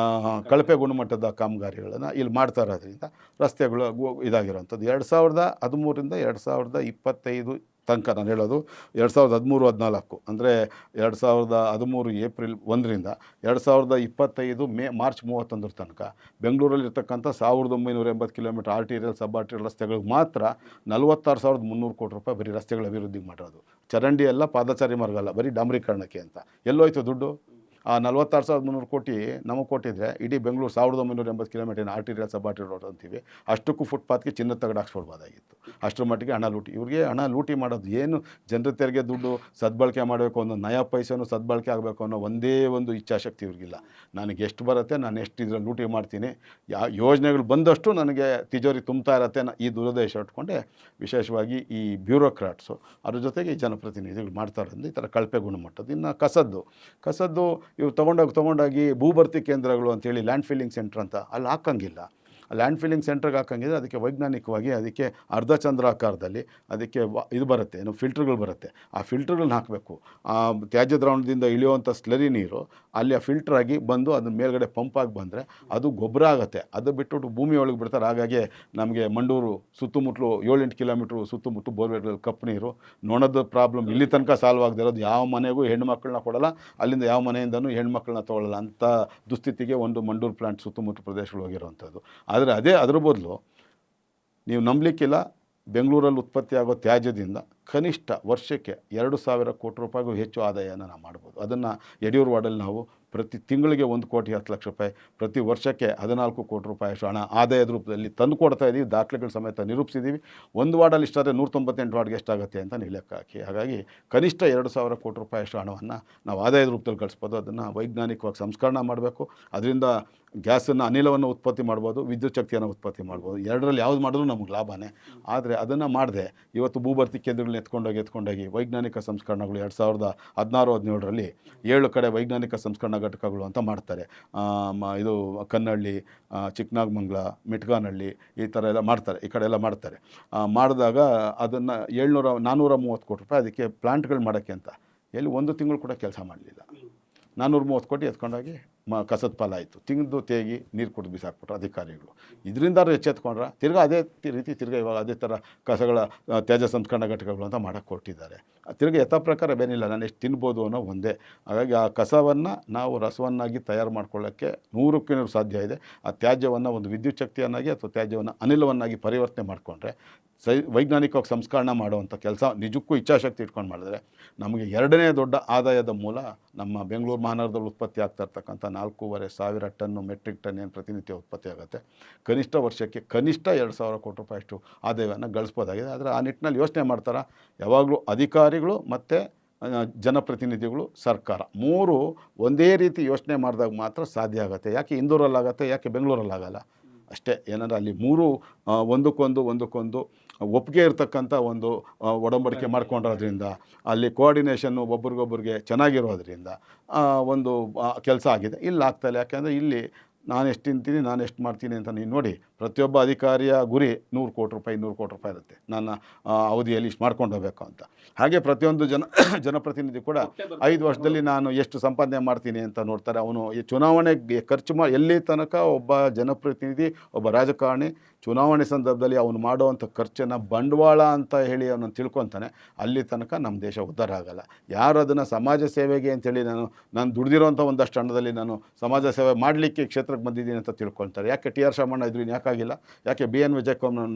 ಕಳಪೆ ಗುಣಮಟ್ಟದ ಕಾಮಗಾರಿಗಳನ್ನು ಇಲ್ಲಿ ಮಾಡ್ತಾ ಇರೋದ್ರಿಂದ ರಸ್ತೆಗಳು ಇದಾಗಿರೋವಂಥದ್ದು. 2013ರಿಂದ 2025 ತನಕ ನಾನು ಹೇಳೋದು 2013-14 ಅಂದರೆ 2013 ಏಪ್ರಿಲ್ 1ರಿಂದ 2025 ಮಾರ್ಚ್ 31 ತನಕ ಬೆಂಗಳೂರಲ್ಲಿರ್ತಕ್ಕಂಥ 1980 ಕಿಲೋಮೀಟರ್ ಆರ್ಟಿರಿಯಲ್ ಸಬ್ ಆರ್ಟಿರಿಯಲ್ ರಸ್ತೆಗಳಿಗೆ ಮಾತ್ರ 46,300 ಕೋಟಿ ರೂಪಾಯಿ ಬರೀ ರಸ್ತೆಗಳ ಅಭಿವೃದ್ಧಿಗೆ ಮಾಡಿರೋದು. ಚರಂಡಿ ಎಲ್ಲ, ಪಾದಚಾರಿ ಮಾರ್ಗ ಅಲ್ಲ, ಬರೀ ಡಾಂಬರೀಕರಣಕ್ಕೆ ಅಂತ. ಎಲ್ಲೋಯ್ತು ದುಡ್ಡು? ಆ 46,300 ಕೋಟಿ ನಮಗೆ ಕೊಟ್ಟಿದ್ರೆ ಇಡೀ ಬೆಂಗಳೂರು 1980 ಕಿಲೋಮೀಟರ್ ಆರ್ಟಿರಿಯಲ್ ಸಬ್ ಆರ್ಟಿರಿಯಲ್ ರೋಡ್ ಅಂತೀವಿ, ಅಷ್ಟಕ್ಕೂ ಫುಟ್ಪಾತ್ಗೆ ಚಿನ್ನದ ತಗಡು ಹಾಕ್ಸ್ಕೊಡ್ಬೋದಾಗಿತ್ತು. ಅಷ್ಟರ ಮಟ್ಟಿಗೆ ಹಣ ಲೂಟಿ. ಇವ್ರಿಗೆ ಹಣ ಲೂಟಿ ಮಾಡೋದು ಏನು, ಜನರ ತೆರಿಗೆ ದುಡ್ಡು ಸದ್ಬಳಕೆ ಮಾಡಬೇಕು ಅನ್ನೋ ನಯಾ ಪೈಸೆನೂ ಸದ್ಬಳಕೆ ಆಗಬೇಕು ಅನ್ನೋ ಒಂದೇ ಒಂದು ಇಚ್ಛಾಶಕ್ತಿ ಇವ್ರಿಗಿಲ್ಲ. ನನಗೆ ಎಷ್ಟು ಬರುತ್ತೆ, ನಾನು ಎಷ್ಟು ಇದರಲ್ಲಿ ಲೂಟಿ ಮಾಡ್ತೀನಿ, ಯೋಜನೆಗಳು ಬಂದಷ್ಟು ನನಗೆ ತಿಜೋರಿ ತುಂಬ್ತಾ ಇರತ್ತೆ, ಈ ದುರುದ್ದೇಶ ಇಟ್ಕೊಂಡೆ ವಿಶೇಷವಾಗಿ ಈ ಬ್ಯೂರೋಕ್ರಾಟ್ಸು ಅದ್ರ ಜೊತೆಗೆ ಈ ಜನಪ್ರತಿನಿಧಿಗಳು ಮಾಡ್ತಾ ಇರೋದು ಈ ಥರ ಕಳಪೆ ಗುಣಮಟ್ಟದ್ದು. ಇನ್ನು ಕಸದ್ದು ಇವ್ರು ತೊಗೊಂಡೋಗಿ ಭೂಭರ್ತಿ ಕೇಂದ್ರಗಳು ಅಂತೇಳಿ ಲ್ಯಾಂಡ್ ಫಿಲ್ಲಿಂಗ್ ಸೆಂಟ್ರ್ ಅಂತ ಅಲ್ಲಿ ಹಾಕಂಗಿಲ್ಲ. ಲ್ಯಾಂಡ್ ಫಿಲ್ಲಿಂಗ್ ಸೆಂಟ್ರಿಗೆ ಹಾಕಂಗಿದ್ರೆ ಅದಕ್ಕೆ ವೈಜ್ಞಾನಿಕವಾಗಿ ಅದಕ್ಕೆ ಅರ್ಧಚಂದ್ರಾಕಾರದಲ್ಲಿ ಅದಕ್ಕೆ ಇದು ಬರುತ್ತೆ, ಏನು ಫಿಲ್ಟ್ರ್ಗಳು ಬರುತ್ತೆ. ಆ ಫಿಲ್ಟ್ರ್ಗಳನ್ನ ಹಾಕಬೇಕು. ಆ ತ್ಯಾಜ್ಯ ದ್ರಾವಣದಿಂದ ಇಳಿಯುವಂಥ ಸ್ಲರಿ ನೀರು ಅಲ್ಲಿ ಆ ಫಿಲ್ಟ್ರಾಗಿ ಬಂದು ಅದನ್ನ ಮೇಲ್ಗಡೆ ಪಂಪಾಗಿ ಬಂದರೆ ಅದು ಗೊಬ್ಬರ ಆಗುತ್ತೆ. ಅದು ಬಿಟ್ಟು ಭೂಮಿ ಒಳಗೆ ಬಿಡ್ತಾರೆ. ಹಾಗಾಗಿ ನಮಗೆ ಮಂಡೂರು ಸುತ್ತಮುತ್ತಲು 7-8 ಕಿಲೋಮೀಟ್ರು ಸುತ್ತಮುತ್ತ ಬೋರ್ವೆಲ್ಗಳಲ್ಲಿ ಕಪ್ಪು ನೀರು, ನೊಣದ ಪ್ರಾಬ್ಲಮ್ ಇಲ್ಲಿ ತನಕ ಸಾಲ್ವ್ ಆಗದೆ ಇರೋದು. ಯಾವ ಮನೆಗೂ ಹೆಣ್ಮಕ್ಳನ್ನ ಕೊಡಲ್ಲ, ಅಲ್ಲಿಂದ ಯಾವ ಮನೆಯಿಂದನೂ ಹೆಣ್ಮಕ್ಳನ್ನ ತೊಗೊಳ್ಳಲ್ಲ ಅಂಥ ದುಸ್ಥಿತಿಗೆ ಒಂದು ಮಂಡೂರು ಪ್ಲಾಂಟ್ ಸುತ್ತಮುತ್ತ ಪ್ರದೇಶಗಳು ಹೋಗಿರೋವಂಥದ್ದು. ಆದರೆ ಅದ್ರ ಬದಲು ನೀವು ನಂಬಲಿಕ್ಕಿಲ್ಲ, ಬೆಂಗಳೂರಲ್ಲಿ ಉತ್ಪತ್ತಿಯಾಗೋ ತ್ಯಾಜ್ಯದಿಂದ ಕನಿಷ್ಠ ವರ್ಷಕ್ಕೆ 2,000 ಕೋಟಿ ರೂಪಾಯಿಗೂ ಹೆಚ್ಚು ಆದಾಯನ ನಾವು ಮಾಡ್ಬೋದು. ಅದನ್ನು ಯಡಿಯೂರು ವಾರ್ಡಲ್ಲಿ ನಾವು ಪ್ರತಿ ತಿಂಗಳಿಗೆ 1,10,00,000 ರೂಪಾಯಿ, ಪ್ರತಿ ವರ್ಷಕ್ಕೆ 14 ಕೋಟಿ ರೂಪಾಯಿ ಅಷ್ಟು ಹಣ ಆದಾಯದ ರೂಪದಲ್ಲಿ ತಂದು ಕೊಡ್ತಾ ಇದ್ದೀವಿ. ದಾಖಲೆಗಳ ಸಮೇತ ನಿರೂಪಿಸಿದ್ದೀವಿ. ಒಂದು ವಾರ್ಡಲ್ಲಿ ಇಷ್ಟಾದರೆ 198 ವಾರ್ಡ್ಗೆ ಎಷ್ಟಾಗುತ್ತೆ ಅಂತ ನೀವು ಲೆಕ್ಕ ಹಾಕಿ. ಹಾಗಾಗಿ ಕನಿಷ್ಠ 2,000 ಕೋಟಿ ರೂಪಾಯಿ ಅಷ್ಟು ಹಣವನ್ನು ನಾವು ಆದಾಯದ ರೂಪದಲ್ಲಿ ಗಳಿಸ್ಬೋದು. ಅದನ್ನು ವೈಜ್ಞಾನಿಕವಾಗಿ ಸಂಸ್ಕರಣೆ ಮಾಡಬೇಕು. ಅದರಿಂದ ಗ್ಯಾಸನ್ನು, ಅನಿಲವನ್ನು ಉತ್ಪತ್ತಿ ಮಾಡ್ಬೋದು, ವಿದ್ಯುತ್ ಶಕ್ತಿಯನ್ನು ಉತ್ಪತ್ತಿ ಮಾಡ್ಬೋದು. ಎರಡರಲ್ಲಿ ಯಾವ್ದು ಮಾಡಿದ್ರೂ ನಮಗೆ ಲಾಭನೇ. ಆದರೆ ಅದನ್ನು ಮಾಡದೆ ಇವತ್ತು ಭೂಭರ್ತಿ ಕೇಂದ್ರಗಳನ್ನ ಎತ್ಕೊಂಡೋಗಿ ವೈಜ್ಞಾನಿಕ ಸಂಸ್ಕರಣೆಗಳು 2016-17ರಲ್ಲಿ 7 ಕಡೆ ವೈಜ್ಞಾನಿಕ ಸಂಸ್ಕರಣಾ ಘಟಕಗಳು ಅಂತ ಮಾಡ್ತಾರೆ. ಇದು ಕನ್ನಳ್ಳಿ, ಚಿಕ್ಕನಾಗಮಂಗಲ, ಮಿಟ್ಗಾನಹಳ್ಳಿ ಈ ಥರ ಎಲ್ಲ ಮಾಡ್ತಾರೆ, ಈ ಕಡೆ ಎಲ್ಲ ಮಾಡ್ತಾರೆ. ಮಾಡಿದಾಗ ಅದನ್ನು 430 ಕೋಟಿ ರೂಪಾಯಿ ಅದಕ್ಕೆ ಪ್ಲಾಂಟ್ಗಳು ಮಾಡೋಕ್ಕೆ ಅಂತ ಎಲ್ಲಿ ಒಂದು ತಿಂಗಳು ಕೂಡ ಕೆಲಸ ಮಾಡಲಿಲ್ಲ. 430 ಕೋಟಿ ಎತ್ಕೊಂಡೋಗಿ ಕಸದ ಪಾಲ ಆಯಿತು. ತಿಂದು ತೇಗಿ ನೀರು ಕುಡಿದು ಬಿಸಾಕ್ಬಿಟ್ರು ಅಧಿಕಾರಿಗಳು. ಇದರಿಂದ ಎಚ್ಚೆತ್ಕೊಂಡ್ರೆ ಅದೇ ರೀತಿ ಇವಾಗ ಅದೇ ಥರ ಕಸಗಳ ತ್ಯಾಜ್ಯ ಸಂಸ್ಕರಣಾ ಘಟಕಗಳು ಅಂತ ಮಾಡೋಕ್ಕೆ ಕೊಟ್ಟಿದ್ದಾರೆ. ಯಥಾ ಪ್ರಕಾರ ಬೇನಿಲ್ಲ, ನಾನು ಎಷ್ಟು ತಿನ್ಬೋದು ಅನ್ನೋ ಒಂದೇ. ಹಾಗಾಗಿ ಆ ಕಸವನ್ನು ನಾವು ರಸವನ್ನಾಗಿ ತಯಾರು ಮಾಡ್ಕೊಳ್ಳೋಕ್ಕೆ 100ಕ್ಕೆ 100 ಸಾಧ್ಯ ಇದೆ. ಆ ತ್ಯಾಜ್ಯವನ್ನು ಒಂದು ವಿದ್ಯುತ್ ಶಕ್ತಿಯನ್ನಾಗಿ ಅಥವಾ ತ್ಯಾಜ್ಯವನ್ನು ಅನಿಲವನ್ನಾಗಿ ಪರಿವರ್ತನೆ ಮಾಡಿಕೊಂಡ್ರೆ ವೈಜ್ಞಾನಿಕವಾಗಿ ಸಂಸ್ಕರಣೆ ಮಾಡುವಂಥ ಕೆಲಸ ನಿಜಕ್ಕೂ ಇಚ್ಛಾಶಕ್ತಿ ಇಟ್ಕೊಂಡು ಮಾಡಿದ್ರೆ ನಮಗೆ 2ನೇ ದೊಡ್ಡ ಆದಾಯದ ಮೂಲ ನಮ್ಮ ಬೆಂಗಳೂರು ಮಹಾನಗರದಲ್ಲಿ ಉತ್ಪತ್ತಿ ಆಗ್ತಾ ಇರ್ತಕ್ಕಂಥ 4,500 ಟನ್ನು ಮೆಟ್ರಿಕ್ ಟನ್ ಏನು ಪ್ರತಿನಿತ್ಯ ಉತ್ಪತ್ತಿ ಆಗುತ್ತೆ. ಕನಿಷ್ಠ ವರ್ಷಕ್ಕೆ ಕನಿಷ್ಠ 2,000 ಕೋಟಿ ರೂಪಾಯಿ ಅಷ್ಟು ಆದಾಯವನ್ನು ಗಳಿಸ್ಬೋದಾಗಿದೆ. ಆದರೆ ಆ ನಿಟ್ಟಿನಲ್ಲಿ ಯೋಚನೆ ಮಾಡ್ತಾರೆ ಯಾವಾಗಲೂ ಅಧಿಕಾರಿಗಳು ಮತ್ತು ಜನಪ್ರತಿನಿಧಿಗಳು, ಸರ್ಕಾರ 3 ಒಂದೇ ರೀತಿ ಯೋಚನೆ ಮಾಡಿದಾಗ ಮಾತ್ರ ಸಾಧ್ಯ ಆಗುತ್ತೆ. ಯಾಕೆ ಇಂದೂರಲ್ಲಾಗತ್ತೆ, ಯಾಕೆ ಬೆಂಗಳೂರಲ್ಲಾಗಲ್ಲ? ಅಷ್ಟೇ. ಏನಂದರೆ ಅಲ್ಲಿ ಮೂರು ಒಂದಕ್ಕೊಂದು ಒಪ್ಪಿಗೆ ಇರತಕ್ಕಂಥ ಒಂದು ಒಡಂಬಡಿಕೆ ಮಾಡ್ಕೊಂಡಿರೋದ್ರಿಂದ, ಅಲ್ಲಿ ಕೋಆರ್ಡಿನೇಷನ್ನು ಒಬ್ರಿಗೊಬ್ರಿಗೆ ಚೆನ್ನಾಗಿರೋದ್ರಿಂದ ಒಂದು ಕೆಲಸ ಆಗಿದೆ. ಇಲ್ಲಿ ಆಗ್ತಾಯಿಲ್ಲ. ಯಾಕೆಂದರೆ ಇಲ್ಲಿ ನಾನು ಎಷ್ಟು ತಿಂತೀನಿ, ನಾನು ಎಷ್ಟು ಮಾಡ್ತೀನಿ ಅಂತ ನೀವು ನೋಡಿ, ಪ್ರತಿಯೊಬ್ಬ ಅಧಿಕಾರಿಯ ಗುರಿ 100 ಕೋಟಿ ರೂಪಾಯಿ ಇರುತ್ತೆ, ನನ್ನ ಅವಧಿಯಲ್ಲಿ ಇಷ್ಟು ಮಾಡ್ಕೊಂಡು ಹೋಗಬೇಕು ಅಂತ. ಹಾಗೆ ಪ್ರತಿಯೊಂದು ಜನಪ್ರತಿನಿಧಿ ಕೂಡ 5 ವರ್ಷದಲ್ಲಿ ನಾನು ಎಷ್ಟು ಸಂಪಾದನೆ ಮಾಡ್ತೀನಿ ಅಂತ ನೋಡ್ತಾರೆ. ಅವನು ಈ ಚುನಾವಣೆಗೆ ಖರ್ಚು ಎಲ್ಲಿ ತನಕ ಒಬ್ಬ ಜನಪ್ರತಿನಿಧಿ, ಒಬ್ಬ ರಾಜಕಾರಣಿ ಚುನಾವಣೆ ಸಂದರ್ಭದಲ್ಲಿ ಅವನು ಮಾಡುವಂಥ ಖರ್ಚನ್ನು ಬಂಡವಾಳ ಅಂತ ಹೇಳಿ ಅವನನ್ನು ತಿಳ್ಕೊತಾನೆ, ಅಲ್ಲಿ ತನಕ ನಮ್ಮ ದೇಶ ಉದ್ಧಾರ ಆಗಲ್ಲ. ಯಾರು ಅದನ್ನು ಸಮಾಜ ಸೇವೆಗೆ ಅಂತೇಳಿ ನಾನು ದುಡ್ದಿರೋಂಥ ಒಂದಷ್ಟು ಹಣದಲ್ಲಿ ನಾನು ಸಮಾಜ ಸೇವೆ ಮಾಡಲಿಕ್ಕೆ ಕ್ಷೇತ್ರಕ್ಕೆ ಬಂದಿದ್ದೀನಿ ಅಂತ ತಿಳ್ಕೊಳ್ತಾರೆ. ಯಾಕೆ TR ಶಾಮಣ್ಣ ಇದ್ರು ಯಾಕಾಗಿಲ್ಲ? ಯಾಕೆ BN ವಿಜಯಕುಮಾರ್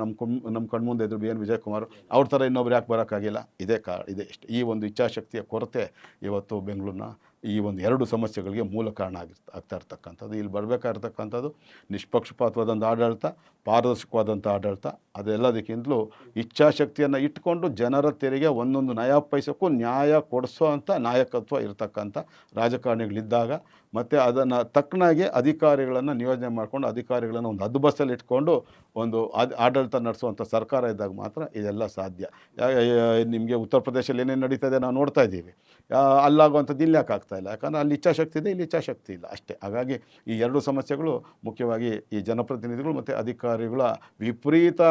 ನಮ್ಮ ಕಣ್ಮುಂದೆ ಇದ್ರು BN ವಿಜಯಕುಮಾರ್, ಅವ್ರ ಥರ ಇನ್ನೊಬ್ರು ಯಾಕೆ ಬರೋಕ್ಕಾಗಿಲ್ಲ? ಇದೆ ಇಷ್ಟು ಈ ಒಂದು ಇಚ್ಛಾಶಕ್ತಿಯ ಕೊರತೆ ಇವತ್ತು ಬೆಂಗಳೂರಿನ ಈ ಒಂದು 2 ಸಮಸ್ಯೆಗಳಿಗೆ ಮೂಲ ಕಾರಣ ಆಗ್ತಾ ಇರ್ತಕ್ಕಂಥದ್ದು. ಇಲ್ಲಿ ಬರಬೇಕಾಗಿರ್ತಕ್ಕಂಥದ್ದು ನಿಷ್ಪಕ್ಷಪಾತವಾದಂಥ ಆಡಳಿತ, ಪಾರದರ್ಶಕವಾದಂಥ ಆಡಳಿತ. ಅದೆಲ್ಲದಕ್ಕಿಂತಲೂ ಇಚ್ಛಾಶಕ್ತಿಯನ್ನು ಇಟ್ಕೊಂಡು ಜನರ ತೆರಿಗೆ ಒಂದೊಂದು ನಯಾ ಪೈಸಕ್ಕೂ ನ್ಯಾಯ ಕೊಡಿಸೋ ಅಂಥ ನಾಯಕತ್ವ ಇರತಕ್ಕಂಥ ರಾಜಕಾರಣಿಗಳಿದ್ದಾಗ, ಮತ್ತು ಅದನ್ನು ತಕ್ಕನಾಗಿ ಅಧಿಕಾರಿಗಳನ್ನು ನಿಯೋಜನೆ ಮಾಡಿಕೊಂಡು ಅಧಿಕಾರಿಗಳನ್ನು ಒಂದು ಹದ್ದುಬಸ್ತಲ್ಲಿ ಇಟ್ಕೊಂಡು ಒಂದು ಆಡಳಿತ ನಡೆಸುವಂಥ ಸರ್ಕಾರ ಇದ್ದಾಗ ಮಾತ್ರ ಇದೆಲ್ಲ ಸಾಧ್ಯ. ನಿಮಗೆ ಉತ್ತರ ಪ್ರದೇಶದಲ್ಲಿ ಏನೇನು ನಡೀತದೆ ನಾವು ನೋಡ್ತಾ ಇದ್ದೀವಿ. ಅಲ್ಲಾಗುವಂಥದ್ದು ಇಲ್ಲಿ ಯಾಕೆ ಆಗ್ತಾಯಿಲ್ಲ? ಯಾಕಂದರೆ ಅಲ್ಲಿ ಇಚ್ಛಾಶಕ್ತಿ ಇದೆ, ಇಲ್ಲಿ ಇಚ್ಛಾಶಕ್ತಿ ಇಲ್ಲ, ಅಷ್ಟೇ. ಹಾಗಾಗಿ ಈ 2 ಸಮಸ್ಯೆಗಳು ಮುಖ್ಯವಾಗಿ ಈ ಜನಪ್ರತಿನಿಧಿಗಳು ಮತ್ತು ಅಧಿಕಾರಿಗಳ ವಿಪರೀತ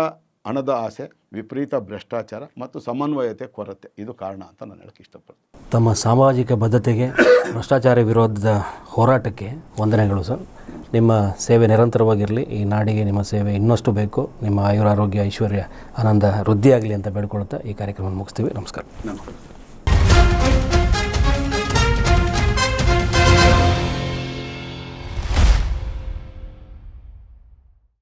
ಹಣದ ಆಸೆ, ವಿಪರೀತ ಭ್ರಷ್ಟಾಚಾರ ಮತ್ತು ಸಮನ್ವಯತೆ ಕೊರತೆ, ಇದು ಕಾರಣ ಅಂತ ನಾನು ಹೇಳಕ್ಕೆ ಇಷ್ಟಪಡ್ತೀನಿ. ತಮ್ಮ ಸಾಮಾಜಿಕ ಬದ್ಧತೆಗೆ, ಭ್ರಷ್ಟಾಚಾರ ವಿರೋಧದ ಹೋರಾಟಕ್ಕೆ ವಂದನೆಗಳು ಸರ್. ನಿಮ್ಮ ಸೇವೆ ನಿರಂತರವಾಗಿರಲಿ. ಈ ನಾಡಿಗೆ ನಿಮ್ಮ ಸೇವೆ ಇನ್ನಷ್ಟು ಬೇಕು. ನಿಮ್ಮ ಆಯುರಾರೋಗ್ಯ, ಐಶ್ವರ್ಯ, ಆನಂದ ವೃದ್ಧಿಯಾಗಲಿ ಅಂತ ಬೇಡ್ಕೊಳ್ತಾ ಈ ಕಾರ್ಯಕ್ರಮ ಮುಗಿಸ್ತೀವಿ. ನಮಸ್ಕಾರ.